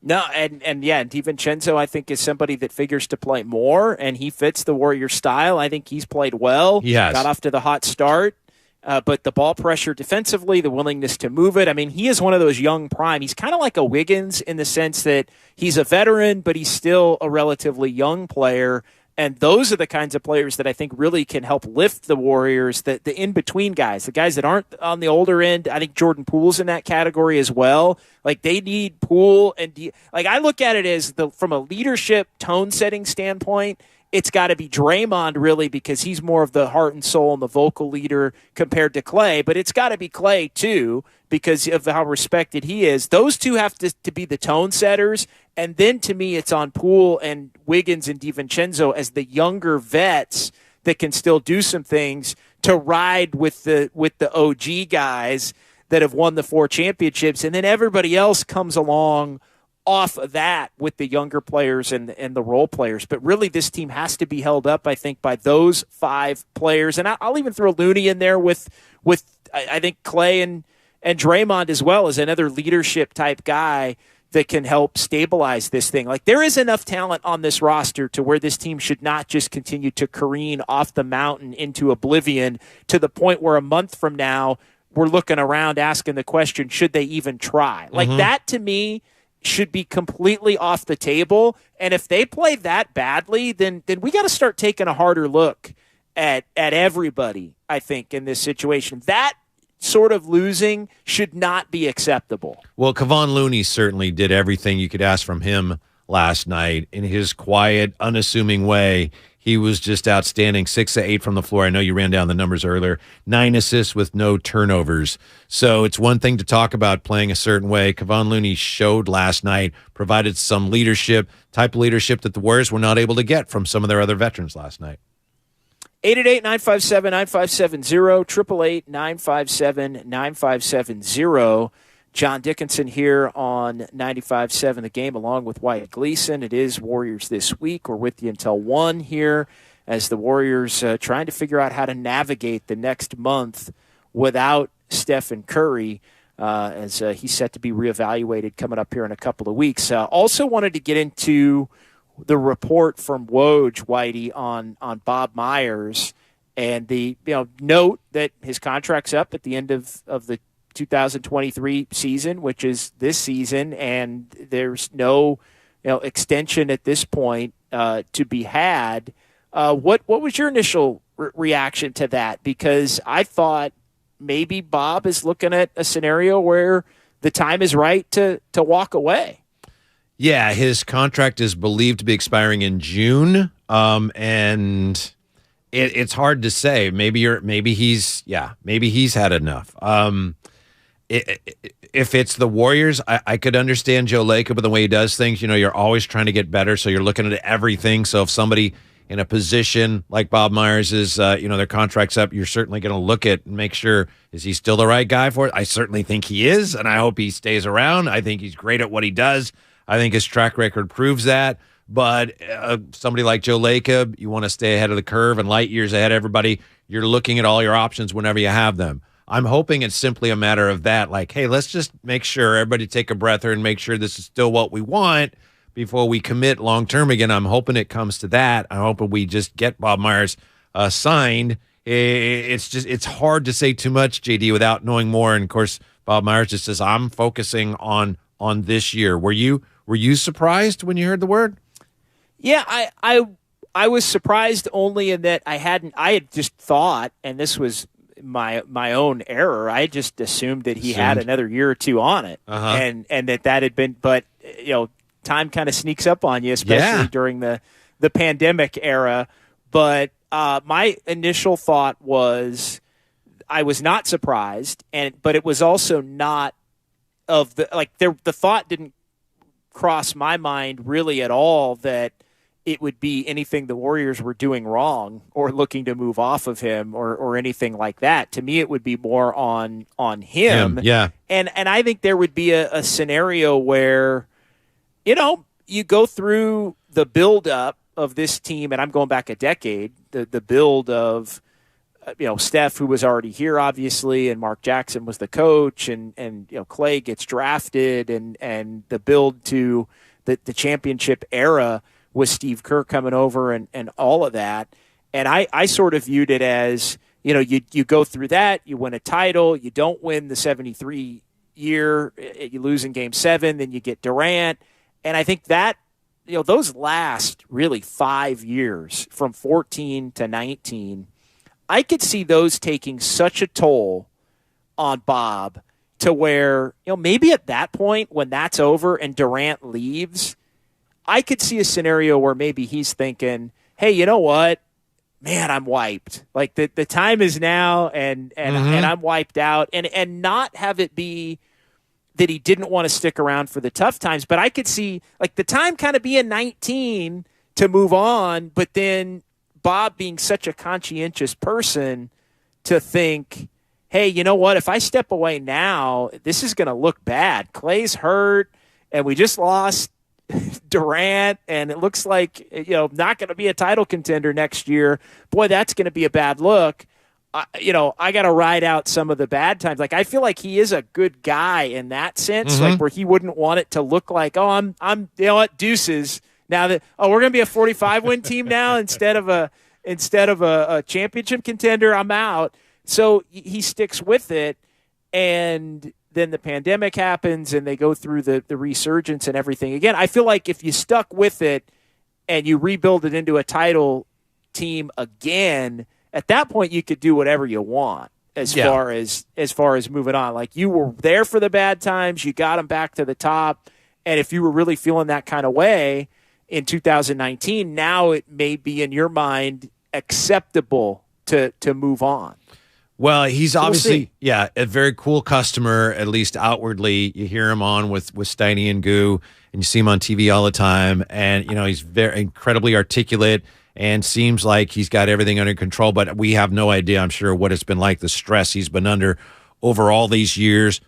No, and DiVincenzo, I think, is somebody that figures to play more, and he fits the Warrior style. I think he's played well. He has. Got off to the hot start. But the ball pressure defensively, the willingness to move it. I mean, he is one of those young prime. He's kind of like a Wiggins in the sense that he's a veteran, but he's still a relatively young player. And those are the kinds of players that I think really can help lift the Warriors, the in-between guys, the guys that aren't on the older end. I think Jordan Poole's in that category as well. Like, they need Poole. I look at it as from a leadership tone-setting standpoint, it's got to be Draymond, really, because he's more of the heart and soul and the vocal leader compared to Clay. But it's got to be Clay, too, because of how respected he is. Those two have to be the tone setters. And then, to me, it's on Poole and Wiggins and DiVincenzo as the younger vets that can still do some things to ride with the OG guys that have won the 4 championships. And then everybody else comes along off of that with the younger players and the role players. But really, this team has to be held up, I think, by those 5 players. And I'll even throw Looney in there with I think Clay and Draymond as well as another leadership type guy that can help stabilize this thing. Like, there is enough talent on this roster to where this team should not just continue to careen off the mountain into oblivion to the point where a month from now we're looking around asking the question, should they even try? Like, that to me should be completely off the table. And if they play that badly, then we got to start taking a harder look at everybody, I think, in this situation. That sort of losing should not be acceptable. Well, Kevon Looney certainly did everything you could ask from him last night in his quiet, unassuming way. He was just outstanding. 6 of 8 from the floor. I know you ran down the numbers earlier. 9 assists with no turnovers. So it's one thing to talk about playing a certain way. Kevon Looney showed last night, provided some leadership, type of leadership that the Warriors were not able to get from some of their other veterans last night. 888-957-9570, 888-957-9570. John Dickinson here on 95.7 The Game, along with Wyatt Gleason. It is Warriors This Week. We're with you until 1 here as the Warriors trying to figure out how to navigate the next month without Stephen Curry, as he's set to be reevaluated coming up here in a couple of weeks. Also wanted to get into the report from Woj, Whitey, on Bob Myers and the note that his contract's up at the end of the 2023 season, which is this season, and there's no extension at this point to be had. What was your initial reaction to that? Because I thought maybe Bob is looking at a scenario where the time is right to walk away. Yeah, his contract is believed to be expiring in June, and it's hard to say. Maybe he's had enough. If it's the Warriors, I could understand Joe Lacob with the way he does things. You're always trying to get better, so you're looking at everything. So if somebody in a position like Bob Myers is, their contract's up, you're certainly going to look at and make sure, is he still the right guy for it? I certainly think he is, and I hope he stays around. I think he's great at what he does. I think his track record proves that. But somebody like Joe Lacob, you want to stay ahead of the curve and light years ahead of everybody. You're looking at all your options whenever you have them. I'm hoping it's simply a matter of that, like, hey, let's just make sure everybody take a breather and make sure this is still what we want before we commit long-term again. I'm hoping it comes to that. I'm hoping we just get Bob Myers signed. It's hard to say too much, JD, without knowing more. And, of course, Bob Myers just says, I'm focusing on this year. Were you surprised when you heard the word? Yeah, I was surprised only in that I had just thought, and this was my own error, I just assumed that he had another year or two on it, and that had been. But time kind of sneaks up on you, especially during the pandemic era. But my initial thought was I was not surprised, but it was also not of the thought didn't cross my mind really at all that it would be anything the Warriors were doing wrong or looking to move off of him or anything like that. To me, it would be more on him. Yeah. And I think there would be a scenario where, you go through the buildup of this team, and I'm going back a decade, the build of, Steph, who was already here, obviously, and Mark Jackson was the coach, and Clay gets drafted, and the build to the championship era with Steve Kerr coming over and all of that. And I sort of viewed it as, you go through that, you win a title, you don't win the 73 year, you lose in Game 7, then you get Durant. And I think that, those last really 5 years from 14 to 19, I could see those taking such a toll on Bob to where, maybe at that point when that's over and Durant leaves, I could see a scenario where maybe he's thinking, hey, you know what? Man, I'm wiped. Like the time is now and I'm wiped out. And not have it be that he didn't want to stick around for the tough times. But I could see like the time kind of being 19 to move on, but then Bob being such a conscientious person to think, hey, you know what? If I step away now, this is going to look bad. Clay's hurt, and we just lost Durant, and it looks like not going to be a title contender next year. Boy, that's going to be a bad look. I got to ride out some of the bad times. Like I feel like he is a good guy in that sense, like where he wouldn't want it to look like, I'm deuces now that we're going to be a 45 win team now instead of a championship contender. I'm out. So he sticks with it, and then the pandemic happens and they go through the resurgence and everything. Again, I feel like if you stuck with it and you rebuild it into a title team again, at that point you could do whatever you want as far as moving on. Like you were there for the bad times, you got them back to the top. And if you were really feeling that kind of way in 2019, now it may be in your mind acceptable to move on. Well, he's obviously, a very cool customer, at least outwardly. You hear him on with Steiny and Goo, and you see him on TV all the time. And, he's very incredibly articulate and seems like he's got everything under control. But we have no idea, I'm sure, what it's been like, the stress he's been under over all these years,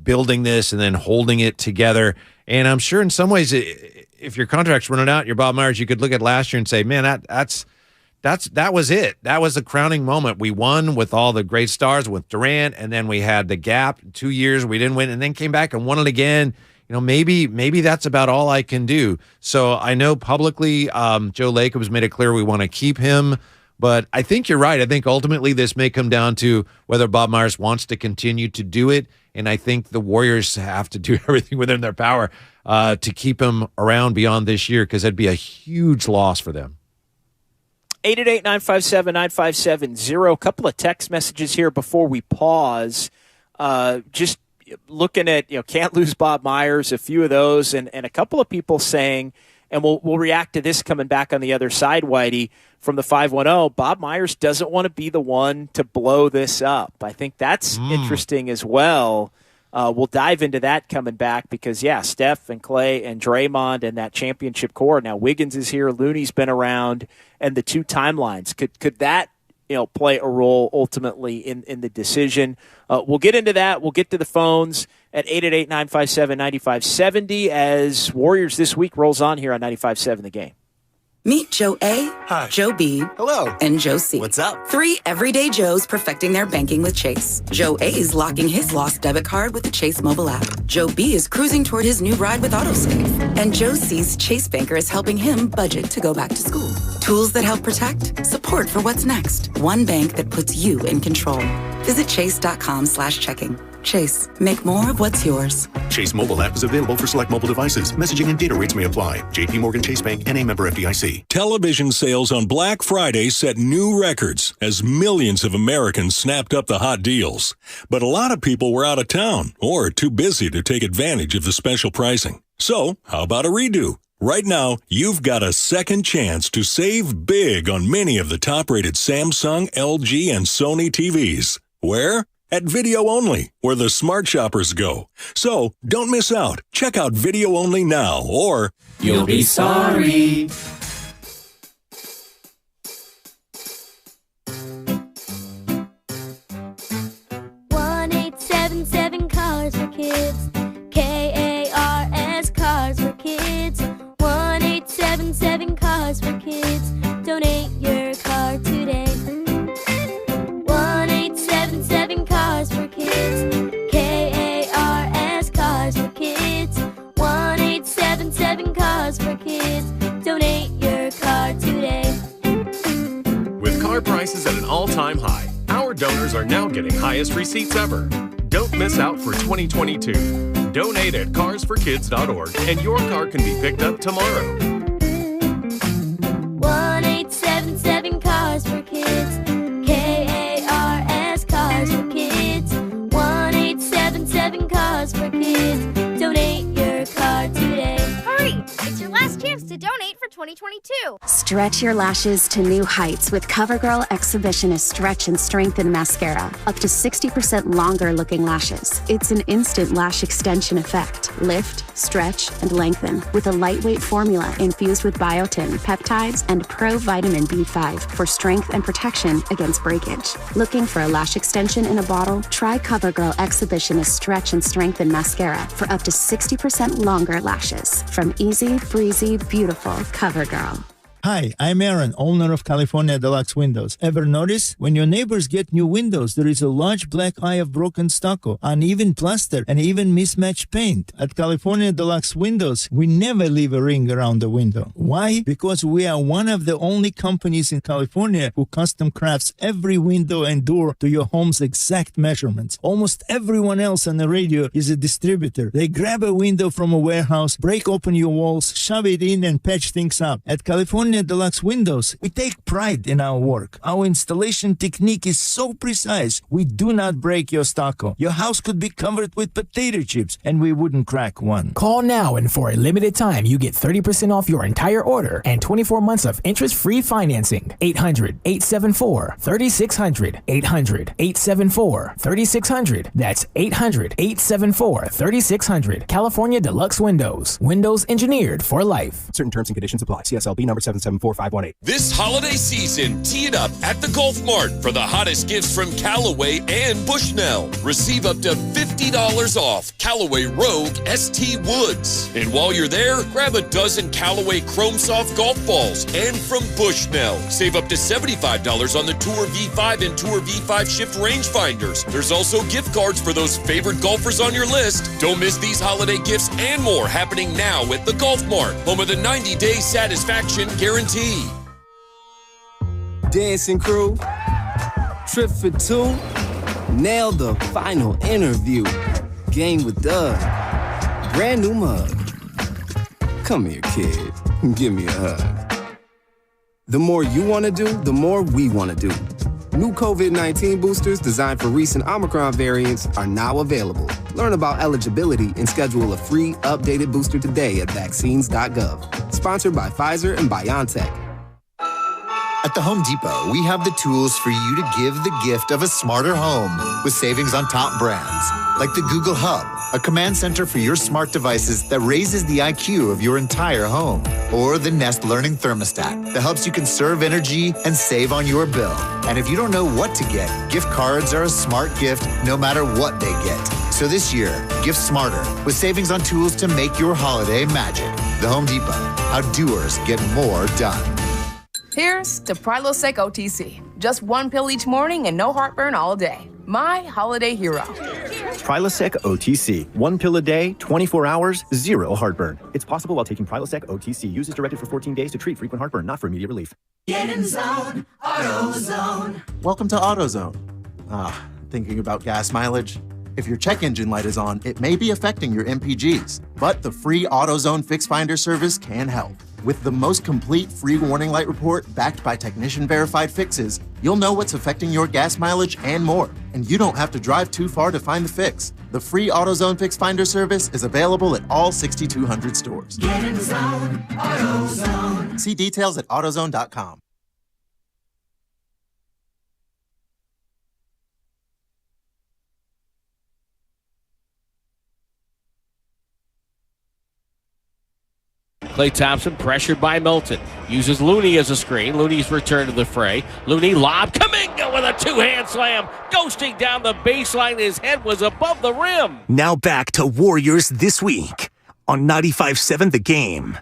building this and then holding it together. And I'm sure in some ways, if your contract's running out, you're Bob Myers, you could look at last year and say, man, that was it. That was the crowning moment. We won with all the great stars with Durant, and then we had the gap 2 years we didn't win, and then came back and won it again. Maybe that's about all I can do. So I know publicly Joe Lacob has made it clear we want to keep him, but I think you're right. I think ultimately this may come down to whether Bob Myers wants to continue to do it, and I think the Warriors have to do everything within their power to keep him around beyond this year, because that'd be a huge loss for them. 888-957-9570. A couple of text messages here before we pause. Just looking at, can't lose Bob Myers, a few of those, and a couple of people saying, and we'll react to this coming back on the other side, Whitey, from the 510, Bob Myers doesn't want to be the one to blow this up. I think that's interesting as well. We'll dive into that coming back because, Steph and Clay and Draymond and that championship core. Now Wiggins is here, Looney's been around, and the two timelines. Could that play a role ultimately in the decision. We'll get into that. We'll get to the phones at 888-957-9570 as Warriors This Week rolls on here on 95.7 The Game. Meet Joe A, Hi. Joe B, Hello. and Joe C. What's up? 3 everyday Joes perfecting their banking with Chase. Joe A is locking his lost debit card with the Chase mobile app. Joe B is cruising toward his new ride with AutoSave. And Joe C's Chase banker is helping him budget to go back to school. Tools that help protect, support for what's next. One bank that puts you in control. Visit chase.com/checking. Chase, make more of what's yours. Chase mobile app is available for select mobile devices. Messaging and data rates may apply. JP Morgan Chase Bank, N.A. member FDIC. Television sales on Black Friday set new records as millions of Americans snapped up the hot deals. But a lot of people were out of town or too busy to take advantage of the special pricing. So, how about a redo? Right now, you've got a second chance to save big on many of the top-rated Samsung, LG, and Sony TVs. Where? At Video Only, where the smart shoppers go. So, don't miss out. Check out Video Only now, or you'll be sorry. Cars for Kids. KARS Cars for Kids. 1-877 Cars for Kids. Donate your car today. 1-877 Cars for Kids. KARS Cars for Kids. 1-877 Cars for Kids. Donate your car today. With car prices at an all-time high, our donors are now getting highest receipts ever. Don't miss out for 2022. Donate at carsforkids.org and your car can be picked up tomorrow. 1-877 Cars for Kids. KARS Cars for Kids. 1-877 Cars for Kids. Donate your car today. Hurry! It's your last chance to donate for 2022. Stretch your lashes to new heights with CoverGirl Exhibitionist Stretch and Strengthen Mascara. Up to 60% longer looking lashes. It's an instant lash extension effect. Lift, stretch, and lengthen with a lightweight formula infused with biotin, peptides, and pro-vitamin B5 for strength and protection against breakage. Looking for a lash extension in a bottle? Try CoverGirl Exhibitionist Stretch and Strengthen Mascara for up to 60% longer lashes. From easy, breezy, beautiful CoverGirl. Hi, I'm Aaron, owner of California Deluxe Windows. Ever notice? When your neighbors get new windows, there is a large black eye of broken stucco, uneven plaster, and even mismatched paint. At California Deluxe Windows, we never leave a ring around the window. Why? Because we are one of the only companies in California who custom crafts every window and door to your home's exact measurements. Almost everyone else on the radio is a distributor. They grab a window from a warehouse, break open your walls, shove it in, and patch things up. At California Deluxe Windows, we take pride in our work. Our installation technique is so precise, we do not break your stucco. Your house could be covered with potato chips, and we wouldn't crack one. Call now, and for a limited time, you get 30% off your entire order and 24 months of interest-free financing. 800-874-3600. 800-874-3600. That's 800-874-3600. California Deluxe Windows. Windows engineered for life. Certain terms and conditions apply. CSLB number 774518. This holiday season, tee it up at the Golf Mart for the hottest gifts from Callaway and Bushnell. Receive up to $50 off Callaway Rogue ST Woods. And while you're there, grab a dozen Callaway Chrome Soft golf balls. And from Bushnell, save up to $75 on the Tour V5 and Tour V5 Shift rangefinders. There's also gift cards for those favorite golfers on your list. Don't miss these holiday gifts and more happening now at the Golf Mart, home of the 90-day satisfaction guarantee. Dancing crew, trip for two, nailed the final interview. Game with Doug, brand new mug. Come here, kid, give me a hug. The more you want to do, the more we want to do. New COVID-19 boosters designed for recent Omicron variants are now available. Learn about eligibility and schedule a free, updated booster today at vaccines.gov. Sponsored by Pfizer and BioNTech. At the Home Depot, we have the tools for you to give the gift of a smarter home with savings on top brands like the Google Hub, a command center for your smart devices that raises the IQ of your entire home. Or the Nest Learning Thermostat that helps you conserve energy and save on your bill. And if you don't know what to get, gift cards are a smart gift no matter what they get. So this year, gift smarter with savings on tools to make your holiday magic. The Home Depot, how doers get more done. Here's to Prilosec OTC. Just one pill each morning and no heartburn all day. My holiday hero. Prilosec OTC. 1 pill a day, 24 hours, 0 heartburn. It's possible while taking Prilosec OTC. Use as directed for 14 days to treat frequent heartburn, not for immediate relief. Get in zone, AutoZone. Welcome to AutoZone. Thinking about gas mileage? If your check engine light is on, it may be affecting your MPGs, but the free AutoZone Fix Finder service can help. With the most complete free warning light report backed by technician-verified fixes, you'll know what's affecting your gas mileage and more. And you don't have to drive too far to find the fix. The free AutoZone Fix Finder service is available at all 6,200 stores. Get in the zone, AutoZone. See details at AutoZone.com. Klay Thompson pressured by Milton. Uses Looney as a screen. Looney's return to the fray. Looney lob. Kuminga with a two-hand slam. Ghosting down the baseline. His head was above the rim. Now back to Warriors This Week on 95.7 The Game.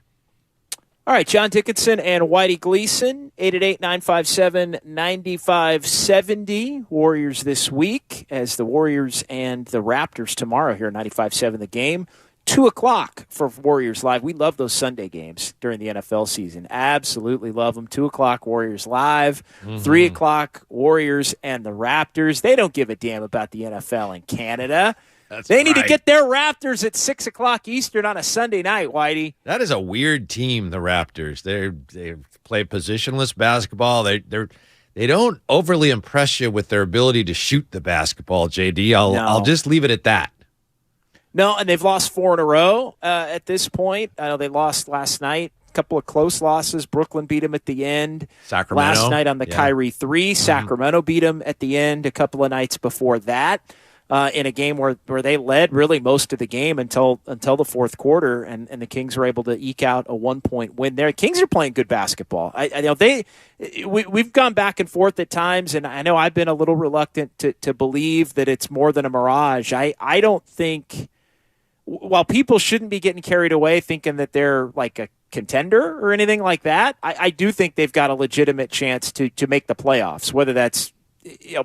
All right, John Dickinson and Whitey Gleason, 888-957-9570. Warriors This Week as the Warriors and the Raptors tomorrow here at 95.7 The Game. 2 o'clock for Warriors Live. We love those Sunday games during the NFL season. Absolutely love them. 2 o'clock Warriors Live. 3 o'clock Warriors and the Raptors. They don't give a damn about the NFL in Canada. They need to get their Raptors at 6 o'clock Eastern on a Sunday night, Whitey. That is a weird team, the Raptors. They play positionless basketball. They don't overly impress you with their ability to shoot the basketball, JD. I'll just leave it at that. No, and they've lost 4 in a row at this point. I know they lost last night. A couple of close losses. Brooklyn beat them at the end. Sacramento. Last night on the Kyrie 3. Sacramento beat them at the end a couple of nights before that in a game where they led really most of the game until the fourth quarter, and the Kings were able to eke out a 1-point win there. Kings are playing good basketball. I know we've gone back and forth at times, and I know I've been a little reluctant to believe that it's more than a mirage. I don't think... While people shouldn't be getting carried away thinking that they're like a contender or anything like that, I do think they've got a legitimate chance to make the playoffs, whether that's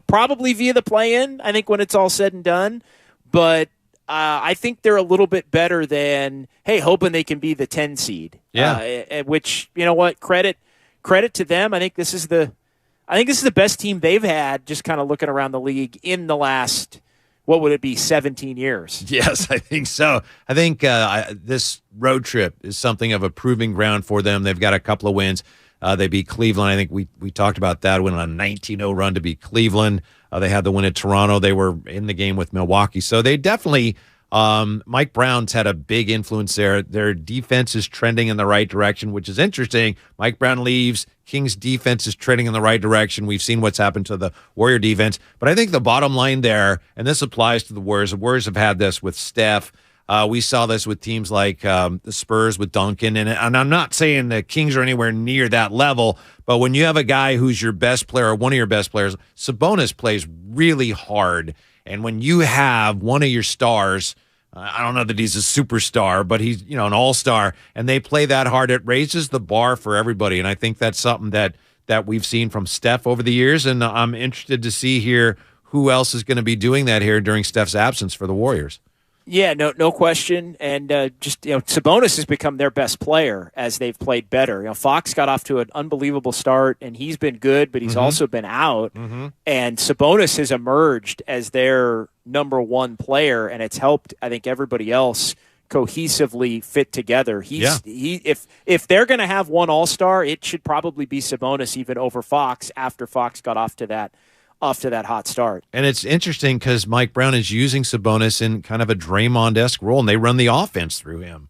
probably via the play-in, I think, when it's all said and done. But I think they're a little bit better than, hey, hoping they can be the 10 seed. Yeah. Which, you know what, credit to them. I think this is the best team they've had, just kind of looking around the league in the last, what would it be, 17 years? Yes, I think so. I think this road trip is something of a proving ground for them. They've got a couple of wins. They beat Cleveland. I think we talked about that. Went on a 19-0 run to beat Cleveland. They had the win at Toronto. They were in the game with Milwaukee. So they definitely, Mike Brown's had a big influence there. Their defense is trending in the right direction, which is interesting. Mike Brown leaves. Kings defense is trending in the right direction. We've seen what's happened to the Warrior defense. But I think the bottom line there, and this applies to the Warriors. The Warriors have had this with Steph. We saw this with teams like the Spurs with Duncan. And I'm not saying the Kings are anywhere near that level, but when you have a guy who's your best player or one of your best players, Sabonis plays really hard. And when you have one of your stars, I don't know that he's a superstar, but he's an all-star, and they play that hard, it raises the bar for everybody. And I think that's something that we've seen from Steph over the years, and I'm interested to see here who else is going to be doing that here during Steph's absence for the Warriors. Yeah, no question. And Sabonis has become their best player as they've played better. Fox got off to an unbelievable start, and he's been good, but he's also been out. And Sabonis has emerged as their number one player, and it's helped, I think, everybody else cohesively fit together. If they're going to have one all-star, it should probably be Sabonis even over Fox after Fox got off to that hot start. And it's interesting because Mike Brown is using Sabonis in kind of a Draymond-esque role, and they run the offense through him.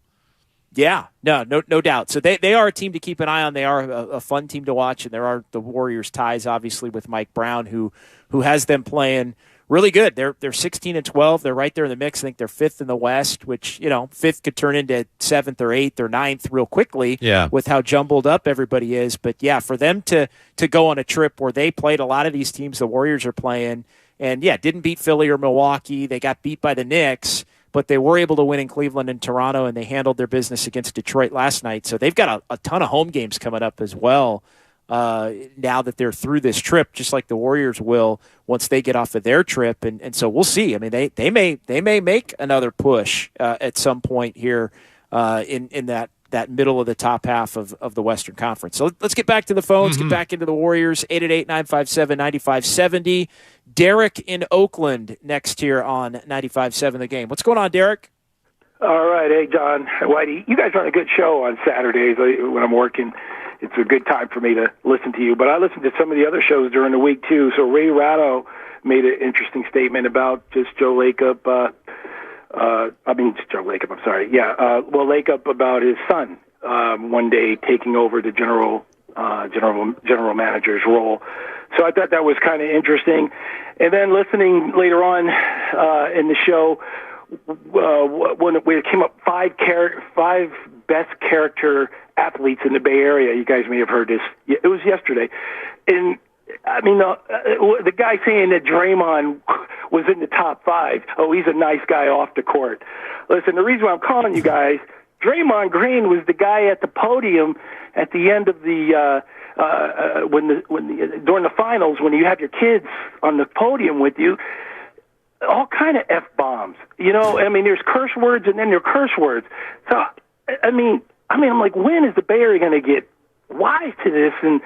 Yeah, no doubt. So they are a team to keep an eye on. They are a fun team to watch, and there are the Warriors ties, obviously, with Mike Brown, who has them playing really good. They're 16-12. They're right there in the mix. I think they're 5th in the West, which, 5th could turn into 7th or 8th or 9th real quickly with how jumbled up everybody is. But, yeah, for them to go on a trip where they played a lot of these teams the Warriors are playing and, didn't beat Philly or Milwaukee. They got beat by the Knicks, but they were able to win in Cleveland and Toronto, and they handled their business against Detroit last night. So they've got a ton of home games coming up as well. Now that they're through this trip, just like the Warriors will once they get off of their trip, and so we'll see. I mean, they may make another push at some point here in that middle of the top half of the Western Conference. So let's get back to the phones, get back into the Warriors. 888-957-9570. Derek in Oakland next here on 95.7 The Game. What's going on, Derek? All right, hey John, Whitey, you guys are on a good show on Saturdays when I'm working. It's a good time for me to listen to you. But I listen to some of the other shows during the week, too. So Ray Ratto made an interesting statement about just Joe Lacob. Joe Lacob, I'm sorry. Lacob about his son one day taking over the general manager's role. So I thought that was kind of interesting. And then listening later on in the show, when it came up five best character athletes in the Bay Area. You guys may have heard this. It was yesterday. And, I mean, the guy saying that Draymond was in the top 5, he's a nice guy off the court. Listen, the reason why I'm calling you guys, Draymond Green was the guy at the podium at the end of the during the finals when you have your kids on the podium with you. All kind of F-bombs. I mean, there's curse words and then there are curse words. So, I mean, I'm like, when is the Bay Area going to get wise to this? And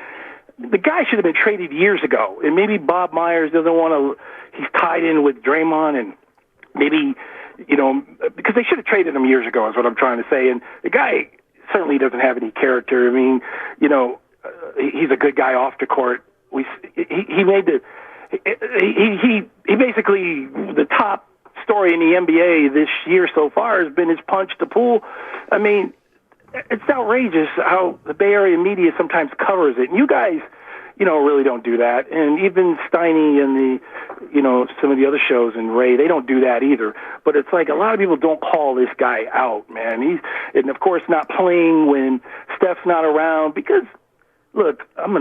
the guy should have been traded years ago. And maybe Bob Myers doesn't want to, he's tied in with Draymond and maybe, because they should have traded him years ago is what I'm trying to say. And the guy certainly doesn't have any character. I mean, he's a good guy off the court. He made the, he basically, the top story in the NBA this year so far has been his punch to Poole. I mean, it's outrageous how the Bay Area media sometimes covers it. And you guys, really don't do that. And even Steiny and some of the other shows and Ray, they don't do that either. But it's like a lot of people don't call this guy out, man. And of course not playing when Steph's not around because, look, I'm a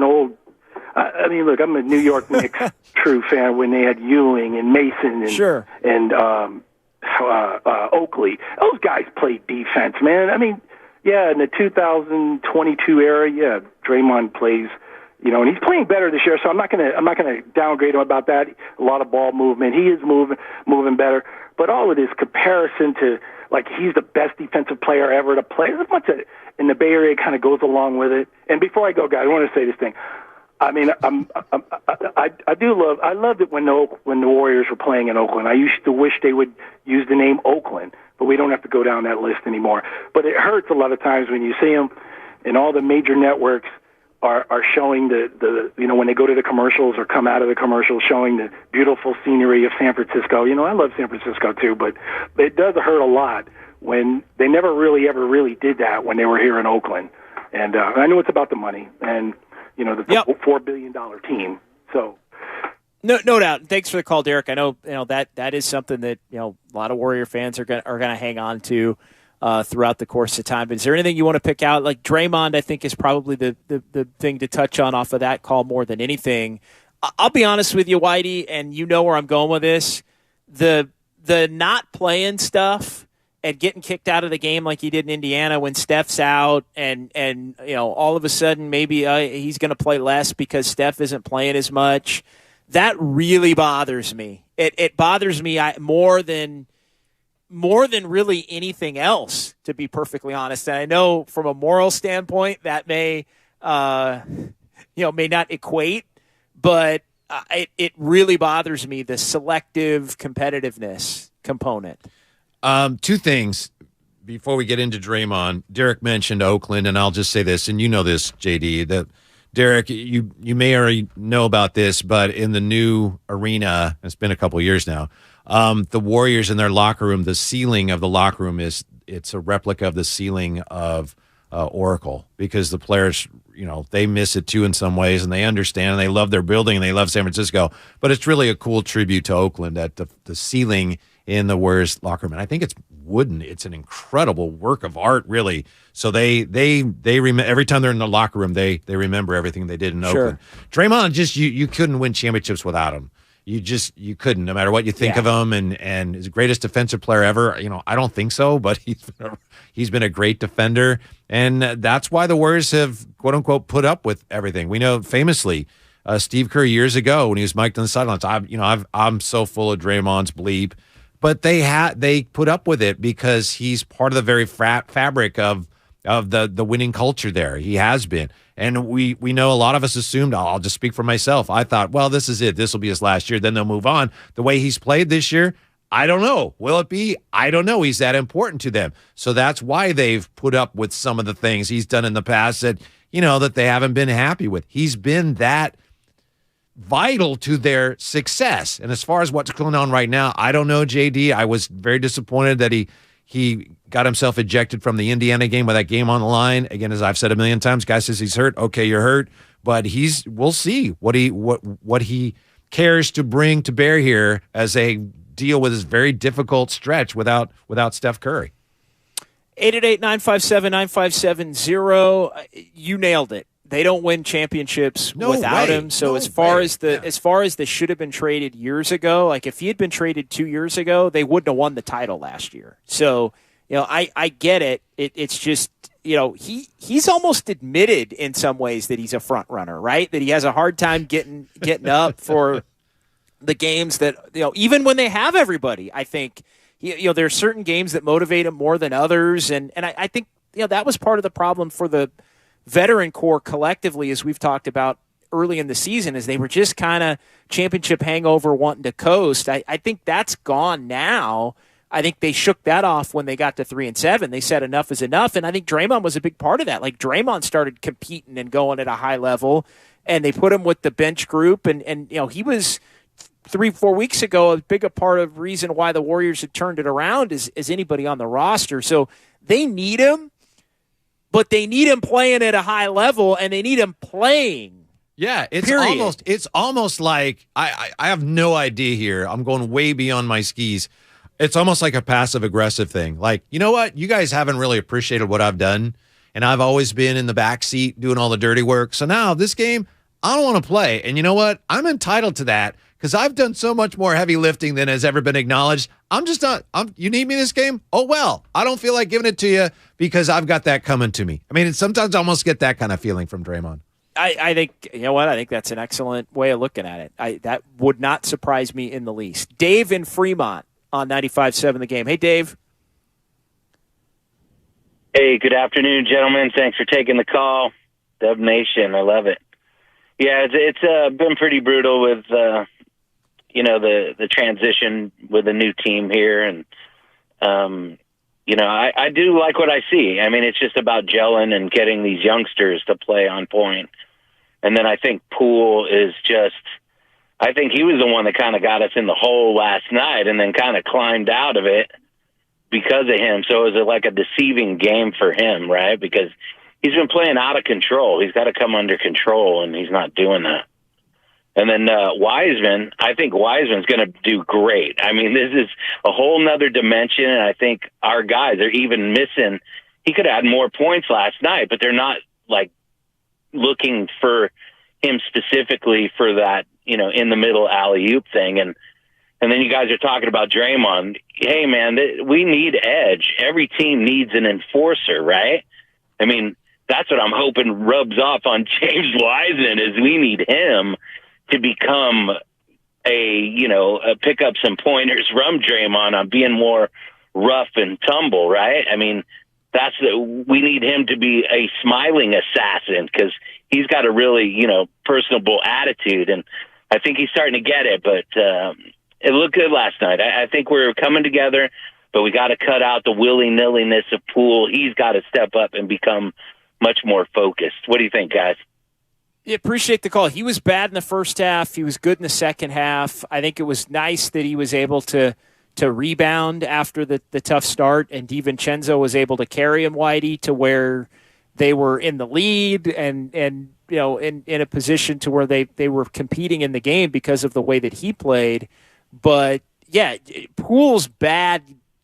New York Knicks true fan when they had Ewing and Mason and Oakley. Those guys played defense, man. I mean, in the 2022 era, Draymond plays, and he's playing better this year. So I'm not gonna downgrade him about that. A lot of ball movement. He is moving better. But all of this comparison to like he's the best defensive player ever to play. There's a bunch of in the Bay Area kind of goes along with it. And before I go, guys, I want to say this thing. I mean, I loved it when the Warriors were playing in Oakland. I used to wish they would use the name Oakland, but we don't have to go down that list anymore. But it hurts a lot of times when you see them, and all the major networks are showing the when they go to the commercials or come out of the commercials, showing the beautiful scenery of San Francisco. I love San Francisco too, but it does hurt a lot when they never really ever really did that when they were here in Oakland. And I know it's about the money and. The $4 billion team. So, no doubt. Thanks for the call, Derek. I know that is something that a lot of Warrior fans are going to hang on to throughout the course of time. But is there anything you want to pick out? Like Draymond, I think is probably the thing to touch on off of that call more than anything. I'll be honest with you, Whitey, and you know where I'm going with this. The not playing stuff. And getting kicked out of the game like he did in Indiana when Steph's out and all of a sudden maybe he's going to play less because Steph isn't playing as much. That really bothers me. It bothers me more than really anything else, to be perfectly honest. And I know from a moral standpoint that may not equate, but it really bothers me, the selective competitiveness component. Two things before we get into Draymond. Derek mentioned Oakland, and I'll just say this, and you know this, JD, that Derek, you may already know about this, but in the new arena, it's been a couple of years now, the Warriors in their locker room, the ceiling of the locker room it's a replica of the ceiling of oracle because the players, they miss it too in some ways, and they understand, and they love their building, and they love San Francisco. But it's really a cool tribute to Oakland at the ceiling in the Warriors locker room. And I think it's wooden. It's an incredible work of art, really. So they remember every time they're in the locker room, they remember everything they did in Oakland. Draymond, just you couldn't win championships without him. You couldn't, no matter what you think of him, and his greatest defensive player ever. I don't think so, but he's been a great defender, and that's why the Warriors have quote unquote put up with everything. We know famously Steve Kerr years ago when he was mic'd on the sidelines. I'm so full of Draymond's bleep, but they put up with it because he's part of the very fabric of the winning culture there. He has been. And we know a lot of us assumed, I'll just speak for myself. I thought, well, this is it. This will be his last year. Then they'll move on. The way he's played this year, I don't know. Will it be? I don't know. He's that important to them. So that's why they've put up with some of the things he's done in the past that, that they haven't been happy with. He's been that vital to their success. And as far as what's going on right now, I don't know, JD. I was very disappointed that he got himself ejected from the Indiana game with that game on the line. Again, as I've said a million times, guy says he's hurt. Okay, you're hurt, but we'll see what he cares to bring to bear here as they deal with this very difficult stretch without Steph Curry. 888-957-9570. You nailed it. They don't win championships without him. So as far as the should have been traded years ago, like if he had been traded 2 years ago, they wouldn't have won the title last year. So, I get it. It's just, he's almost admitted in some ways that he's a front runner, right? That he has a hard time getting up for the games that, even when they have everybody, I think, there are certain games that motivate him more than others. And I think, that was part of the problem for the veteran core collectively, as we've talked about early in the season, is they were just kind of championship hangover wanting to coast. I think that's gone now. I think they shook that off when they got to 3-7. They said enough is enough, and I think Draymond was a big part of that. Like Draymond started competing and going at a high level, and they put him with the bench group, and he was 3-4 weeks ago a big part of reason why the Warriors had turned it around as anybody on the roster. So they need him, but they need him playing at a high level, and they need him playing. Yeah, it's almost like I have no idea here. I'm going way beyond my skis. It's almost like a passive-aggressive thing. Like, you know what? You guys haven't really appreciated what I've done, and I've always been in the back seat doing all the dirty work. So now this game, I don't want to play. And you know what? I'm entitled to that because I've done so much more heavy lifting than has ever been acknowledged. I'm just not – you need me this game? Oh, well, I don't feel like giving it to you because I've got that coming to me. I mean, sometimes I almost get that kind of feeling from Draymond. I think, you know what? I think that's an excellent way of looking at it. That would not surprise me in the least. Dave in Fremont on 95.7 The Game. Hey, Dave. Hey, good afternoon, gentlemen. Thanks for taking the call. Dub Nation, I love it. Yeah, it's been pretty brutal with, the transition with a new team here. And, I do like what I see. I mean, it's just about gelling and getting these youngsters to play on point. And then I think Poole is I think he was the one that kind of got us in the hole last night and then kind of climbed out of it because of him. So it was like a deceiving game for him, right? Because he's been playing out of control. He's got to come under control, and he's not doing that. And then Wiseman, I think Wiseman's going to do great. I mean, this is a whole nother dimension, and I think our guys are even missing. He could have had more points last night, but they're not, looking for him specifically for that, in the middle alley-oop thing. And then you guys are talking about Draymond. Hey, man, we need edge. Every team needs an enforcer, right? I mean, that's what I'm hoping rubs off on James Wiseman is we need him to become pick up some pointers from Draymond on being more rough and tumble, right? I mean, we need him to be a smiling assassin because he's got a really, personable attitude, and I think he's starting to get it, but it looked good last night. I think we're coming together, but we got to cut out the willy-nilliness of Poole. He's got to step up and become much more focused. What do you think, guys? Yeah, appreciate the call. He was bad in the first half. He was good in the second half. I think it was nice that he was able to rebound after the tough start, and DiVincenzo was able to carry him, Whitey, to where they were in the lead and in a position to where they were competing in the game because of the way that he played. But yeah, Poole's bad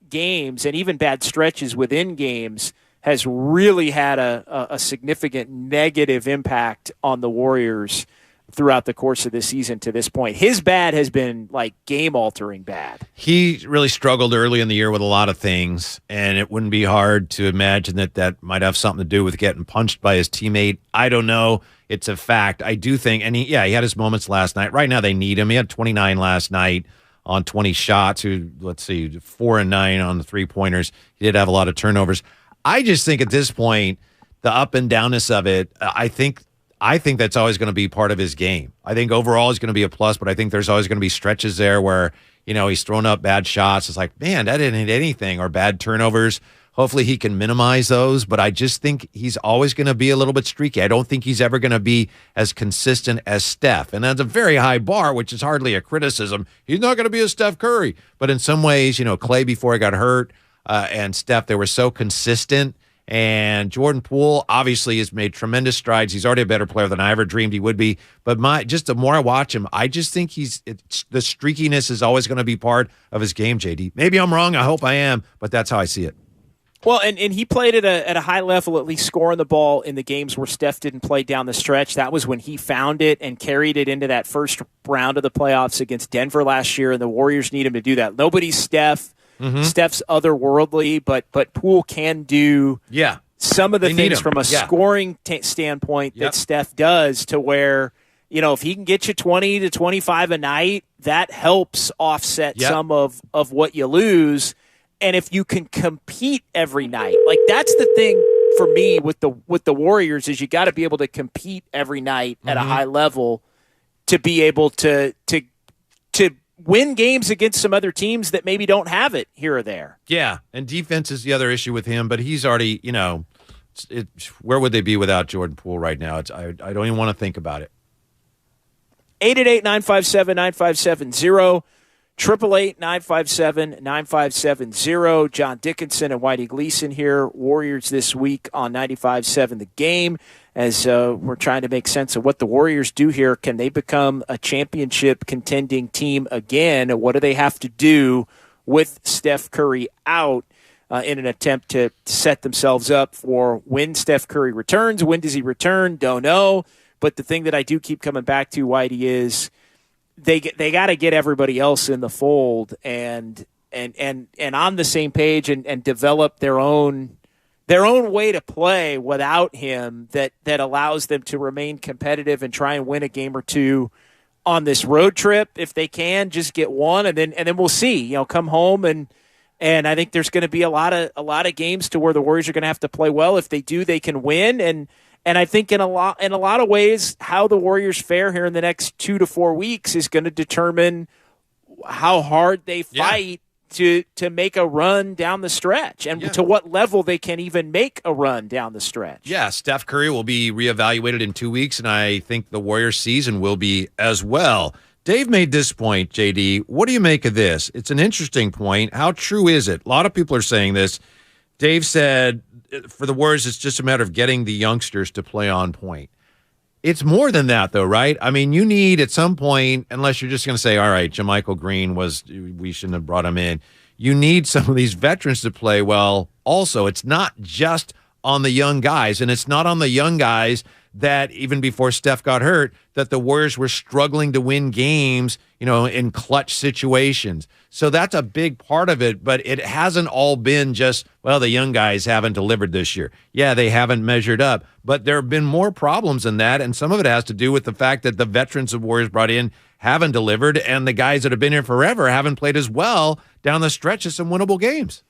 games and even bad stretches within games has really had a significant negative impact on the Warriors throughout the course of the season to this point. His bad has been like game-altering bad. He really struggled early in the year with a lot of things, and it wouldn't be hard to imagine that might have something to do with getting punched by his teammate. I don't know. It's a fact. I do think, and he had his moments last night. Right now they need him. He had 29 last night on 20 shots. Let's see, 4 and 9 on the three-pointers. He did have a lot of turnovers. I just think at this point, the up and downness of it, I think that's always going to be part of his game. I think overall he's going to be a plus, but I think there's always going to be stretches there where, he's throwing up bad shots. It's like, man, that didn't hit anything, or bad turnovers. Hopefully he can minimize those, but I just think he's always going to be a little bit streaky. I don't think he's ever going to be as consistent as Steph. And that's a very high bar, which is hardly a criticism. He's not going to be a Steph Curry. But in some ways, Clay before he got hurt and Steph, they were so consistent. And Jordan Poole obviously has made tremendous strides. He's already a better player than I ever dreamed he would be. But the more I watch him, I just think the streakiness is always going to be part of his game, JD. Maybe I'm wrong. I hope I am, but that's how I see it. Well, and he played at a high level, at least scoring the ball in the games where Steph didn't play down the stretch. That was when he found it and carried it into that first round of the playoffs against Denver last year, and the Warriors need him to do that. Nobody's Steph. Mm-hmm. Steph's otherworldly, but Poole can do some of the things from a scoring standpoint that Steph does, to where, if he can get you 20 to 25 a night, that helps offset some of what you lose. And if you can compete every night, like that's the thing for me with the Warriors, is you got to be able to compete every night at a high level to be able to win games against some other teams that maybe don't have it here or there. Yeah, and defense is the other issue with him, but he's already, where would they be without Jordan Poole right now? I don't even want to think about it. 888-957-9570, 888-957-9570. John Dickinson and Whitey Gleason here. Warriors this week on 95.7 The Game. As we're trying to make sense of what the Warriors do here. Can they become a championship contending team again? What do they have to do with Steph Curry out in an attempt to set themselves up for when Steph Curry returns? When does he return? Don't know. But the thing that I do keep coming back to, Whitey, is they got to get everybody else in the fold and on the same page and develop their own way to play without him that allows them to remain competitive and try and win a game or two on this road trip. If they can, just get one, and then we'll see. Come home and I think there's going to be a lot of games to where the Warriors are going to have to play well. If they do, they can win. And I think in a lot of ways, how the Warriors fare here in the next 2 to 4 weeks is going to determine how hard they fight to make a run down the stretch, and to what level they can even make a run down the stretch. Yeah, Steph Curry will be reevaluated in 2 weeks, and I think the Warriors season will be as well. Dave made this point, JD. What do you make of this? It's an interesting point. How true is it? A lot of people are saying this. Dave said, for the Warriors, it's just a matter of getting the youngsters to play on point. It's more than that, though, right? I mean, you need at some point, unless you're just going to say, all right, JaMychal Green we shouldn't have brought him in. You need some of these veterans to play well. Also, it's not just on the young guys, and it's not on the young guys that even before Steph got hurt, that the Warriors were struggling to win games, in clutch situations. So that's a big part of it, but it hasn't all been just, the young guys haven't delivered this year. Yeah, they haven't measured up, but there have been more problems than that, and some of it has to do with the fact that the veterans the Warriors brought in haven't delivered, and the guys that have been here forever haven't played as well down the stretch of some winnable games.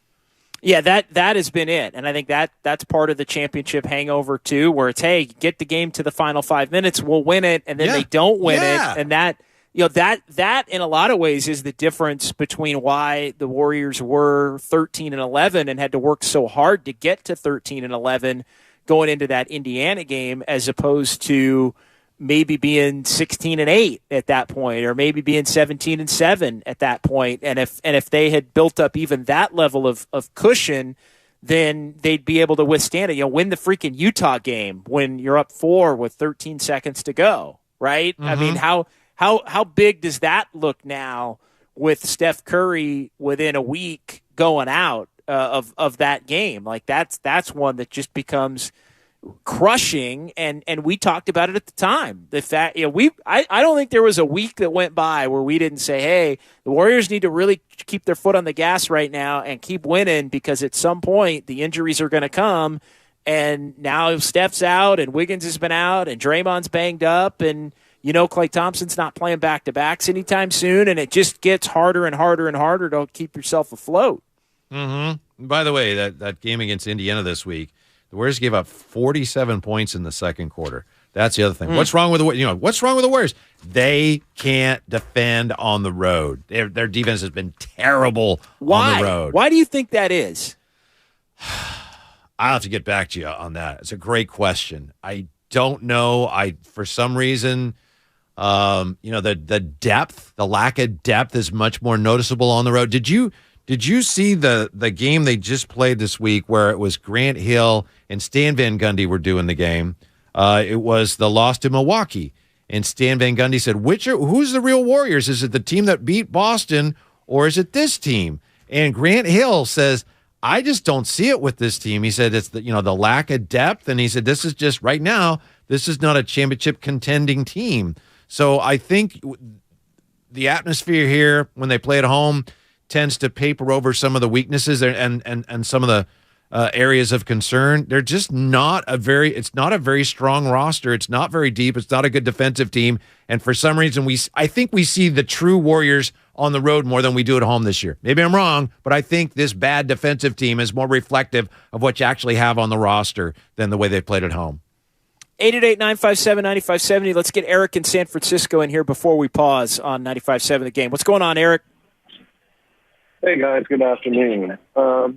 Yeah, that has been it, and I think that's part of the championship hangover too, where it's, hey, get the game to the final 5 minutes, we'll win it, and then they don't win it, and that in a lot of ways is the difference between why the Warriors were 13-11 and had to work so hard to get to 13-11 going into that Indiana game, as opposed to maybe being 16-8 at that point, or maybe being 17-7 at that point. And if they had built up even that level of cushion, then they'd be able to withstand it. Win the freaking Utah game when you're up 4 with 13 seconds to go, right? I mean, how big does that look now with Steph Curry within a week going out of that game? Like that's one that just becomes crushing, and we talked about it at the time. The fact, I don't think there was a week that went by where we didn't say, hey, the Warriors need to really keep their foot on the gas right now and keep winning, because at some point the injuries are going to come. And now Steph's out and Wiggins has been out and Draymond's banged up, and Klay Thompson's not playing back-to-backs anytime soon, and it just gets harder and harder and harder to keep yourself afloat. Mm-hmm. By the way, that game against Indiana this week, the Warriors gave up 47 points in the second quarter. That's the other thing. What's wrong with what's wrong with the Warriors? They can't defend on the road. Their defense has been terrible on the road. Why do you think that is? I'll have to get back to you on that. It's a great question. I don't know. For some reason, the depth, the lack of depth is much more noticeable on the road. Did you see the game they just played this week where it was Grant Hill and Stan Van Gundy were doing the game? It was the loss to Milwaukee, and Stan Van Gundy said, who's the real Warriors? Is it the team that beat Boston, or is it this team? And Grant Hill says, I just don't see it with this team. He said it's the lack of depth, and he said this is just right now, this is not a championship contending team. So I think the atmosphere here when they play at home tends to paper over some of the weaknesses and some of the areas of concern. They're just it's not a very strong roster. It's not very deep. It's not a good defensive team. And for some reason, I think we see the true Warriors on the road more than we do at home this year. Maybe I'm wrong, but I think this bad defensive team is more reflective of what you actually have on the roster than the way they played at home. 888-957-9570. Let's get Eric in San Francisco in here before we pause on 95.7 The Game. What's going on, Eric? Hey, guys. Good afternoon. So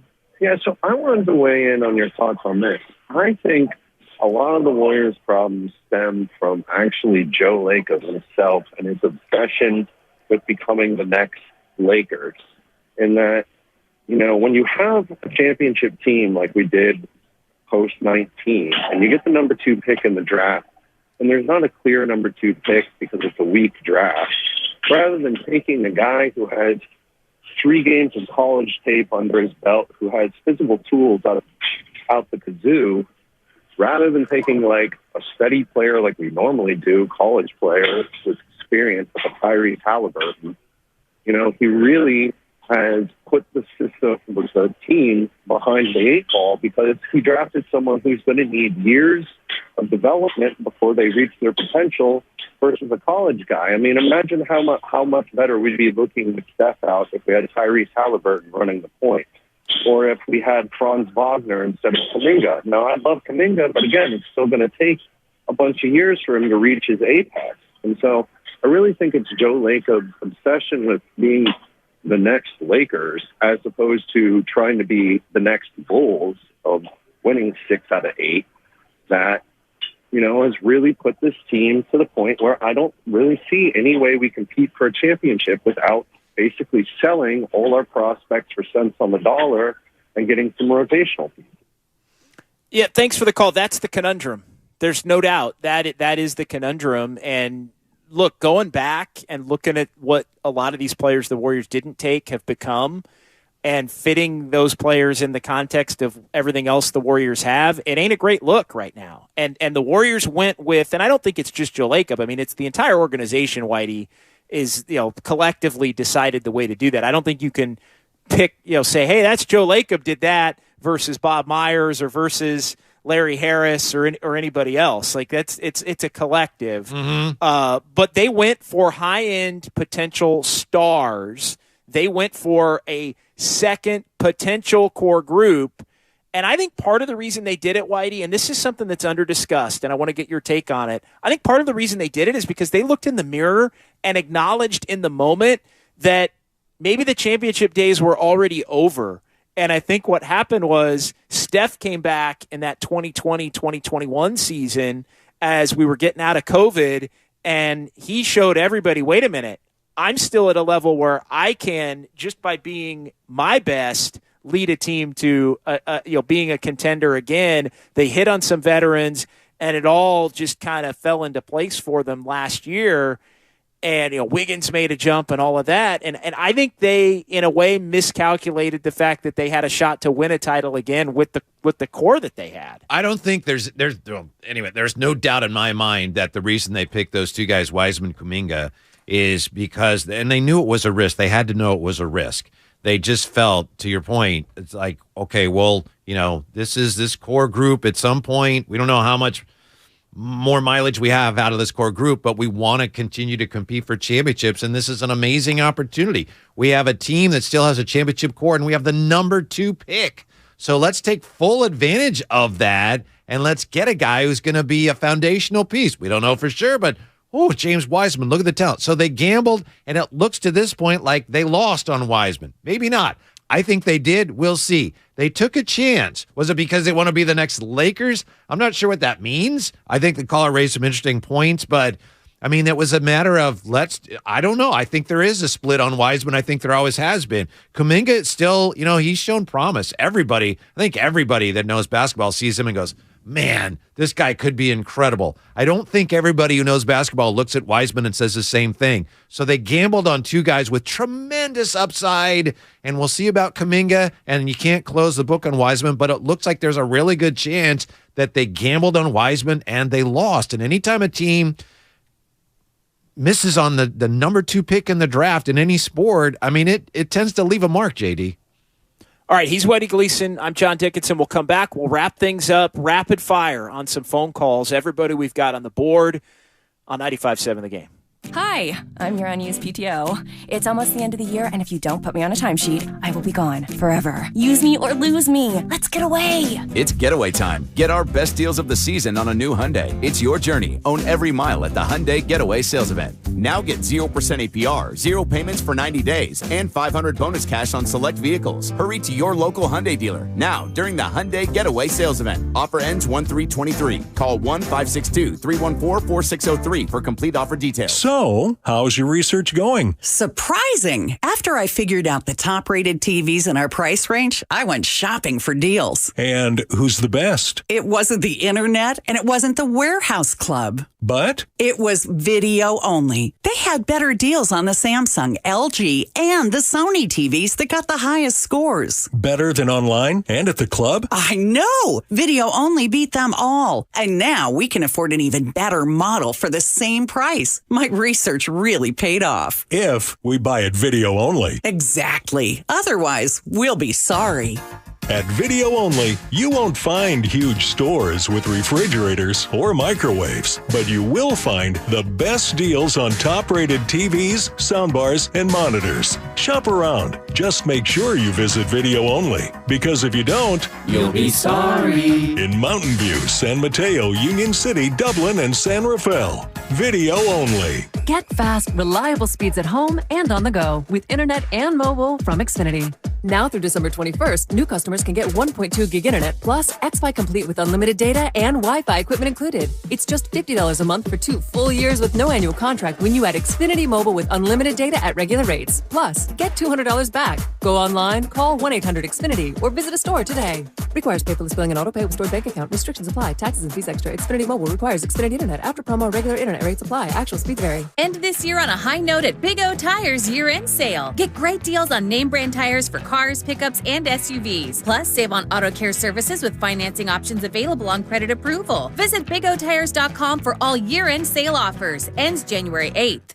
I wanted to weigh in on your thoughts on this. I think a lot of the Warriors' problems stem from actually Joe Lacob himself and his obsession with becoming the next Lakers. In that, when you have a championship team like we did post-19, and you get the number 2 pick in the draft, and there's not a clear number 2 pick because it's a weak draft, rather than taking a guy who has 3 games of college tape under his belt, who has physical tools out the kazoo, rather than taking like a steady player like we normally do, college player with experience like a Tyrese Halliburton. He really has put the system with the team behind the 8 ball, because he drafted someone who's going to need years of development before they reach their potential versus a college guy. I mean, imagine how much better we'd be looking with Steph out if we had Tyrese Halliburton running the point, or if we had Franz Wagner instead of Kuminga. Now, I love Kuminga, but again, it's still going to take a bunch of years for him to reach his apex. And so I really think it's Joe Lacob's obsession with being the next Lakers as opposed to trying to be the next Bulls of winning 6 out of 8 that, has really put this team to the point where I don't really see any way we compete for a championship without basically selling all our prospects for cents on the dollar and getting some rotational pieces. Yeah, thanks for the call. That's the conundrum. There's no doubt that is the conundrum. And look, going back and looking at what a lot of these players the Warriors didn't take have become, and fitting those players in the context of everything else the Warriors have, it ain't a great look right now. And the Warriors went with, and I don't think it's just Joe Lacob. I mean, it's the entire organization, Whitey, is collectively decided the way to do that. I don't think you can pick, say, hey, that's Joe Lacob did that versus Bob Myers or versus Larry Harris or anybody else. Like it's a collective. Mm-hmm. But they went for high-end potential stars. They went for a second potential core group. And I think part of the reason they did it, Whitey, and this is something that's under-discussed, and I want to get your take on it. I think part of the reason they did it is because they looked in the mirror and acknowledged in the moment that maybe the championship days were already over. And I think what happened was Steph came back in that 2020-2021 season as we were getting out of COVID, and he showed everybody, wait a minute, I'm still at a level where I can, just by being my best, lead a team to being a contender again. They hit on some veterans, and it all just kind of fell into place for them last year. And Wiggins made a jump and all of that. And I think they, in a way, miscalculated the fact that they had a shot to win a title again with the core that they had. I don't think there's no doubt in my mind that the reason they picked those two guys, Wiseman, Kuminga, is because, and they knew it was a risk. They had to know it was a risk. They just felt, to your point, it's like, okay, well, this is this core group at some point. We don't know how much more mileage we have out of this core group, but we want to continue to compete for championships, and this is an amazing opportunity. We have a team that still has a championship core, and we have the number 2 pick. So let's take full advantage of that, and let's get a guy who's going to be a foundational piece. We don't know for sure, but James Wiseman, look at the talent. So they gambled, and it looks to this point like they lost on Wiseman. Maybe not. I think they did. We'll see. They took a chance. Was it because they want to be the next Lakers? I'm not sure what that means. I think the caller raised some interesting points, but I mean, it was a matter of I don't know. I think there is a split on Wiseman. I think there always has been. Kuminga still, he's shown promise. I think everybody that knows basketball sees him and goes, man, this guy could be incredible. I don't think everybody who knows basketball looks at Wiseman and says the same thing. So they gambled on two guys with tremendous upside, and we'll see about Kuminga, and you can't close the book on Wiseman, but it looks like there's a really good chance that they gambled on Wiseman and they lost. And anytime a team misses on the number 2 pick in the draft in any sport, I mean, it tends to leave a mark, JD. All right, he's Weddy Gleason. I'm John Dickinson. We'll come back. We'll wrap things up rapid fire on some phone calls. Everybody we've got on the board on 95.7 The Game. Hi, I'm your unused PTO. It's almost the end of the year, and if you don't put me on a timesheet, I will be gone forever. Use me or lose me. Let's get away. It's getaway time. Get our best deals of the season on a new Hyundai. It's your journey. Own every mile at the Hyundai Getaway Sales Event. Now get 0% APR, 0 payments for 90 days, and $500 bonus cash on select vehicles. Hurry to your local Hyundai dealer now during the Hyundai Getaway Sales Event. Offer ends 1/3/23. Call 1-562-314-4603 for complete offer details. So, how's your research going? Surprising. After I figured out the top-rated TVs in our price range, I went shopping for deals. And who's the best? It wasn't the internet, and it wasn't the warehouse club. But? It was video only. They had better deals on the Samsung, LG, and the Sony TVs that got the highest scores. Better than online and at the club? I know! Video only beat them all. And now we can afford an even better model for the same price. My research really paid off. If we buy it video only. Exactly. Otherwise, we'll be sorry. At Video Only, you won't find huge stores with refrigerators or microwaves, but you will find the best deals on top-rated TVs, soundbars, and monitors. Shop around. Just make sure you visit Video Only, because if you don't, you'll be sorry. In Mountain View, San Mateo, Union City, Dublin, and San Rafael. Video Only. Get fast, reliable speeds at home and on the go with internet and mobile from Xfinity. Now through December 21st, new customers can get 1.2 gig internet plus Xfi Complete with unlimited data and Wi-Fi equipment included. It's just $50 a month for 2 full years with no annual contract when you add Xfinity Mobile with unlimited data at regular rates. Plus, get $200 back. Go online, call 1-800-XFINITY or visit a store today. Requires paperless billing and auto pay with stored bank account. Restrictions apply. Taxes and fees extra. Xfinity Mobile requires Xfinity Internet. After promo, regular internet rates apply. Actual speeds vary. End this year on a high note at Big O Tires year-end sale. Get great deals on name brand tires for cars, pickups, and SUVs. Plus, save on auto care services with financing options available on credit approval. Visit BigOTires.com for all year-end sale offers. Ends January 8th.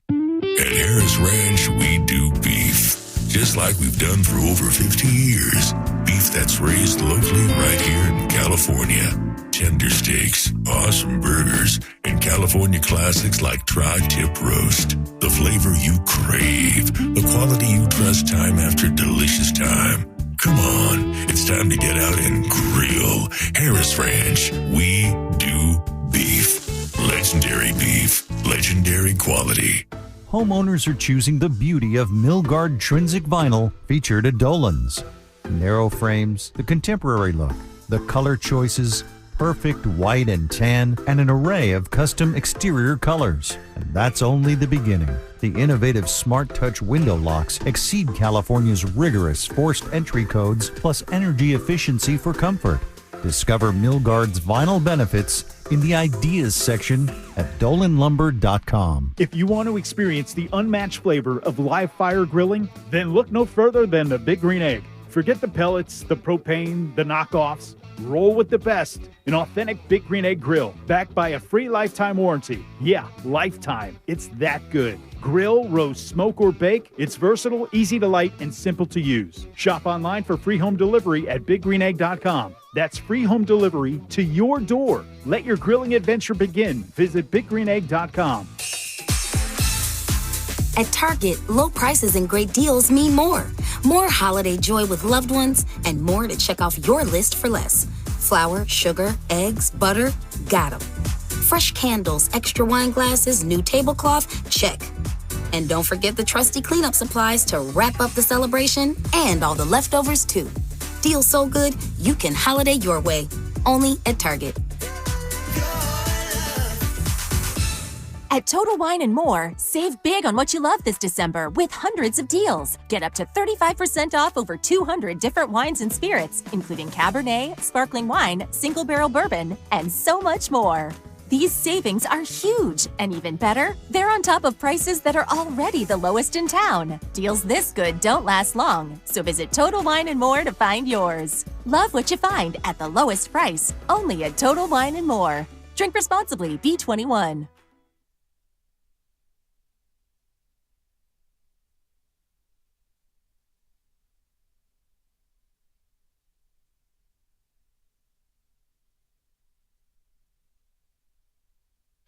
At Harris Ranch, we do beef. Just like we've done for over 50 years. Beef that's raised locally right here in California. Tender steaks, awesome burgers, and California classics like tri-tip roast. The flavor you crave. The quality you trust time after delicious time. Come on, it's time to get out and grill. Harris Ranch, we do beef. Legendary beef, legendary quality. Homeowners are choosing the beauty of Milgard Trinsic Vinyl featured at Dolan's. Narrow frames, the contemporary look, the color choices, perfect white and tan and an array of custom exterior colors. And that's only the beginning. The innovative Smart Touch window locks exceed California's rigorous forced entry codes plus energy efficiency for comfort. Discover Milgard's vinyl benefits in the Ideas section at dolanlumber.com. If you want to experience the unmatched flavor of live fire grilling, then look no further than the Big Green Egg. Forget the pellets, the propane, the knockoffs. Roll with the best. An authentic Big Green Egg grill backed by a free lifetime warranty. Yeah, lifetime. It's that good. Grill, roast, smoke, or bake. It's versatile, easy to light, and simple to use. Shop online for free home delivery at biggreenegg.com. That's free home delivery to your door. Let your grilling adventure begin. Visit biggreenegg.com. At Target, low prices and great deals mean more. More holiday joy with loved ones and more to check off your list for less. Flour, sugar, eggs, butter, got 'em. Fresh candles, extra wine glasses, new tablecloth, check. And don't forget the trusty cleanup supplies to wrap up the celebration and all the leftovers too. Deals so good, you can holiday your way. Only at Target. At Total Wine & More, save big on what you love this December with hundreds of deals. Get up to 35% off over 200 different wines and spirits, including Cabernet, sparkling wine, single barrel bourbon, and so much more. These savings are huge, and even better, they're on top of prices that are already the lowest in town. Deals this good don't last long, so visit Total Wine & More to find yours. Love what you find at the lowest price, only at Total Wine & More. Drink responsibly, B21.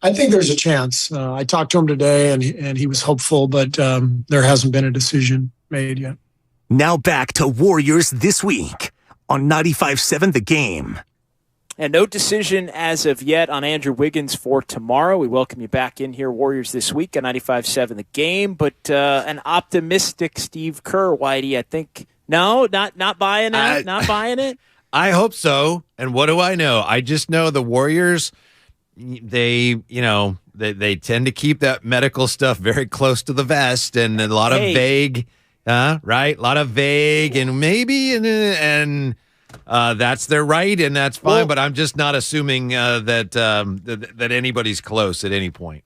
I think there's a chance. I talked to him today, and he was hopeful, but there hasn't been a decision made yet. Now back to Warriors This Week on 95.7 The Game. And no decision as of yet on Andrew Wiggins for tomorrow. We welcome you back in here, Warriors This Week on 95.7 The Game. But an optimistic Steve Kerr, Whitey, I think. No, not buying it. Not buying it. I hope so. And what do I know? I just know the Warriors. They tend to keep that medical stuff very close to the vest, and a lot of vague, right? A lot of vague, and maybe, and that's their right, and that's fine. Well, but I'm just not assuming that anybody's close at any point.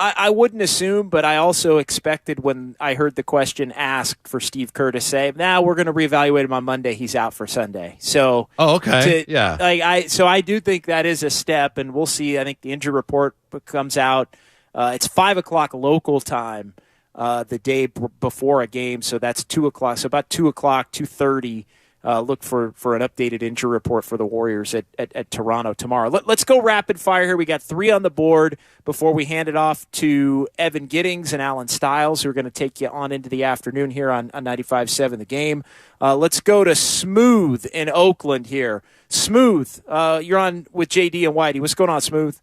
I wouldn't assume, but I also expected when I heard the question asked for Steve Kerr to say, "Now we're going to reevaluate him on Monday. He's out for Sunday." So, okay, yeah. I do think that is a step, and we'll see. I think the injury report comes out. It's 5:00 local time, the day before a game, so that's 2:00. So about 2:00, 2:30. Look for an updated injury report for the Warriors at Toronto tomorrow. Let's go rapid fire here. We got 3 on the board before we hand it off to Evan Giddings and Alan Stiles, who are going to take you on into the afternoon here on 95.7 The Game. Let's go to Smooth in Oakland here. Smooth, you're on with JD and Whitey. What's going on, Smooth?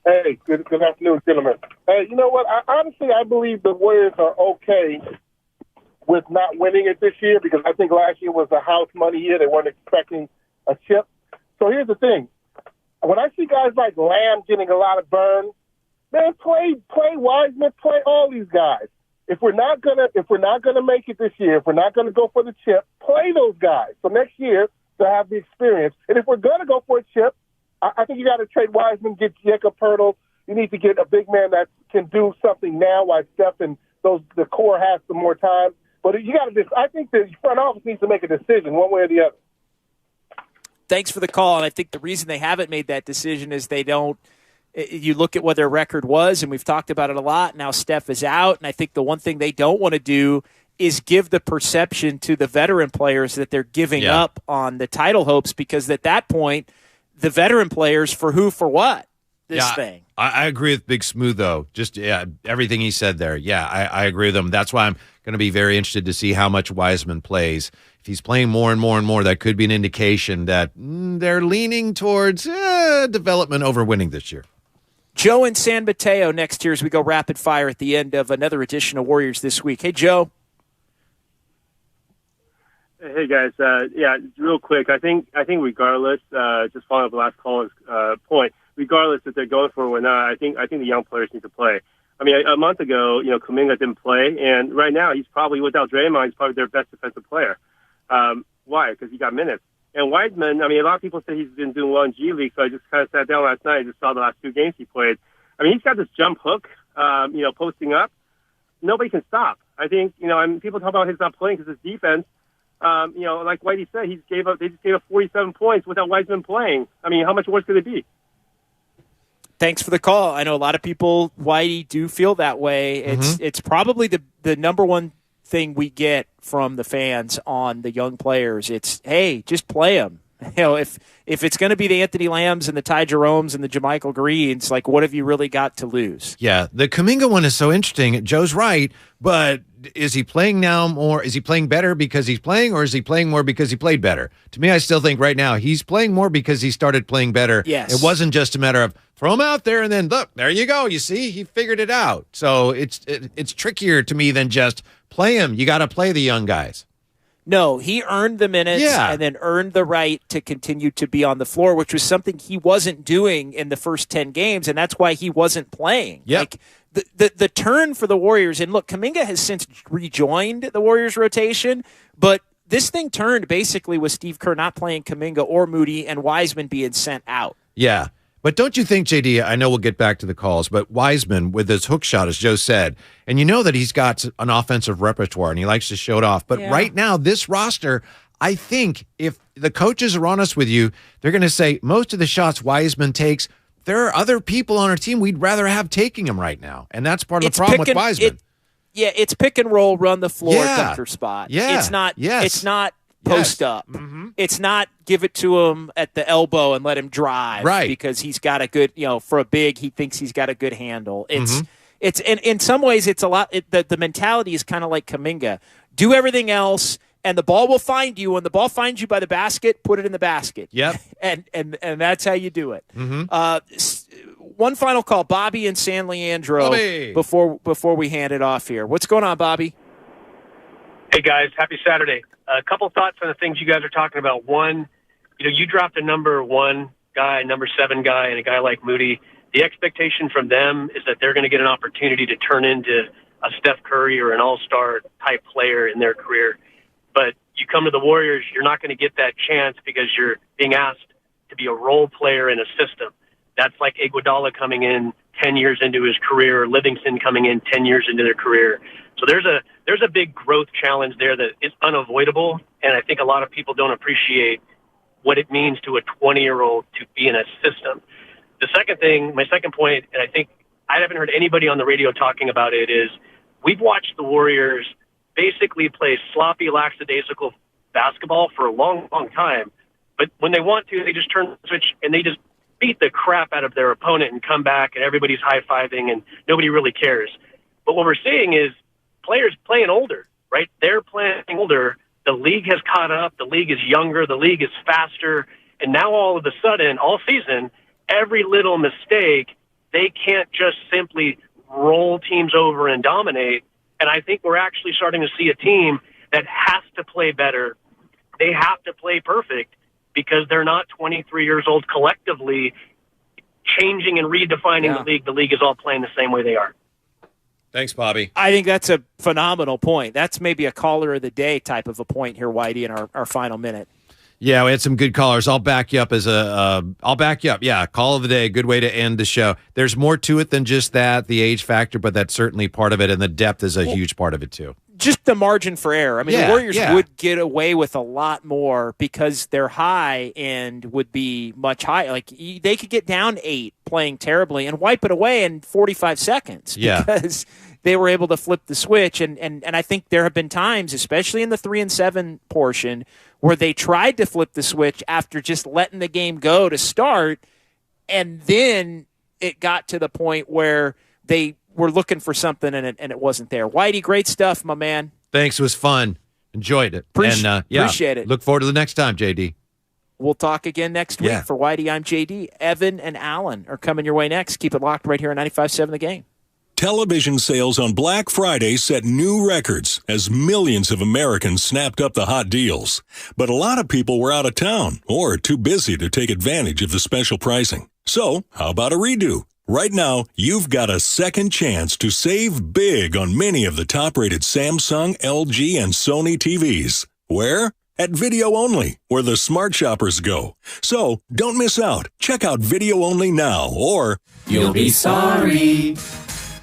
Hey, good afternoon, gentlemen. Hey, you know what? I believe the Warriors are okay with not winning it this year, because I think last year was a house money year. They weren't expecting a chip. So here's the thing. When I see guys like Lamb getting a lot of burn, man, play Wiseman, play all these guys. If we're not gonna make it this year, if we're not gonna go for the chip, play those guys. So next year they'll have the experience. And if we're gonna go for a chip, I think you got to trade Wiseman, get Jakob Poeltl. You need to get a big man that can do something now while Steph and the core has some more time. But you got to. I think the front office needs to make a decision one way or the other. Thanks for the call, and I think the reason they haven't made that decision is they don't. You look at what their record was, and we've talked about it a lot. Now Steph is out, and I think the one thing they don't want to do is give the perception to the veteran players that they're giving up on the title hopes, because at that point, the veteran players for who, for what, this thing. I agree with Big Smooth, though. Just everything he said there. Yeah, I agree with him. That's why I'm going to be very interested to see how much Wiseman plays. If he's playing more and more and more, that could be an indication that they're leaning towards development over winning this year. Joe in San Mateo next year as we go rapid fire at the end of another edition of Warriors This Week. Hey, Joe. Hey guys, real quick. I think regardless, just following up the last caller's point, regardless if they're going for it or not, I think the young players need to play. I mean, a month ago, Kuminga didn't play, and right now he's probably, without Draymond, he's probably their best defensive player. Why? Because he got minutes. And Wiseman, I mean, a lot of people say he's been doing well in G League, so I just kind of sat down last night and just saw the last 2 games he played. I mean, he's got this jump hook, posting up. Nobody can stop. I think, people talk about his not playing because his defense. Like Whitey said, they just gave up 47 points without Wiseman playing. I mean, how much worse could it be? Thanks for the call. I know a lot of people, Whitey, do feel that way. It's probably the number one thing we get from the fans on the young players. It's, hey, just play them. If it's going to be the Anthony Lambs and the Ty Jeromes and the JaMychal Greens, like, what have you really got to lose? Yeah, the Kuminga one is so interesting. Joe's right, but is he playing now more? Is he playing better because he's playing, or is he playing more because he played better? To me, I still think right now he's playing more because he started playing better. Yes. It wasn't just a matter of throw him out there and then, look, there you go. You see, he figured it out. So it's trickier to me than just play him. You got to play the young guys. No, he earned the minutes and then earned the right to continue to be on the floor, which was something he wasn't doing in the first 10 games, and that's why he wasn't playing. Yep. Like, the turn for the Warriors, and look, Kuminga has since rejoined the Warriors rotation, but this thing turned basically with Steve Kerr not playing Kuminga or Moody and Wiseman being sent out. Yeah. But don't you think, JD, I know we'll get back to the calls, but Wiseman with his hook shot, as Joe said, and you know that he's got an offensive repertoire and he likes to show it off. But right now, this roster, I think if the coaches are honest with you, they're going to say most of the shots Wiseman takes, there are other people on our team we'd rather have taking him right now. And that's part of the problem with Wiseman. It's pick and roll, run the floor, Gunter spot. Yeah. It's not post up. It's not give it to him at the elbow and let him drive. Right. Because he's got a good, for a big, he thinks he's got a good handle. It's in some ways it's a lot. The mentality is kind of like Kuminga. Do everything else, and the ball will find you. When the ball finds you by the basket, put it in the basket. Yep. and that's how you do it. One final call, Bobby in San Leandro. Before we hand it off here. What's going on, Bobby? Hey guys, happy Saturday. A couple thoughts on the things you guys are talking about. One, you dropped a number 1 guy, number 7 guy, and a guy like Moody. The expectation from them is that they're going to get an opportunity to turn into a Steph Curry or an all-star type player in their career. But you come to the Warriors, you're not going to get that chance because you're being asked to be a role player in a system. That's like Iguodala coming in 10 years into his career, or Livingston coming in 10 years into their career. So there's a big growth challenge there that is unavoidable, and I think a lot of people don't appreciate what it means to a 20-year-old to be in a system. The second thing, my second point, and I think I haven't heard anybody on the radio talking about it, is we've watched the Warriors basically play sloppy, lackadaisical basketball for a long, long time. But when they want to, they just turn the switch and they just beat the crap out of their opponent and come back, and everybody's high-fiving and nobody really cares. But what we're seeing is players playing older, right? They're playing older. The league has caught up. The league is younger. The league is faster. And now all of a sudden, all season, every little mistake, they can't just simply roll teams over and dominate. And I think we're actually starting to see a team that has to play better. They have to play perfect because they're not 23 years old collectively changing and redefining the league. The league is all playing the same way they are. Thanks, Bobby. I think that's a phenomenal point. That's maybe a caller of the day type of a point here, Whitey, in our final minute. Yeah, we had some good callers. I'll back you up I'll back you up. Yeah, call of the day. Good way to end the show. There's more to it than just that, the age factor, but that's certainly part of it, and the depth is a huge part of it too. Just the margin for error. I mean, the Warriors would get away with a lot more because their high end would be much higher. Like, they could get down 8 playing terribly and wipe it away in 45 seconds because they were able to flip the switch. And I think there have been times, especially in the 3-7 portion, where they tried to flip the switch after just letting the game go to start, and then it got to the point where they were looking for something and it wasn't there. Whitey, great stuff, my man. Thanks. It was fun. Enjoyed it. Appreciate it. Look forward to the next time, JD. We'll talk again next week. For Whitey, I'm JD. Evan and Alan are coming your way next. Keep it locked right here on 95.7 The Game. Television sales on Black Friday set new records as millions of Americans snapped up the hot deals. But a lot of people were out of town or too busy to take advantage of the special pricing. So, how about a redo? Right now, you've got a second chance to save big on many of the top-rated Samsung, LG, and Sony TVs. Where? At Video Only, where the smart shoppers go. So, don't miss out. Check out Video Only now, or you'll be sorry.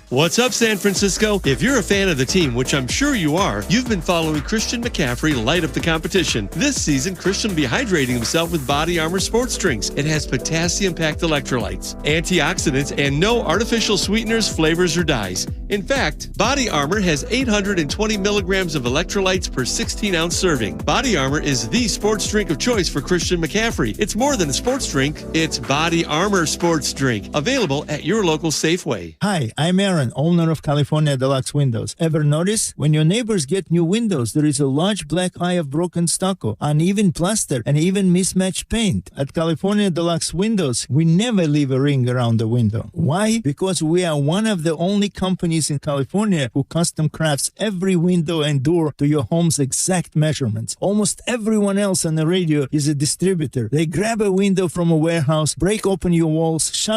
What's up, San Francisco? If you're a fan of the team, which I'm sure you are, you've been following Christian McCaffrey light up the competition. This season, Christian will be hydrating himself with Body Armor sports drinks. It has potassium-packed electrolytes, antioxidants, and no artificial sweeteners, flavors, or dyes. In fact, Body Armor has 820 milligrams of electrolytes per 16-ounce serving. Body Armor is the sports drink of choice for Christian McCaffrey. It's more than a sports drink. It's Body Armor sports drink. Available at your local Safeway. Hi, I'm Aaron, owner of California Deluxe Windows. Ever notice? When your neighbors get new windows, there is a large black eye of broken stucco, uneven plaster, and even mismatched paint. At California Deluxe Windows, we never leave a ring around the window. Why? Because we are one of the only companies in California who custom crafts every window and door to your home's exact measurements. Almost everyone else on the radio is a distributor. They grab a window from a warehouse, break open your walls, shove